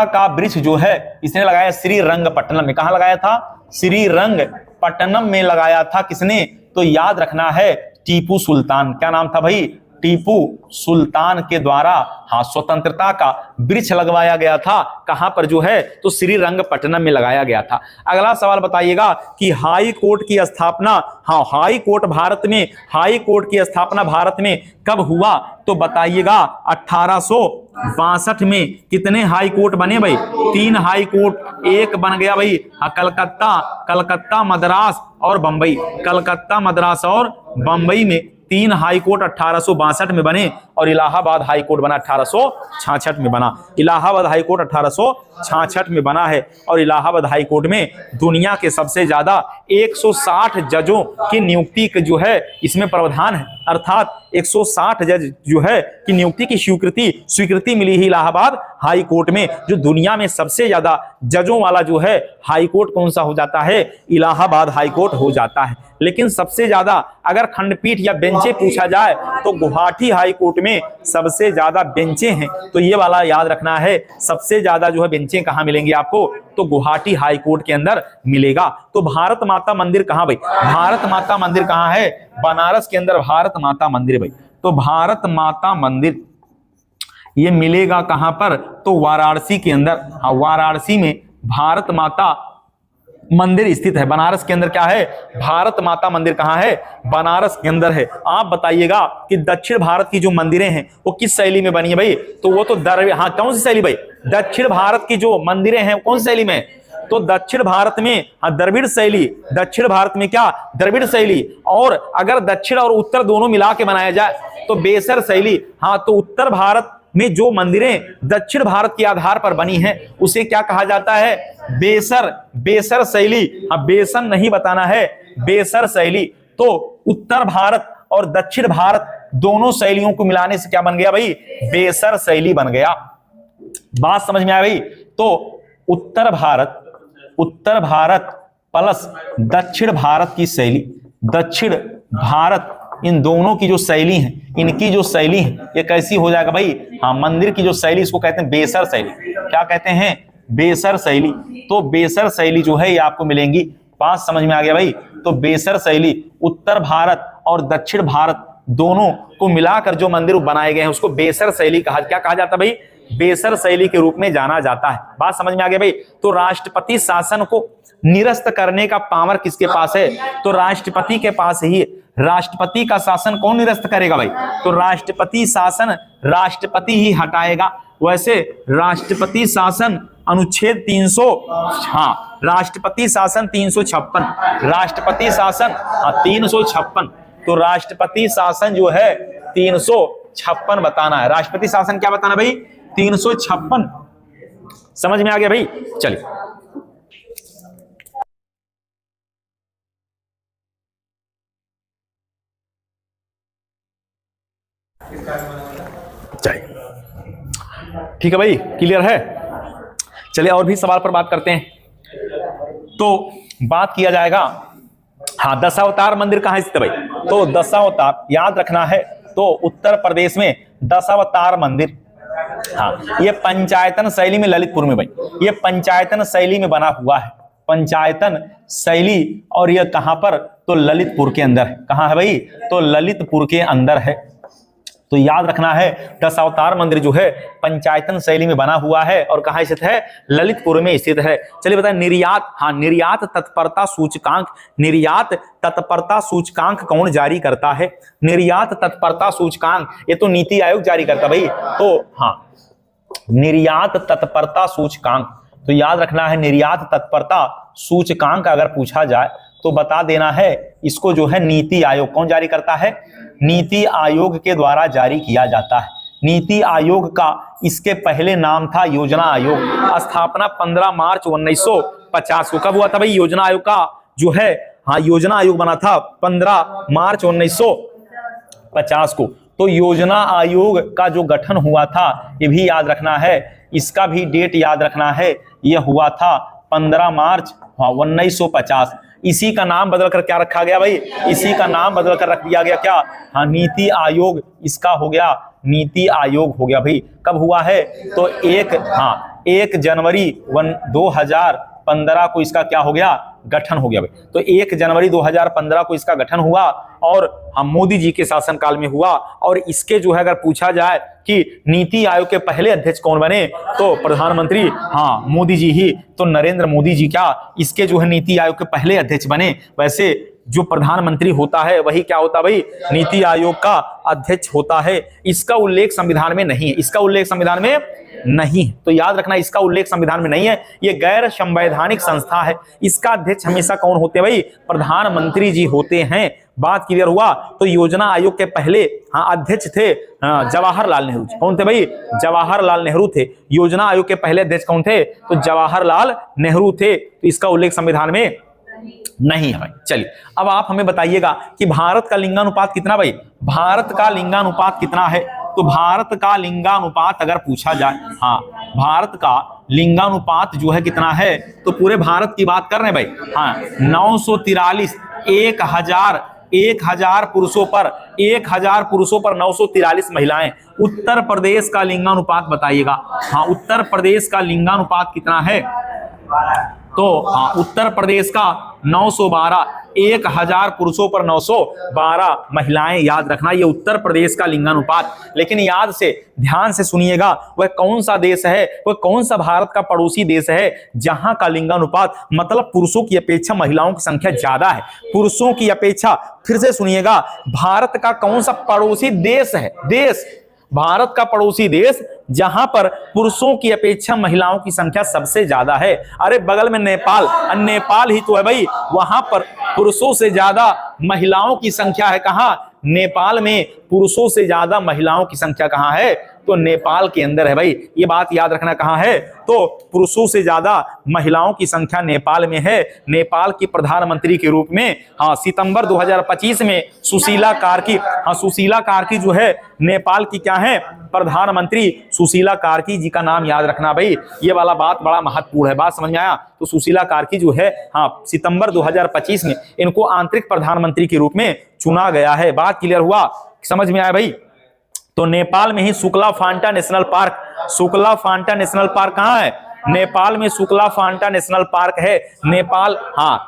का वृक्ष जो है इसने लगाया श्रीरंगपट्टनम में। कहां लगाया था? श्रीरंगपट्टनम में लगाया था। किसने? तो याद रखना है टीपू सुल्तान। क्या नाम था भाई? टीपू सुल्तान के द्वारा हाँ स्वतंत्रता का वृक्ष लगवाया गया था। कहां पर जो है? तो श्रीरंगपट्टनम में लगाया गया था। अगला सवाल बताइएगा कि हाई कोर्ट की स्थापना, हाँ हाई कोर्ट भारत में, हाई कोर्ट की स्थापना भारत में कब हुआ? तो बताइएगा 1862 में। कितने हाई कोर्ट बने भाई? 3 हाई कोर्ट। एक बन गया भाई कलकत्ता, मद्रास और बंबई। कलकत्ता, मद्रास और बंबई में 3 हाई कोर्ट 1862 में बने। और इलाहाबाद हाई कोर्ट बना 1866 में बना। इलाहाबाद हाई कोर्ट 1866 में बना है। और इलाहाबाद हाई कोर्ट में दुनिया के सबसे ज्यादा 160 जजों की नियुक्ति जो है इसमें प्रावधान है, अर्थात 160 जज जो है की नियुक्ति की स्वीकृति मिली है इलाहाबाद हाई कोर्ट में। जो दुनिया में सबसे ज्यादा जजों वाला जो है हाई कोर्ट कौन सा हो जाता है? इलाहाबाद हाई कोर्ट हो जाता है। लेकिन सबसे ज्यादा अगर खंडपीठ या बेंचें पूछा जाए तो गुवाहाटी हाई कोर्ट में सबसे ज्यादा बेंचें हैं। तो ये वाला याद रखना है, सबसे ज्यादा जो है बेंचें कहां मिलेंगी आपको? तो गुवाहाटी हाई कोर्ट के अंदर मिलेगा। तो भारत माता मंदिर कहां भाई? भारत माता मंदिर कहां है? बनारस के अंदर भारत माता मंदिर भाई। तो भारत माता मंदिर ये मिलेगा कहां पर? तो वाराणसी के अंदर। हाँ वाराणसी में भारत माता मंदिर स्थित है? बनारस के अंदर क्या है? भारत माता मंदिर कहाँ है? बनारस के अंदर है। आप बताइएगा कि दक्षिण भारत की जो मंदिरें हैं वो किस शैली में बनी है भाई? तो वो तो हाँ, कौन सी शैली भाई? दक्षिण भारत की जो मंदिरें हैं कौन सी शैली में? तो दक्षिण भारत में द्रविड़ शैली। दक्षिण भारत में क्या? द्रविड़ शैली। और अगर दक्षिण और उत्तर दोनों मिला के बनाया जाए तो बेसर शैली। हाँ, तो उत्तर भारत में जो मंदिरें दक्षिण भारत के आधार पर बनी हैं उसे क्या कहा जाता है? बेसर शैली। हाँ, बेसन नहीं बताना है, बेसर शैली। तो उत्तर भारत और दक्षिण भारत दोनों शैलियों को मिलाने से क्या बन गया भाई? बेसर शैली बन गया। बात समझ में आ गई? तो उत्तर भारत प्लस दक्षिण भारत की शैली, दक्षिण भारत, इन दोनों की जो शैली है, इनकी जो शैली है ये कैसी हो जाएगा भाई? हाँ, मंदिर की जो शैली इसको कहते हैं बेसर शैली। क्या कहते हैं? बेसर शैली। तो बेसर शैली जो है ये आपको मिलेंगी। बात समझ में आ गया भाई? तो बेसर शैली उत्तर भारत और दक्षिण भारत दोनों को मिलाकर जो मंदिर बनाए गए हैं उसको बेसर शैली क्या कहा जाता है भाई? बेसर शैली के रूप में जाना जाता है। बात समझ में आ गया भाई? तो राष्ट्रपति शासन को निरस्त करने का पावर किसके पास है? तो राष्ट्रपति के पास ही। राष्ट्रपति का शासन कौन निरस्त करेगा भाई? तो राष्ट्रपति शासन राष्ट्रपति ही हटाएगा। वैसे राष्ट्रपति शासन अनुच्छेद 300, हाँ, राष्ट्रपति शासन 356, राष्ट्रपति शासन 356। तो राष्ट्रपति शासन जो है 356 बताना है। राष्ट्रपति शासन क्या बताना भाई? 356। समझ में आ गया भाई? चलिए, ठीक है भाई, क्लियर है? चलिए और भी सवाल पर बात करते हैं। तो बात किया जाएगा, हाँ, दशावतार मंदिर कहाँ स्थित है भाई? तो दशावतार याद रखना है, तो उत्तर प्रदेश में दशावतार मंदिर, हाँ, ये पंचायतन शैली में ललितपुर में भाई, ये पंचायतन शैली में बना हुआ है, पंचायतन शैली। और यह कहां पर? तो ललितपुर के अंदर है। कहां है भाई? तो ललितपुर के अंदर है। तो याद रखना है, दशावतार मंदिर जो है पंचायतन शैली में बना हुआ है और कहां स्थित है? ललितपुर में स्थित है। चलिए बताएं, निर्यात, हाँ, निर्यात तत्परता सूचकांक, निर्यात तत्परता सूचकांक कौन जारी करता है? निर्यात तत्परता सूचकांक ये तो नीति आयोग जारी करता भाई। तो हाँ, निर्यात तत्परता सूचकांक, तो याद रखना है, निर्यात तत्परता सूचकांक अगर पूछा जाए तो बता देना है, इसको जो है नीति आयोग कौन जारी करता है? नीति आयोग के द्वारा जारी किया जाता है। नीति आयोग का इसके पहले नाम था योजना आयोग। स्थापना 15 मार्च 1950 को। कब हुआ था भाई योजना आयोग का जो है? हाँ, योजना आयोग बना था 15 मार्च 1950 को। तो योजना आयोग का जो गठन हुआ था ये भी याद रखना है, इसका भी डेट याद रखना है, यह हुआ था 15 मार्च 1950। इसी का नाम बदलकर क्या रखा गया भाई? इसी का नाम बदलकर रख दिया गया क्या? हाँ, नीति आयोग इसका हो गया, नीति आयोग हो गया भाई। कब हुआ है? तो 1 जनवरी 2015 को इसका क्या हो गया? गठन हो गया भाई। तो 1 जनवरी 2015 को इसका गठन हुआ और हम मोदी जी के शासनकाल में हुआ। और इसके जो है अगर पूछा जाए कि नीति आयोग के पहले अध्यक्ष कौन बने, तो प्रधानमंत्री, हाँ, मोदी जी ही। तो नरेंद्र मोदी जी क्या इसके जो है नीति आयोग के पहले अध्यक्ष बने। वैसे जो प्रधानमंत्री होता है वही क्या होता भाई? नीति आयोग का अध्यक्ष होता है। इसका उल्लेख संविधान में नहीं है, इसका उल्लेख संविधान में नहीं है। तो याद रखना, इसका उल्लेख संविधान में नहीं है, ये गैर संवैधानिक संस्था है। इसका अध्यक्ष हमेशा कौन होते हैं भाई? प्रधानमंत्री जी होते हैं। बात क्लियर हुआ? तो योजना आयोग के पहले अध्यक्ष थे जवाहरलाल नेहरू। कौन थे भाई? जवाहरलाल नेहरू थे। योजना आयोग के पहले अध्यक्ष कौन थे? तो जवाहरलाल नेहरू थे। तो इसका उल्लेख संविधान में नहीं है भाई। चलिए अब आप हमें बताइएगा कि भारत का लिंगानुपात कितना भाई? भारत का लिंगानुपात कितना है? तो भारत का लिंगानुपात अगर पूछा जाए, हाँ, भारत का लिंगानुपात जो है कितना है? तो पूरे भारत की बात कर रहे हैं भाई। हाँ, 943, 1000 पुरुषों पर 943 महिलाएं। उत्तर प्रदेश का लिंगानुपात बताइएगा। हाँ, उत्तर प्रदेश का लिंगानुपात कितना है? तो हाँ, उत्तर प्रदेश का 912, 1000 पुरुषों पर 912 महिलाएं, याद रखना ये उत्तर प्रदेश का लिंगानुपात। लेकिन याद से ध्यान से सुनिएगा, वह कौन सा देश है, वह कौन सा भारत का पड़ोसी देश है जहां का लिंगानुपात मतलब पुरुषों की अपेक्षा महिलाओं की संख्या ज्यादा है। पुरुषों की अपेक्षा, फिर से सुनिएगा, भारत का कौन सा पड़ोसी देश है, देश, भारत का पड़ोसी देश जहां पर पुरुषों की अपेक्षा महिलाओं की संख्या सबसे ज्यादा है। अरे बगल में नेपाल, नेपाल ही तो है भाई, वहां पर पुरुषों से ज्यादा महिलाओं की संख्या है। कहां? नेपाल में पुरुषों से ज्यादा महिलाओं की संख्या कहां है? तो नेपाल के अंदर है भाई, ये बात याद रखना। कहां है? तो पुरुषों से ज्यादा महिलाओं की संख्या नेपाल में है। नेपाल की प्रधानमंत्री के रूप में सितंबर 2025 में सुशीला कार्की, सुशीला कार्की जो है नेपाल की क्या है? प्रधानमंत्री सुशीला कार्की जी का नाम याद रखना भाई, ये वाला बात बड़ा महत्वपूर्ण है। बात समझ में आया? तो सुशीला कार्की जो है सितंबर 2025 में इनको आंतरिक प्रधानमंत्री के रूप में चुना गया है। बात क्लियर हुआ? समझ में आया भाई? तो नेपाल में ही सुकला Phanta national park, सुकला Phanta national park कहां है? नेपाल में सुकला फांटा नेशनल पार्क है। नेपाल,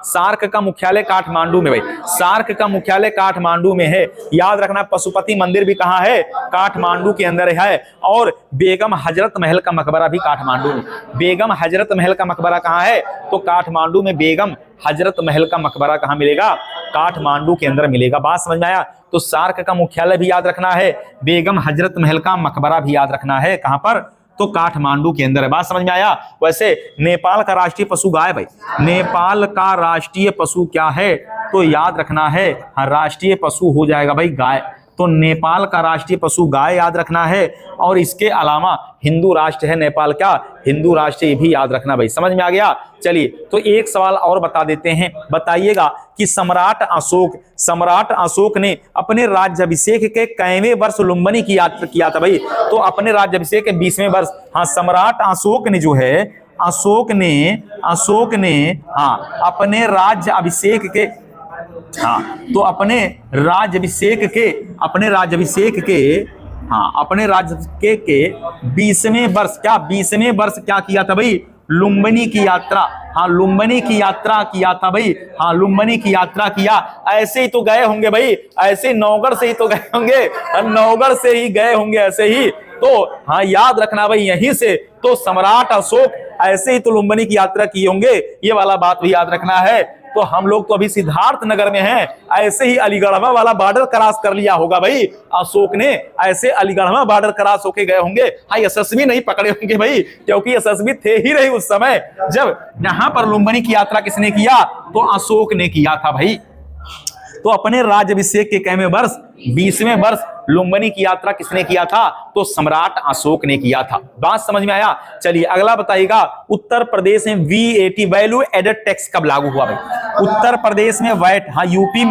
सार्क का मुख्यालय काठमांडू में भाई, सार्क का मुख्यालय काठमांडू में है। याद रखना, पशुपति मंदिर भी कहां है? काठमांडू के अंदर है। और बेगम हजरत महल का मकबरा भी काठमांडू में। बेगम हजरत महल का मकबरा कहां है? तो काठमांडू में बेगम हजरत महल का मकबरा कहां मिलेगा? काठमांडू के अंदर मिलेगा। बात समझ में आया? तो सार्क का मुख्यालय भी याद रखना है, बेगम हजरत महल का मकबरा भी याद रखना है। कहां पर? तो काठमांडू के अंदर है। बात समझ में आया? वैसे नेपाल का राष्ट्रीय पशु गाय भाई, नेपाल का राष्ट्रीय पशु क्या है? तो याद रखना है राष्ट्रीय पशु हो जाएगा भाई गाय। तो नेपाल का राष्ट्रीय पशु गाय याद रखना है। और इसके अलावा हिंदू राष्ट्र है नेपाल, क्या? हिंदू राष्ट्र, ये भी याद रखना भाई। समझ में आ गया? चलिए, तो एक सवाल और बता देते हैं। बताइएगा कि सम्राट अशोक ने अपने राज्याभिषेक के कईवें वर्ष लुम्बिनी की यात्रा किया था भाई? तो अपने राज्याभिषेक के 20वें वर्ष, सम्राट अशोक ने जो है, अशोक ने अपने राज्याभिषेक के, तो अपने राज्याभिषेक के 20वें वर्ष, क्या 20वें वर्ष क्या किया था भाई? लुम्बिनी की यात्रा, लुम्बिनी की यात्रा किया था भाई। लुम्बिनी की यात्रा किया। ऐसे ही तो गए होंगे भाई, ऐसे नौगढ़ से ही तो गए होंगे, नौगढ़ से ही गए होंगे ऐसे ही। तो याद रखना भाई, यहीं से तो सम्राट अशोक ऐसे ही तो लुम्बिनी की यात्रा किए होंगे, ये वाला बात भी याद रखना है। तो हम लोग तो अभी सिद्धार्थ नगर में हैं, ऐसे ही अलीगढ़वा वाला बॉर्डर क्रॉस कर लिया होगा भाई अशोक ने, ऐसे अलीगढ़वा बॉर्डर क्रॉस होके गए होंगे। यशस्वी नहीं पकड़े होंगे भाई, क्योंकि यशस्वी थे ही नहीं उस समय जब यहाँ पर लुम्बिनी की यात्रा किसने किया? तो अशोक ने किया था भाई। तो अपने राज्याभिषेक के कैवें वर्ष, 20वें वर्ष लुम्बिनी की यात्रा किसने किया था? तो सम्राट अशोक ने किया था। बात समझ में आया? चलिए अगला बताइएगा, उत्तर प्रदेश में VAT वैल्यू एडेड टैक्स कब लागू हुआ भाई? उत्तर प्रदेश में वैट, यूपी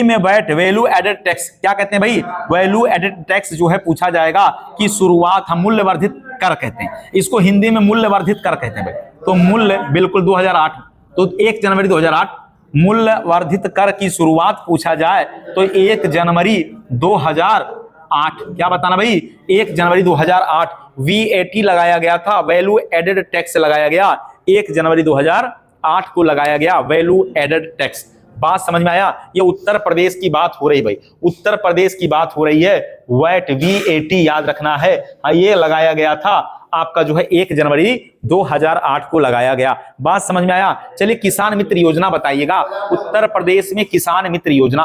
में वैट वैल्यू एडेड टैक्स क्या कहते हैं भाई? वैल्यू एडेड टैक्स जो है पूछा जाएगा कि शुरुआत हम मूल्यवर्धित कर कहते हैं, इसको हिंदी में मूल्यवर्धित कर कहते हैं भाई। तो मूल्य बिल्कुल 2008, तो 1 जनवरी 2008 मूल्यवर्धित कर की शुरुआत पूछा जाए तो 1 जनवरी 2008। क्या बताना भाई? 1 जनवरी 2008 VAT लगाया गया था, वैल्यू एडेड टैक्स लगाया गया, 1 जनवरी 2008 को लगाया गया वैल्यू एडेड टैक्स। बात समझ में आया? ये उत्तर प्रदेश की बात हो रही भाई, उत्तर प्रदेश की बात हो रही है। वैट VAT याद रखना है, ये लगाया गया था आपका जो है 1 जनवरी 2008 को लगाया गया। बात समझ में आया? चलिए किसान मित्र योजना बताइएगा, उत्तर प्रदेश में किसान मित्र योजना।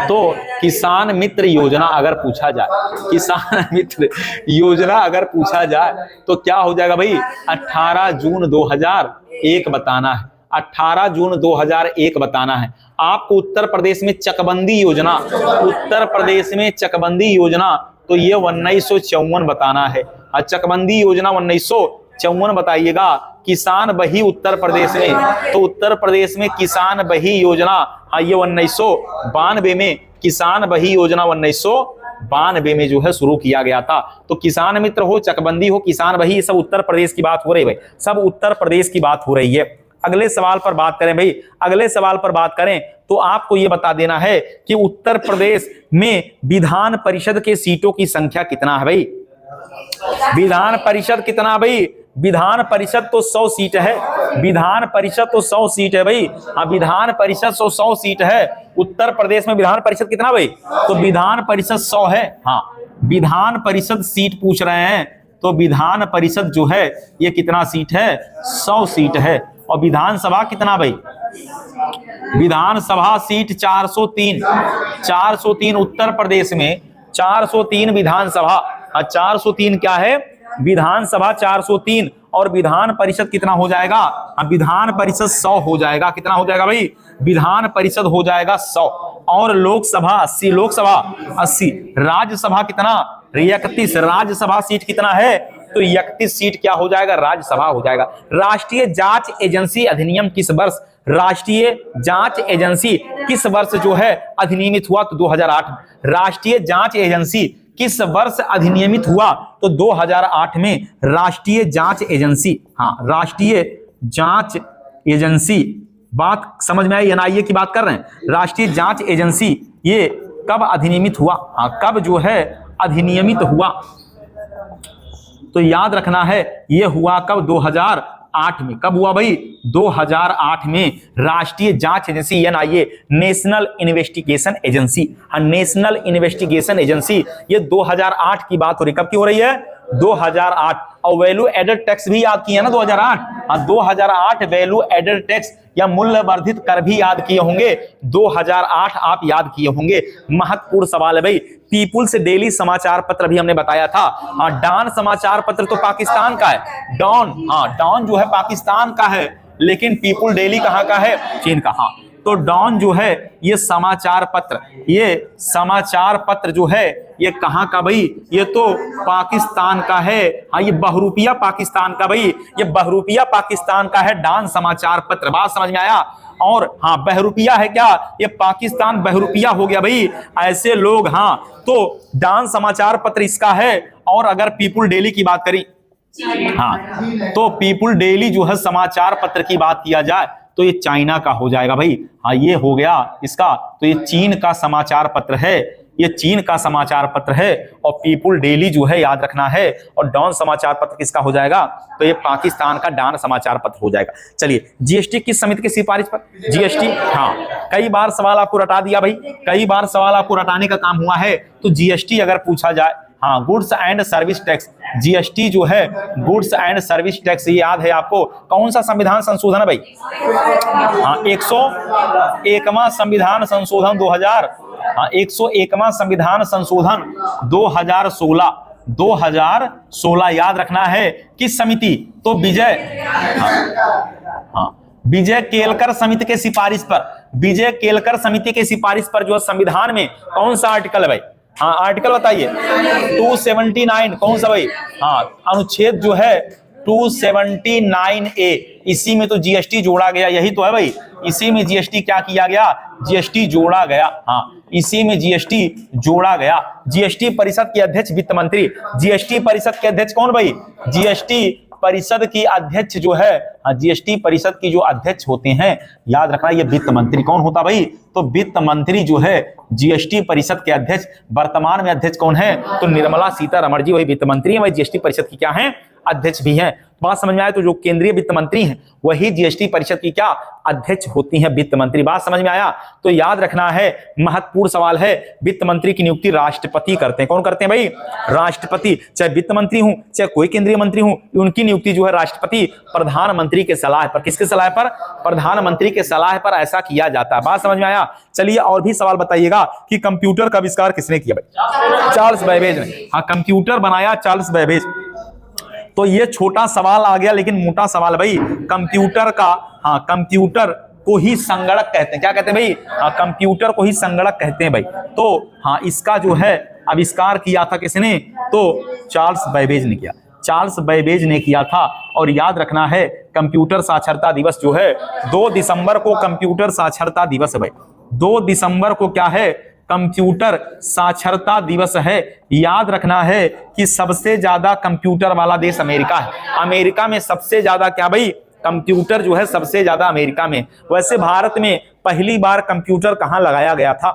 तो किसान मित्र योजना अगर पूछा जाए, किसान मित्र योजना अगर पूछा जाए तो क्या हो जाएगा भाई? 18 जून 2001 बताना है, 18 जून 2001 बताना है आपको। उत्तर प्रदेश में चकबंदी योजना, उत्तर प्रदेश में चकबंदी योजना, तो ये 1954 बताना है। चकबंदी योजना 1954 बताइएगा। किसान बही उत्तर प्रदेश में, तो उत्तर प्रदेश में किसान बही योजना ये 1992 में, किसान बही योजना 1992 में जो है शुरू किया गया था। तो किसान मित्र हो, चकबंदी हो, किसान बही, सब उत्तर प्रदेश की बात हो रही है भाई, सब उत्तर प्रदेश की बात हो रही है। अगले सवाल पर बात करें भाई, अगले सवाल पर बात करें तो आपको यह बता देना है कि उत्तर प्रदेश में विधान परिषद के सीटों की संख्या कितना है भाई? विधान परिषद कितना भाई? विधान परिषद तो 100 सीट है, विधान परिषद तो 100 सीट है भाई। हाँ, विधान परिषद 100 सीट है। उत्तर प्रदेश में विधान परिषद कितना भाई? तो विधान परिषद 100 है। हाँ, विधान परिषद सीट पूछ रहे हैं, तो विधान परिषद जो है ये कितना सीट है? 100 सीट है। और विधानसभा कितना भाई? विधानसभा सीट 403। 403 उत्तर प्रदेश में 403 विधानसभा। 403 क्या है? विधानसभा 403। और विधान परिषद कितना हो जाएगा? अब विधान परिषद 100 हो जाएगा। कितना हो जाएगा भाई? विधान परिषद हो जाएगा 100। और लोकसभा 80। लोकसभा 80। राज्यसभा कितना? 31। राज्यसभा सीट कितना है? तो 31 सीट क्या हो जाएगा? राज्यसभा हो जाएगा। राष्ट्रीय जांच एजेंसी अधिनियम किस वर्ष? राष्ट्रीय जांच एजेंसी किस वर्ष जो है अधिनियमित हुआ? तो 2008। राष्ट्रीय जांच एजेंसी किस वर्ष अधिनियमित हुआ? तो 2008 में राष्ट्रीय जांच एजेंसी। हाँ, राष्ट्रीय जांच एजेंसी, बात समझ में आई? एनआईए की बात कर रहे हैं। राष्ट्रीय जांच एजेंसी ये कब अधिनियमित हुआ? हाँ, कब जो है अधिनियमित हुआ? तो याद रखना है, ये हुआ कब? 2008 में। कब हुआ भाई? 2008 में राष्ट्रीय जांच agency NIA, national investigation agency. हाँ, नेशनल इन्वेस्टिगेशन एजेंसी, ये 2008 की बात हो रही। कब की हो रही है? 2008। और वैल्यू एडेड टैक्स भी याद किया ना 2008। हाँ, 2008 वैल्यू एडेड टैक्स या मूल्य वर्धित कर भी याद किए होंगे। 2008 आप याद किए होंगे। महत्वपूर्ण सवाल है भाई। पीपुल्स डेली समाचार पत्र भी हमने बताया था। हाँ, डॉन समाचार पत्र तो पाकिस्तान का है। डॉन, हाँ, डॉन जो है पाकिस्तान का है, लेकिन पीपुल डेली कहाँ का है? चीन का। हाँ, तो डॉन जो है ये समाचार पत्र जो है ये कहाँ का भाई? ये तो पाकिस्तान का है। हाँ, ये बहरूपिया पाकिस्तान का भाई। ये बहरूपिया पाकिस्तान का है डॉन समाचार पत्र। बात समझ में आया? और हाँ, बहरूपिया है क्या? ये पाकिस्तान बहरूपिया हो गया भाई। ऐसे लोग, हाँ, तो डॉन समाचार पत्र इसका है। और अगर पीपुल डेली की बात करी, हाँ, तो पीपुल डेली जो है समाचार पत्र की बात किया जाए तो ये चाइना का हो जाएगा भाई। हाँ, ये हो गया इसका। तो ये चीन का समाचार पत्र है। ये चीन का समाचार पत्र है। और पीपुल डेली जो है याद रखना है। और डॉन समाचार पत्र किसका हो जाएगा? तो ये पाकिस्तान का डॉन समाचार पत्र हो जाएगा। चलिए, जीएसटी किस समिति की सिफारिश पर? जीएसटी, हाँ, कई बार सवाल आपको रटा दिया भाई। कई बार सवाल आपको रटाने का काम हुआ है। तो जीएसटी अगर पूछा जाए, हाँ, goods and service tax, GST जो है गुड्स एंड सर्विस टैक्स, ये याद है आपको? कौन सा संविधान संशोधन है भाई? हाँ, 101वां संविधान संशोधन 2000। हाँ, 101वां संविधान संशोधन 2016 याद रखना है। किस समिति? तो विजय, हाँ, विजय केलकर समिति के सिफारिश पर। विजय केलकर समिति के सिफारिश पर जो है संविधान में कौन सा आर्टिकल है भाई? हाँ, आर्टिकल बताइए। 279। कौन सा भाई? हाँ, अनुच्छेद जो है 279A। इसी में तो जीएसटी जोड़ा गया। यही तो है भाई। इसी में जीएसटी क्या किया गया? जीएसटी जोड़ा गया। हाँ, इसी में जीएसटी जोड़ा गया। जीएसटी परिषद के अध्यक्ष वित्त मंत्री। जीएसटी परिषद के अध्यक्ष कौन भाई? जीएसटी परिषद की अध्यक्ष जो है, जीएसटी परिषद की जो अध्यक्ष होते हैं, याद रखना, ये वित्त मंत्री। कौन होता भाई? तो वित्त मंत्री जो है जीएसटी परिषद के अध्यक्ष। वर्तमान में अध्यक्ष कौन है? तो निर्मला सीतारमण जी, वही वित्त मंत्री है, वही जीएसटी परिषद की क्या है? अध्यक्ष भी हैं। बात समझ में आए? तो जो केंद्रीय वित्त मंत्री हैं वही जीएसटी परिषद की क्या? अध्यक्ष होती हैं, वित्त मंत्री। बात समझ में आया? तो याद रखना है, महत्वपूर्ण सवाल है। वित्त मंत्री की नियुक्ति राष्ट्रपति करते हैं। कौन करते हैं भाई? राष्ट्रपति। चाहे वित्त मंत्री हूं, चाहे कोई केंद्रीय मंत्री हूं, उनकी नियुक्ति जो है राष्ट्रपति प्रधानमंत्री के सलाह पर। किसके सलाह पर? प्रधानमंत्री के सलाह पर ऐसा किया जाता है। बात समझ में आया? चलिए, और भी सवाल बताइएगा कि कंप्यूटर का आविष्कार किसने किया भाई? चार्ल्स बेबेज ने। हाँ, कंप्यूटर बनाया चार्ल्स बेबेज। तो ये छोटा सवाल आ गया, लेकिन मोटा सवाल भाई। कंप्यूटर का, हाँ, कंप्यूटर को ही संगणक कहते हैं। क्या कहते हैं भाई? हाँ, कंप्यूटर को ही संगणक कहते हैं भाई। तो हाँ, इसका जो है आविष्कार किया था किसने? तो चार्ल्स बेबेज ने किया। चार्ल्स बेबेज ने किया था। और याद रखना है, कंप्यूटर साक्षरता दिवस जो है 2 दिसंबर को कंप्यूटर साक्षरता दिवस है भाई। 2 दिसंबर को क्या है? कंप्यूटर साक्षरता दिवस है। याद रखना है कि सबसे ज्यादा कंप्यूटर वाला देश अमेरिका है। अमेरिका में सबसे ज्यादा क्या भाई? कंप्यूटर जो है सबसे ज्यादा अमेरिका में। वैसे भारत में पहली बार कंप्यूटर कहां लगाया गया था?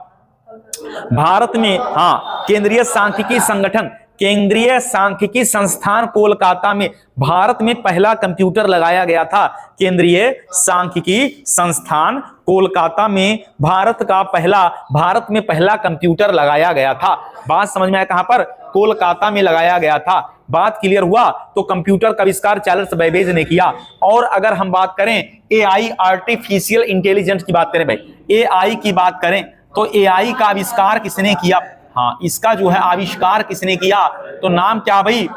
भारत में, हाँ, केंद्रीय सांख्यिकी संगठन। केंद्रीय सांख्यिकी संस्थान कोलकाता में भारत में पहला कंप्यूटर लगाया गया था। केंद्रीय सांख्यिकी संस्थान कोलकाता में भारत में पहला कंप्यूटर लगाया गया था। बात समझ में आया, कहां पर? कोलकाता में लगाया गया था। बात क्लियर हुआ? तो कंप्यूटर का आविष्कार चार्ल्स बेबेज ने किया। और अगर हम बात करें एआई, आर्टिफिशियल इंटेलिजेंस की बात करें भाई, एआई की बात करें तो एआई का आविष्कार किसने किया? हाँ, इसका जो है आविष्कार किसने किया? तो नाम क्या भाई?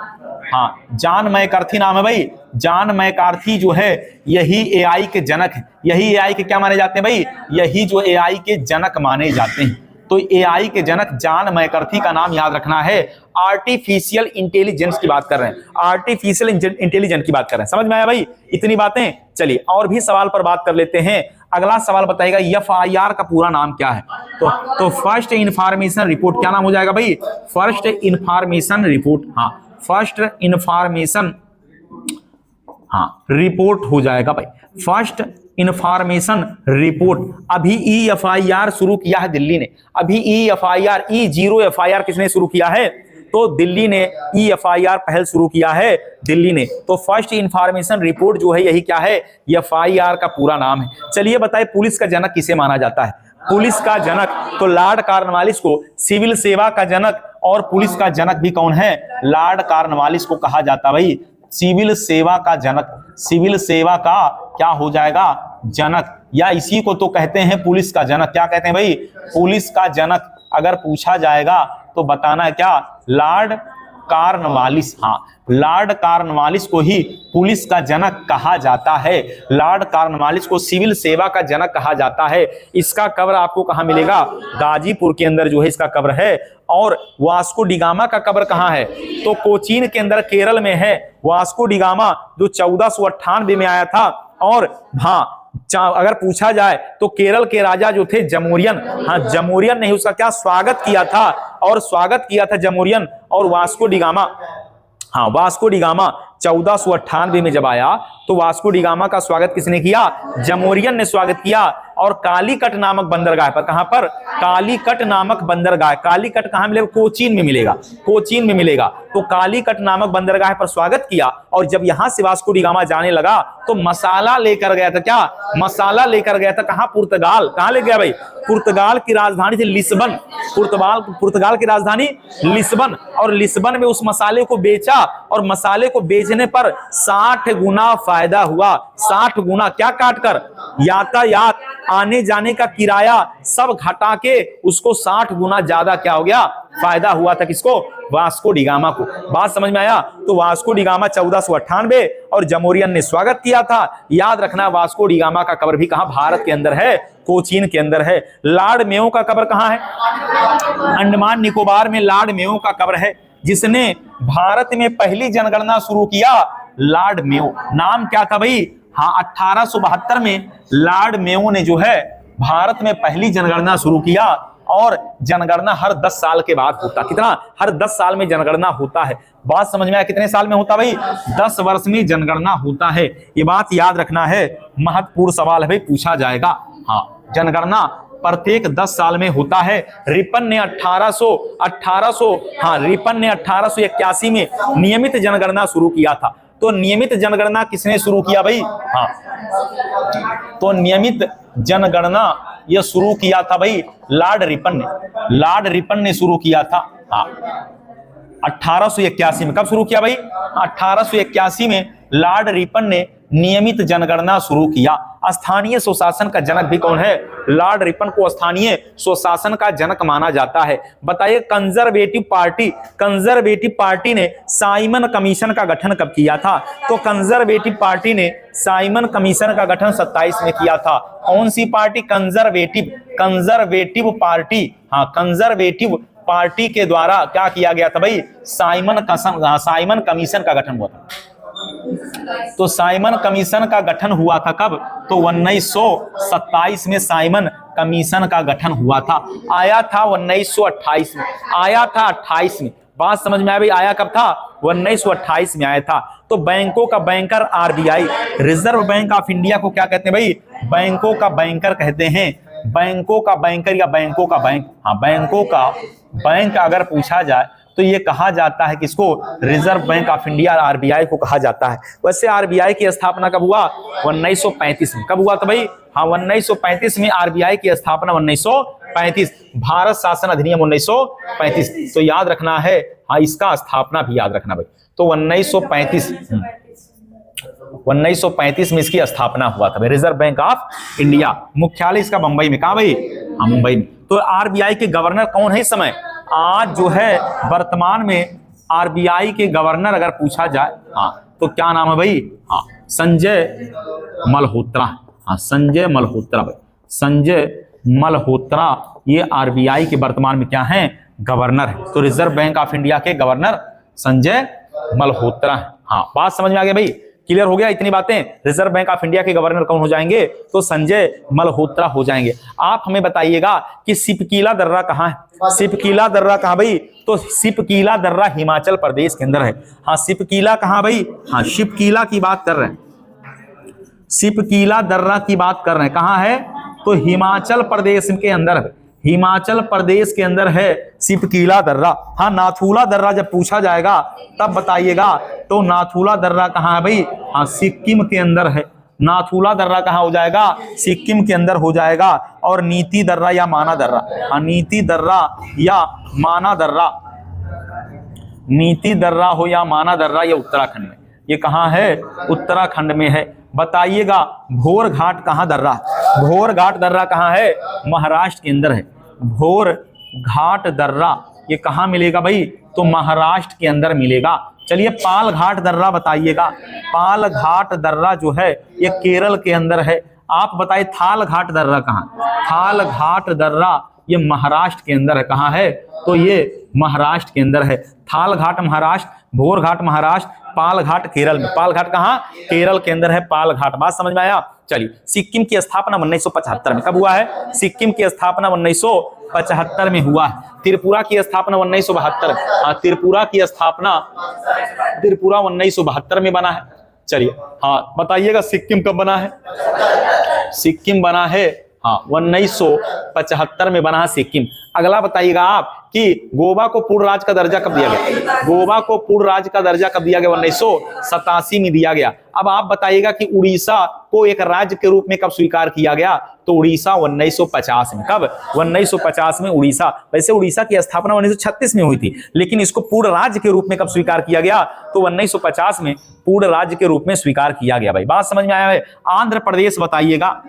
हाँ, जॉन मैकार्थी नाम है भाई। जॉन मैकार्थी जो है यही एआई के जनक है। यही एआई के क्या माने जाते हैं भाई? यही जो एआई के जनक माने जाते हैं। तो एआई के जनक जॉन मैकार्थी का नाम याद रखना है। आर्टिफिशियल इंटेलिजेंस की बात कर रहे हैं, आर्टिफिशियल इंटेलिजेंस की बात कर रहे हैं। समझ में आया भाई इतनी बातें? चलिए और भी सवाल पर बात कर लेते हैं। अगला सवाल बताएगा एफआईआर का पूरा नाम क्या है? तो फर्स्ट इंफॉर्मेशन रिपोर्ट क्या नाम हो जाएगा भाई? First information report. हाँ, फर्स्ट इंफॉर्मेशन रिपोर्ट हो जाएगा भाई, फर्स्ट इंफॉर्मेशन रिपोर्ट। अभी ईएफआईआर शुरू किया है दिल्ली ने। अभी ईएफआईआर, ई0 एफआईआर किसने शुरू किया है? तो दिल्ली ने ईएफआईआर पहल शुरू किया है, दिल्ली ने। तो फर्स्ट इंफॉर्मेशन रिपोर्ट जो है यही क्या है? एफआईआर का पूरा नाम है। चलिए बताइए पुलिस का जनक किसे माना जाता है? पुलिस का जनक तो लॉर्ड कॉर्नवालिस को सिविल सेवा का जनक, और पुलिस का जनक भी कौन है? लॉर्ड कॉर्नवालिस को कहा जाता भाई सिविल सेवा का जनक। सिविल सेवा का क्या हो जाएगा? जनक, या इसी को तो कहते हैं पुलिस का जनक। क्या कहते हैं भाई? पुलिस का जनक अगर पूछा जाएगा तो बताना है क्या? Lord Cornwallis. हाँ, लॉर्ड कॉर्नवालिस को ही पुलिस का जनक कहा जाता है। लॉर्ड कॉर्नवालिस को सिविल सेवा का जनक कहा जाता है। इसका कब्र आपको कहाँ मिलेगा? गाजीपुर के अंदर जो है इसका कब्र है। और वास्को डिगामा का कब्र कहाँ है? तो कोचीन के अंदर केरल में है। वास्को डिगामा जो 1498 में आया था। और हाँ, अगर पूछा जाए तो केरल के राजा जो थे जमोरियन, हाँ जमोरियन ने उसका क्या स्वागत किया था? और स्वागत किया था जमोरियन। और वास्को डिगामा, हाँ वास्को डिगामा 1498 में जब आया तो वास्को डिगामा का स्वागत किसने किया? जमोरियन ने स्वागत किया। और कालीकट नामक बंदरगाह पर, कहां पर? कालीकट नामक बंदरगाह। कालीकट कहां मिलेगा? कोचीन में मिलेगा, कोचीन में मिलेगा। तो कालीकट नामक बंदरगाह पर स्वागत किया। और जब यहां से वास्को डिगामा जाने लगा तो मसाला लेकर गया था। क्या मसाला लेकर गया था? कहां? पुर्तगाल। कहां ले गया भाई? पुर्तगाल की राजधानी थी लिस्बन। पुर्तगाल की राजधानी लिस्बन। और लिस्बन में उस मसाले को बेचा, और मसाले को बेचने पर 60 गुना फायदा हुआ। 60 गुना क्या काटकर? यातायात, आने जाने का किराया सब घटा के उसको 60 गुना ज्यादा क्या हो गया? फायदा हुआ था। किसको? वास्को डिगामा को। बात समझ में आया? तो वास्को डिगामा 1498 और जमोरियन ने स्वागत किया था। याद रखना वास्को डिगामा का कब्र भी कहां? भारत के अंदर है, कोचीन के अंदर है। लॉर्ड मेयो का कब्र कहां है? अंडमान निकोबार में लॉर्ड मेयो का कब्र है, जिसने भारत में पहली जनगणना शुरू किया। लॉर्ड मेयो नाम क्या था भाई? हाँ, 1872 में लॉर्ड मेयो ने जो है भारत में पहली जनगणना शुरू किया। और जनगणना हर 10 साल के बाद होता। कितना? हर 10 साल में जनगणना होता है। बात समझ में आया? कितने साल में होता भाई? 10 वर्ष में जनगणना होता है। ये बात याद रखना है, महत्वपूर्ण सवाल है भाई, पूछा जाएगा। हाँ, जनगणना प्रत्येक 10 साल में होता है। रिपन ने 1881 में नियमित जनगणना शुरू किया था। तो नियमित जनगणना किसने शुरू किया भाई? हाँ, तो नियमित जनगणना यह शुरू किया था भाई लॉर्ड रिपन ने। लॉर्ड रिपन ने शुरू किया था। हाँ, 1881 में। कब शुरू किया भाई? 1881 में लॉर्ड रिपन ने नियमित जनगणना शुरू किया। स्थानीय स्वशासन का जनक भी कौन है? लॉर्ड रिपन को स्थानीय स्वशासन का जनक माना जाता है। बताइए कंजर्वेटिव पार्टी ने साइमन कमीशन का गठन कब किया था? तो कंजर्वेटिव पार्टी ने साइमन कमीशन का गठन 27 में किया था। कौन सी पार्टी? Conservative party. हाँ, कंजर्वेटिव पार्टी के द्वारा क्या किया गया था भाई? साइमन कमीशन का गठन हुआ था। तो साइमन कमीशन का गठन हुआ था कब? तो 1927 में साइमन कमीशन का गठन हुआ था। आया था 1928 में। आया था 28 में। बात समझ में आया भाई? आया कब था? 1928 में आया था। तो बैंकों का banker RBI, reserve bank of India को क्या कहते हैं भाई? बैंकों का बैंकर कहते हैं। बैंकों का बैंकर या बैंकों का बैंक। हाँ, बैंकों का बैंक अगर पूछा जाए तो ये कहा जाता है किसको, reserve bank of India, RBI को कहा जाता है। वैसे आरबीआई की स्थापना कब हुआ, 1935 में। कब हुआ था भाई, हाँ 1935 में आरबीआई की स्थापना 1935, भारत शासन अधिनियम 1935। तो याद रखना है, हाँ इसका स्थापना भी याद रखना भाई। तो 1935 में इसकी स्थापना हुआ था, रिजर्व बैंक ऑफ इंडिया। मुख्यालय इसका मुंबई में, कहा भाई, हाँ मुंबई में। तो आरबीआई के गवर्नर कौन है इस समय, आज जो है वर्तमान में आरबीआई के गवर्नर अगर पूछा जाए, हाँ तो क्या नाम है भाई, हाँ संजय मल्होत्रा। हाँ संजय मल्होत्रा भाई, संजय मल्होत्रा ये आरबीआई के वर्तमान में क्या है, गवर्नर है। तो रिजर्व बैंक ऑफ इंडिया के गवर्नर संजय मल्होत्रा है। हाँ बात समझ में आ गया भाई, क्लियर हो गया इतनी बातें। रिजर्व बैंक ऑफ इंडिया के गवर्नर कौन हो जाएंगे, तो संजय मल्होत्रा हो जाएंगे। आप हमें बताइएगा कि सिपकीला दर्रा कहाँ है, सिपकीला दर्रा कहाँ भाई, तो सिपकीला दर्रा हिमाचल प्रदेश के अंदर है। हाँ सिपकीला कहाँ भाई, हाँ शिपकीला की बात कर रहे हैं, सिपकीला दर्रा की बात कर रहे हैं, कहाँ है, तो हिमाचल प्रदेश के अंदर है, हिमाचल प्रदेश के अंदर है सिपकीला दर्रा। हाँ नाथूला दर्रा जब पूछा जाएगा तब बताइएगा, तो नाथूला दर्रा कहाँ है भाई, हाँ सिक्किम के अंदर है। नाथूला दर्रा कहाँ हो जाएगा, सिक्किम के अंदर हो जाएगा। और नीति दर्रा या माना दर्रा, हाँ नीति दर्रा या माना दर्रा, नीति दर्रा हो या माना दर्रा, ये उत्तराखंड में, ये कहाँ है, उत्तराखंड में है। बताइएगा भोर घाट कहाँ दर्रा, भोर घाट दर्रा कहाँ है, महाराष्ट्र के अंदर है। भोर घाट दर्रा ये कहाँ मिलेगा भाई, तो महाराष्ट्र के अंदर मिलेगा। चलिए पाल घाट दर्रा बताइएगा, पाल घाट दर्रा जो है ये केरल के अंदर है। आप बताइए थाल घाट दर्रा कहाँ, थाल घाट दर्रा ये महाराष्ट्र के अंदर है, कहाँ है, तो ये महाराष्ट्र के अंदर है। थाल घाट महाराष्ट्र, भोर घाट महाराष्ट्र, पाल घाट केरल में। पाल घाट कहाँ, केरल के अंदर है पाल घाट। बात समझ में आया। चलिए सिक्किम की स्थापना 1975 में, कब हुआ है, सिक्किम की स्थापना 1975 में हुआ है। त्रिपुरा की स्थापना 1972, हाँ त्रिपुरा की स्थापना, त्रिपुरा 1972 में बना है। चलिए हाँ बताइएगा सिक्किम कब बना है, सिक्किम बना है हाँ 1975 में बना है सिक्किम। अगला बताइएगा आप कि गोवा को पूर्ण राज्य का दर्जा कब दिया गया, गोवा को पूर्ण राज्य का दर्जा कब दिया गया, 1987 में दिया गया। अब आप बताइएगा कि उड़ीसा को एक राज्य के रूप में कब स्वीकार किया गया, तो उड़ीसा 1950 में। कब, 1950 में उड़ीसा। वैसे उड़ीसा की स्थापना 1936 में हुई थी, लेकिन इसको पूर्ण राज्य के रूप में कब स्वीकार किया गया, तो 1950 में पूर्ण राज्य के रूप में स्वीकार किया गया। भाई बात समझ में आया है। आंध्र प्रदेश बताइएगा,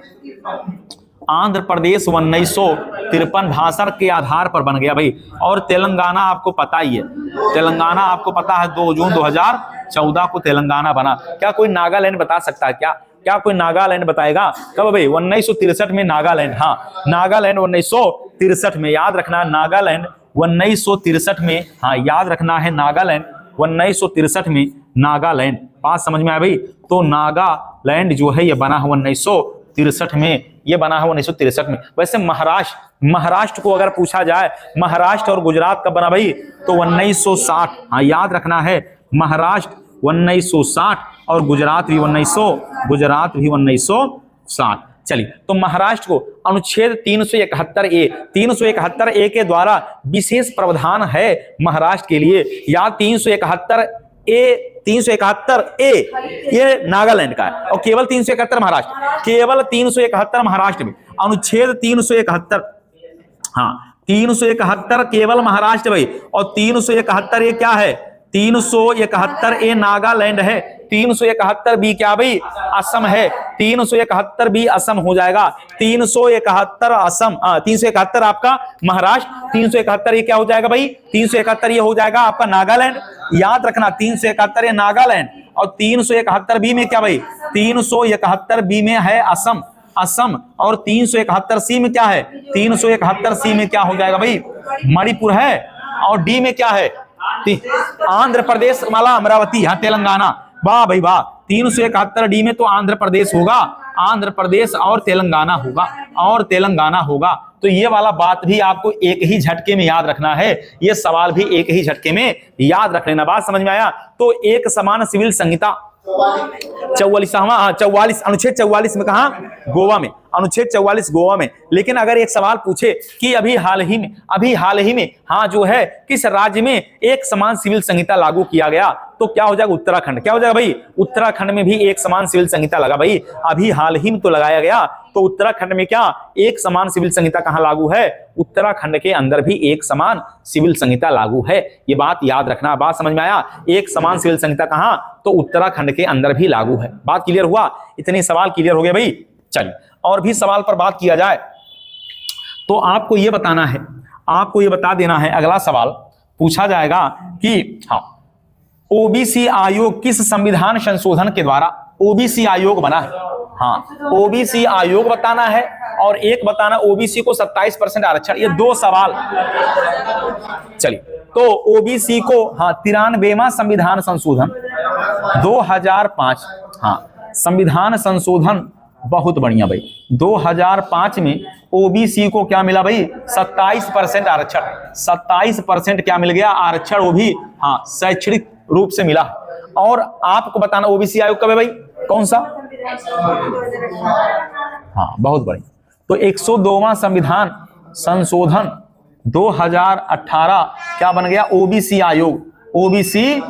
आंध्र प्रदेश 1953 भाषण के आधार पर बन गया भाई। और तेलंगाना आपको पता ही है, तेलंगाना आपको पता है 2 जून 2014 को तेलंगाना बना। क्या कोई नागालैंड बता सकता है, क्या कोई नागालैंड बताएगा कब भाई, 1963 में नागालैंड, हाँ नागालैंड 1963 में, याद रखना नागालैंड 1963 में, हाँ याद रखना है नागालैंड 1963 में, नागालैंड। बात समझ में आया भाई। तो नागालैंड जो है ये बना है 1963 में, ये बना है 1963 में। वैसे महाराष्ट्र को अगर पूछा जाए, महाराष्ट्र और गुजरात कब बना भाई, तो 1960, हाँ याद रखना है महाराष्ट्र 1960 और गुजरात भी 1960। चलिए तो महाराष्ट्र को अनुच्छेद 371A के द्वारा विशेष प्रावधान है महाराष्ट्र के लिए, या 371A ये नागालैंड का है, और केवल 371 महाराष्ट्र, केवल 371 महाराष्ट्र में। अनुच्छेद 371, हाँ 371 केवल महाराष्ट्र भाई, और 371 ये क्या है, 371 नागालैंड है, 371 क्या भाई, असम है, 371 असम हो जाएगा, 371 असम, 371 आपका महाराष्ट्र, 371 ये क्या हो जाएगा भाई, 371 ये हो जाएगा आपका नागालैंड। याद रखना 371 ये नागालैंड, और 371 में क्या भाई, 371 में है असम, और 371 में क्या है, 371 में क्या हो जाएगा भाई, मणिपुर है, और डी में क्या है, आंध्र प्रदेश वाला अमरावती, हाँ तेलंगाना। वाह भाई वाह, 371 में तो आंध्र प्रदेश होगा, आंध्र प्रदेश और तेलंगाना होगा, तो ये वाला बात भी आपको एक ही झटके में याद रखना है, ये सवाल भी एक ही झटके में याद रख लेना। बात समझ में आया? तो एक समान सिविल संहिता 44 अनुच्छेद 44 में कहा? गोवा में, अनुच्छेद 44 गोवा में। लेकिन अगर एक सवाल पूछे कि अभी हाल ही में हाँ जो है किस राज्य में एक समान सिविल संहिता लागू किया गया, तो क्या हो जाएगा? उत्तराखंड। क्या हो जाएगा भाई? उत्तराखंड में भी एक समान सिविल संहिता लगा भाई, अभी हाल ही में तो लगाया गया। तो उत्तराखंड में क्या एक समान सिविल संहिता कहां लागू है? उत्तराखंड के अंदर भी एक समान सिविल संहिता लागू है, ये बात याद रखना। बात समझ में आया? एक समान सिविल संहिता कहां? तो उत्तराखंड के अंदर भी लागू है। बात क्लियर हुआ? इतने सवाल क्लियर हो गए भाई। चलिए और भी सवाल पर बात किया जाए तो आपको यह बताना है, आपको यह बता देना है, अगला सवाल पूछा जाएगा कि हाँ ओबीसी आयोग किस संविधान संशोधन के द्वारा ओबीसी आयोग बना है? हाँ ओबीसी आयोग बताना है और एक बताना ओबीसी को 27% आरक्षण। ये दो सवाल। चलिए तो ओबीसी को हाँ 93वां संविधान संशोधन 2005, हाँ संविधान संशोधन बहुत बढ़िया भाई। 2005 में ओबीसी को क्या मिला भाई? 27% आरक्षण। 27% क्या मिल गया? आरक्षण, वो भी हाँ शैक्षणिक रूप से मिला। और आपको बताना ओबीसी आयोग कब है भाई? कौन सा? हाँ बहुत बढ़िया। तो 102वां संविधान संशोधन 2018 क्या बन गया? ओबीसी आयोग। ओबीसी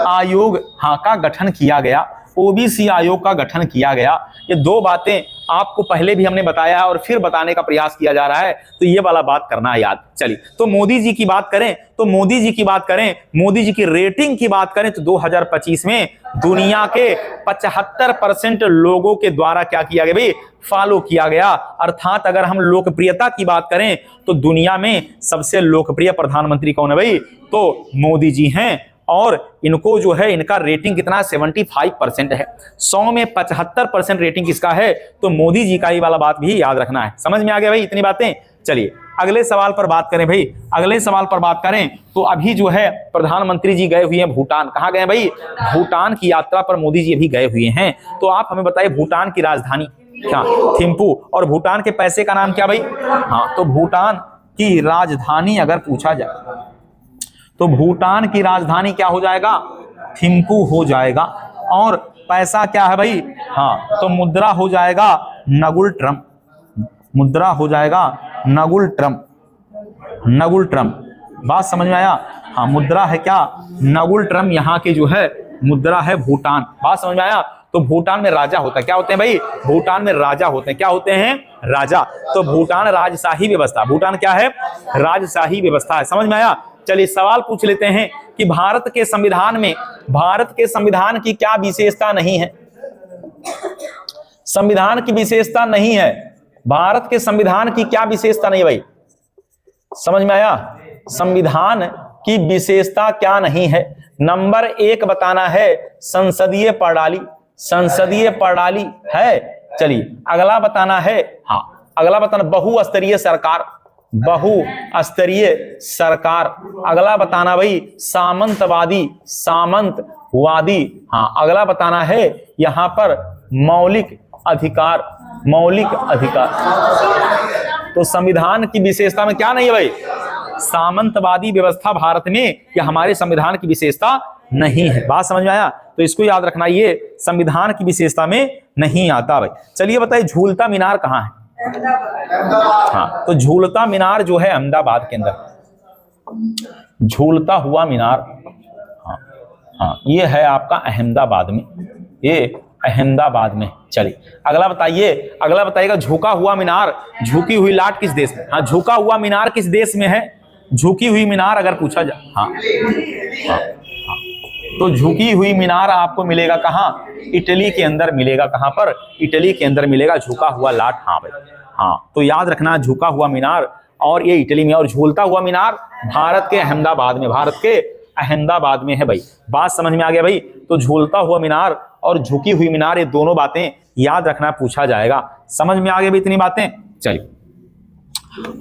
आयोग हाँ का गठन किया गया, ओबीसी आयोग का गठन किया गया। ये दो बातें आपको पहले भी हमने बताया है और फिर बताने का प्रयास किया जा रहा है, तो ये वाला बात करना है याद। चलिए तो मोदी जी की बात करें तो मोदी जी की बात करें, मोदी जी की रेटिंग की बात करें तो 2025 में दुनिया के 75% लोगों के द्वारा क्या किया गया भाई? फॉलो किया गया। अर्थात अगर हम लोकप्रियता की बात करें तो दुनिया में सबसे लोकप्रिय प्रधानमंत्री कौन है भाई? तो मोदी जी हैं। और इनको जो है इनका रेटिंग कितना? 75% है। 100 में 75% रेटिंग किसका है? तो मोदी जी का। ही वाला बात भी याद रखना है। समझ में आ गया भाई इतनी बातें? चलिए अगले सवाल पर बात करें भाई। अगले सवाल पर बात करें तो अभी जो है प्रधानमंत्री जी गए हुए हैं भूटान। कहां गए भाई? भूटान की यात्रा पर मोदी जी अभी गए हुए हैं। तो आप हमें बताइए भूटान की राजधानी क्या? थिम्पू। और भूटान के पैसे का नाम क्या भाई? हाँ तो भूटान की राजधानी अगर पूछा जाए तो भूटान की राजधानी क्या हो जाएगा? थिम्पू हो जाएगा। और पैसा क्या है भाई? हाँ तो मुद्रा हो जाएगा नगुल ट्रम्प। मुद्रा हो जाएगा नगुल ट्रम्प। नगुल ट्रम्प। बात समझ में आया? हाँ मुद्रा है क्या? नगुल ट्रम्प यहाँ की जो है मुद्रा है भूटान। बात समझ में आया? तो भूटान में राजा होता है। क्या होते हैं भाई? भूटान में राजा होते हैं। क्या होते हैं? राजा। तो भूटान राजशाही व्यवस्था। भूटान क्या है? राजशाही व्यवस्था है। समझ में आया? चलिए सवाल पूछ लेते हैं कि भारत के संविधान की क्या विशेषता नहीं है? संविधान की विशेषता नहीं है। भारत के संविधान की क्या विशेषता नहीं है भाई? समझ में आया? संविधान की विशेषता क्या नहीं है? नंबर 1 बताना है संसदीय प्रणाली। संसदीय प्रणाली है। चलिए अगला बताना है, हाँ अगला बताना बहुस्तरीय सरकार। बहुस्तरीय सरकार। अगला बताना भाई सामंतवादी। सामंतवादी। हाँ अगला बताना है यहां पर मौलिक अधिकार। मौलिक अधिकार। तो संविधान की विशेषता में क्या नहीं है भाई? सामंतवादी व्यवस्था भारत में या हमारे संविधान की विशेषता नहीं है। बात समझ में आया? तो इसको याद रखना, ये संविधान की विशेषता में नहीं आता भाई। चलिए बताइए झूलता मीनार कहाँ है? हाँ तो झूलता मीनार जो है अहमदाबाद के अंदर। झूलता हुआ मीनार हाँ हाँ ये है आपका अहमदाबाद में। ये अहमदाबाद में। चलिए अगला बताइए। अगला बताइएगा झुका हुआ मीनार, झुकी हुई लाट किस देश में? हाँ झुका हुआ मीनार किस देश में है? झुकी हुई मीनार अगर पूछा जाए हाँ तो झुकी हुई मीनार आपको मिलेगा कहां? इटली के अंदर मिलेगा। कहां पर? इटली के अंदर मिलेगा झुका हुआ लाट। हाँ भाई हाँ तो याद रखना झुका हुआ मीनार और ये इटली में, और झूलता हुआ मीनार भारत के अहमदाबाद में। भारत के अहमदाबाद में है भाई। बात समझ में आ गया भाई? तो झूलता हुआ मीनार और झुकी हुई मीनार ये दोनों बातें याद रखना, पूछा जाएगा। समझ में आ गया भाई इतनी बातें? चलिए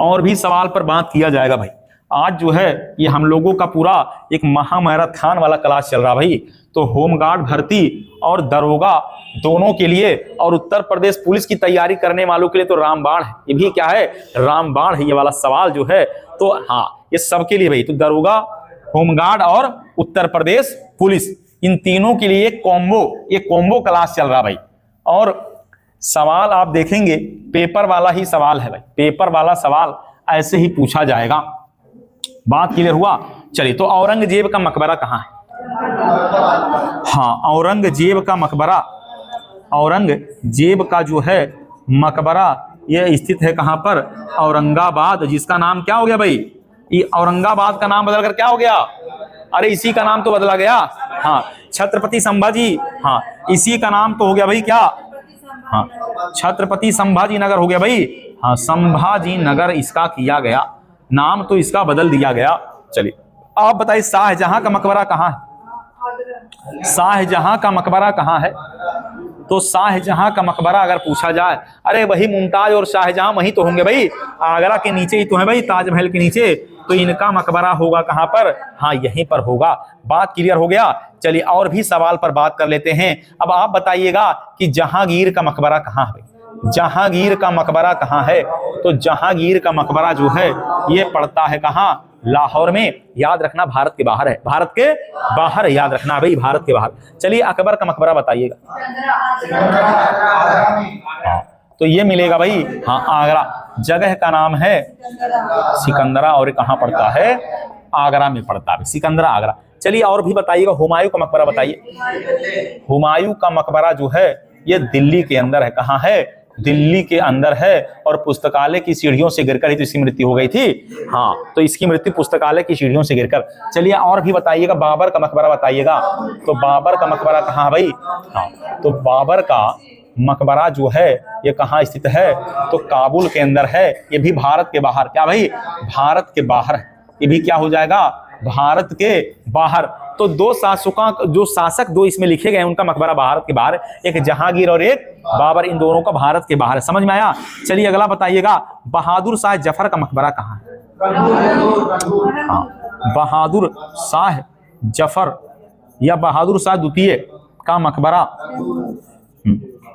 और भी सवाल पर बात किया जाएगा भाई। आज जो है ये हम लोगों का पूरा एक महामैराथन वाला क्लास चल रहा भाई। तो होमगार्ड भर्ती और दरोगा दोनों के लिए, और उत्तर प्रदेश पुलिस की तैयारी करने वालों के लिए तो रामबाण है। ये भी क्या है? रामबाण है ये वाला सवाल जो है। तो हाँ, ये सबके लिए भाई, तो दरोगा, होमगार्ड और उत्तर प्रदेश पुलिस, इन तीनों के लिए ये कॉम्बो क्लास चल रहा भाई। और सवाल आप देखेंगे पेपर वाला ही सवाल है भाई, पेपर वाला सवाल ऐसे ही पूछा जाएगा। बात क्लियर हुआ? चलिए, तो औरंगजेब का मकबरा कहाँ है? हाँ, औरंगजेब का मकबरा, औरंगजेब का जो है मकबरा ये स्थित है कहां पर? औरंगाबाद, जिसका नाम क्या हो गया भाई? ये औरंगाबाद का नाम बदलकर क्या हो गया? अरे इसी का नाम तो बदला गया। हाँ, छत्रपति संभाजी, हाँ इसी का नाम तो हो गया भाई क्या? हाँ, छत्रपति संभाजी नगर हो गया भाई। हाँ, संभाजी नगर इसका किया गया, नाम तो इसका बदल दिया गया। चलिए, आप बताइए शाहजहां का मकबरा कहाँ है? शाहजहां का मकबरा कहाँ है? तो शाहजहां का मकबरा अगर पूछा जाए, अरे वही मुमताज और शाहजहां वही तो होंगे भाई, आगरा के नीचे ही तो है भाई, ताजमहल के नीचे। तो इनका मकबरा होगा कहां पर? हाँ, यहीं पर होगा। बात क्लियर हो गया? चलिए, और भी सवाल पर बात कर लेते हैं। अब आप बताइएगा कि जहांगीर का मकबरा कहाँ है? जहांगीर का मकबरा कहाँ है? तो जहांगीर का मकबरा जो है ये पड़ता है कहाँ? लाहौर में। याद रखना, भारत के बाहर है, भारत के बाहर, याद रखना भाई, भारत के बाहर। चलिए, अकबर का मकबरा बताइएगा। हाँ, तो ये मिलेगा भाई, हाँ आगरा, जगह का नाम है सिकंदरा, और कहाँ पड़ता है? आगरा में पड़ता है, सिकंदरा, आगरा। चलिए, और भी बताइएगा, हुमायूं का मकबरा बताइए। हुमायूं का मकबरा जो है ये दिल्ली के अंदर है। कहाँ है? दिल्ली के अंदर है। और पुस्तकालय की सीढ़ियों से गिरकर ही तो इसकी मृत्यु हो गई थी। हाँ, तो इसकी मृत्यु पुस्तकालय की सीढ़ियों से गिरकर। चलिए, और भी बताइएगा, बाबर का मकबरा बताइएगा। तो बाबर का मकबरा कहाँ भाई? हाँ, तो बाबर का मकबरा जो है ये कहाँ स्थित है? तो काबुल के अंदर है। ये भी भारत के बाहर, क्या भाई? भारत के बाहर। ये भी क्या हो जाएगा? भारत के बाहर। तो दो शासक दो इसमें लिखे गए, उनका मकबरा भारत के बाहर, एक जहांगीर और एक बाबर, इन दोनों का भारत के बाहर है। समझ में आया? चलिए, अगला बताइएगा, बहादुर शाह जफर का मकबरा कहाँ है? हाँ, बहादुर शाह जफर या बहादुर शाह द्वितीय का मकबरा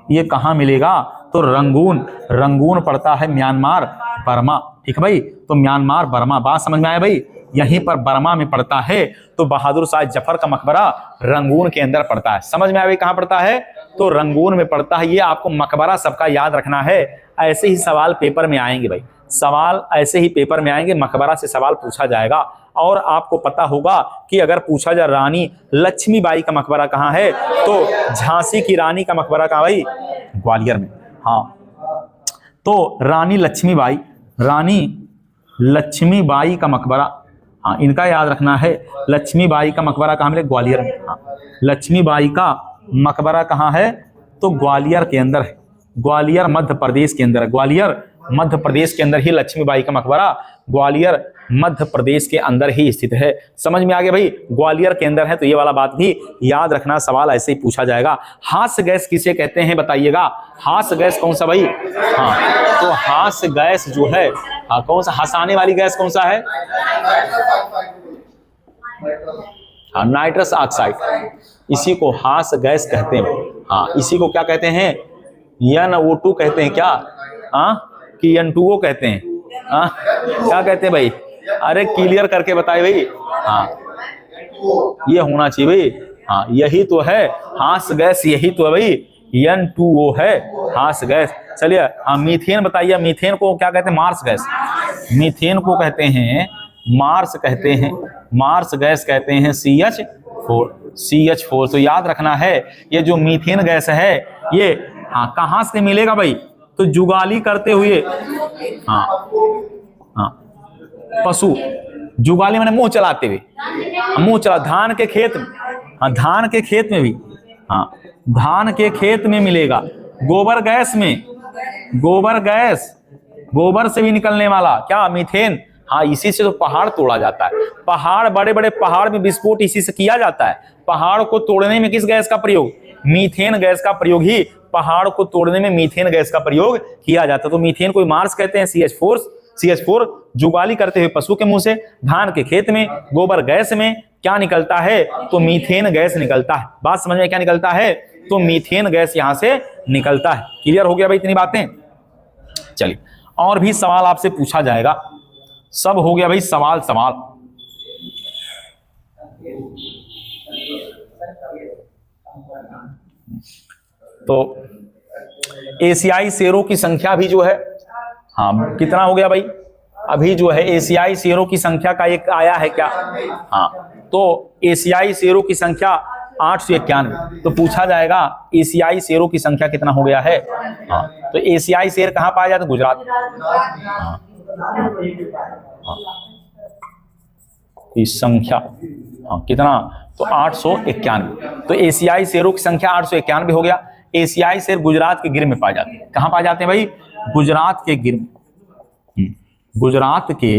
ये कहाँ मिलेगा? तो रंगून पड़ता है म्यांमार बर्मा। ठीक है भाई, तो म्यांमार बर्मा, बात समझ में आया भाई? यहीं पर बर्मा में पड़ता है। तो बहादुर शाह जफर का मकबरा रंगून के अंदर पड़ता है। समझ में आया भाई? कहाँ पड़ता है? तो रंगून में पड़ता है। ये आपको मकबरा सबका याद रखना है। ऐसे ही सवाल पेपर में आएंगे भाई, सवाल ऐसे ही पेपर में आएंगे, मकबरा से सवाल पूछा जाएगा। और आपको पता होगा कि अगर पूछा जाए रानी लक्ष्मीबाई का मकबरा कहाँ है, तो झांसी की रानी का मकबरा कहाँ भाई? ग्वालियर में। हाँ, तो रानी लक्ष्मीबाई का मकबरा, हाँ इनका याद रखना है। लक्ष्मीबाई का मकबरा कहाँ मिले? ग्वालियर में। हाँ, लक्ष्मीबाई का मकबरा कहाँ है? तो ग्वालियर के अंदर है। ग्वालियर मध्य प्रदेश के अंदर है। ग्वालियर मध्य प्रदेश के अंदर ही लक्ष्मीबाई का मकबरा ग्वालियर मध्य प्रदेश के अंदर ही स्थित है। समझ में आ गया भाई? ग्वालियर के अंदर है, तो ये वाला बात भी याद रखना, सवाल ऐसे ही पूछा जाएगा। हास्य गैस किसे कहते हैं बताइएगा? हास्य गैस कौन सा भाई? हाँ, तो हास्य गैस जो है, हाँ कौन सा हंसाने वाली गैस कौन सा है? हाँ, नाइट्रस ऑक्साइड, इसी को हास्य गैस कहते हैं। हाँ, इसी को क्या कहते हैं? NO2 कहते हैं क्या? हाँ, कि N2O कहते हैं? हाँ, क्या कहते हैं भाई? अरे क्लियर करके बताए भाई। हाँ, ये होना चाहिए भाई। हाँ, यही तो है हास्य गैस, यही तो है भाई, N2O है हास्य गैस। चलिए, हाँ मीथेन बताइए, मीथेन को क्या कहते हैं? Marsh gas. मीथेन को कहते हैं मार्स, कहते हैं मार्स गैस, कहते हैं CH4। तो याद रखना है, ये जो मीथेन गैस है ये हाँ कहाँ से मिलेगा भाई? तो जुगाली करते हुए, हाँ पशु, जुगाली मैंने मुंह चलाते हुए, मुंह चला, धान के खेत में, हाँ धान के खेत में भी, हाँ धान के खेत में मिलेगा। गोबर गैस में, गोबर गैस, गोबर से भी निकलने वाला क्या? मीथेन। हाँ, इसी से तो पहाड़ तोड़ा जाता है। पहाड़, बड़े बड़े पहाड़ में विस्फोट इसी से किया जाता है। पहाड़ को तोड़ने में किस गैस का प्रयोग? मीथेन गैस का प्रयोग ही, पहाड़ को तोड़ने में मीथेन गैस का प्रयोग किया जाता है। तो मीथेन को मार्स कहते हैं, CH4 जुगाली करते हुए पशु के मुंह से, धान के खेत में गोबर गैस में क्या निकलता है, तो मीथेन गैस निकलता है। बात समझ में, क्या निकलता है, तो मीथेन गैस यहां से निकलता है। क्लियर हो गया भाई इतनी बातें। चलिए और भी सवाल आपसे पूछा जाएगा, सब हो गया भाई सवाल। तो एशियाई शेरों की संख्या भी जो है, हाँ कितना हो गया भाई, अभी जो है एशियाई शेरों की संख्या का एक आया है क्या, हाँ तो एशियाई शेरों की संख्या 891। तो पूछा जाएगा एशियाई शेरों की संख्या कितना हो गया है। हाँ तो एशियाई शेर कहाँ पाया जाता है, गुजरात। इस संख्या कितना, तो 891। तो एशियाई शेरों की संख्या 891 हो गया। एशियाई शेर गुजरात के गिर में पाए जाते हैं। कहाँ पाए जाते हैं भाई, गुजरात के गिर में, गुजरात के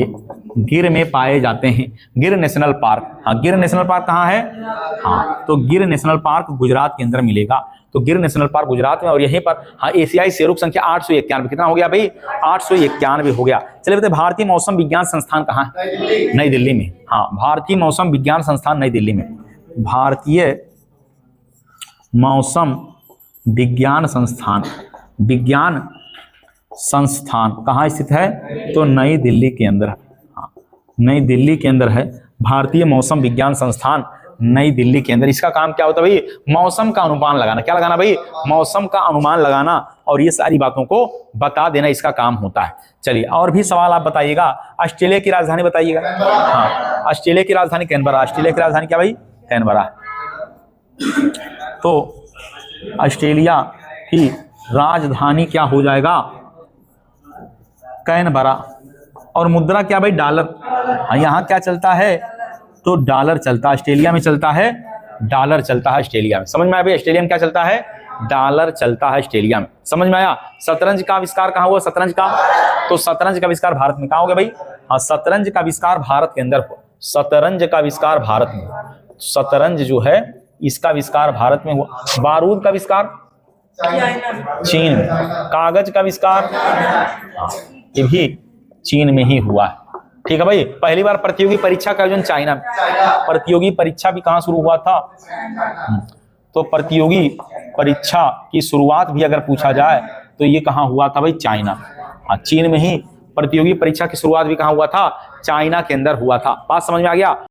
गिर में पाए जाते हैं। गिर नेशनल पार्क, हाँ गिर नेशनल पार्क कहाँ है, हाँ तो गिर नेशनल पार्क गुजरात के अंदर मिलेगा। तो गिर नेशनल पार्क गुजरात में, और यहीं पर हाँ एशियाई शेरों की संख्या 891। कितना हो गया भाई, 891 हो गया। चलिए बताइए भारतीय मौसम विज्ञान संस्थान कहाँ है, नई दिल्ली में। हाँ भारतीय मौसम विज्ञान संस्थान नई दिल्ली में। भारतीय मौसम विज्ञान संस्थान, विज्ञान संस्थान कहाँ स्थित है, तो नई दिल्ली के अंदर है। हाँ नई दिल्ली के अंदर है भारतीय मौसम विज्ञान संस्थान, नई दिल्ली के अंदर। इसका काम क्या होता है भाई, मौसम का अनुमान लगाना। क्या लगाना भाई, मौसम का अनुमान लगाना, और ये सारी बातों को बता देना इसका काम होता है। चलिए और भी सवाल आप बताइएगा। ऑस्ट्रेलिया की राजधानी बताइएगा। हाँ ऑस्ट्रेलिया की राजधानी कैनबरा। ऑस्ट्रेलिया की राजधानी क्या भाई, कैनबरा। तो ऑस्ट्रेलिया की राजधानी क्या हो जाएगा, कैनबरा। और मुद्रा क्या भाई, डॉलर। यहाँ क्या चलता है, तो डॉलर चलता है। ऑस्ट्रेलिया में चलता है, डॉलर चलता है ऑस्ट्रेलिया में। समझ में आया भाई, ऑस्ट्रेलिया में क्या चलता है, डॉलर चलता है ऑस्ट्रेलिया में। समझ में आया। शतरंज का आविष्कार कहाँ हुआ, शतरंज का, तो शतरंज का आविष्कार भारत में कहाँ हो गया भाई, हाँ शतरंज का आविष्कार भारत के अंदर हुआ। शतरंज का आविष्कार भारत में, शतरंज जो है इसका आविष्कार भारत में हुआ। बारूद का आविष्कार चीन में। कागज का आविष्कार ये भी चीन में ही हुआ है। ठीक है भाई। पहली बार प्रतियोगी परीक्षा का आयोजन चाइना में। प्रतियोगी परीक्षा भी कहाँ शुरू हुआ था, तो प्रतियोगी परीक्षा की शुरुआत भी अगर पूछा जाए तो ये कहाँ हुआ था भाई, चाइना। हाँ चीन में ही प्रतियोगी परीक्षा की शुरुआत भी कहाँ हुआ था, चाइना के अंदर हुआ था। बात समझ में आ गया।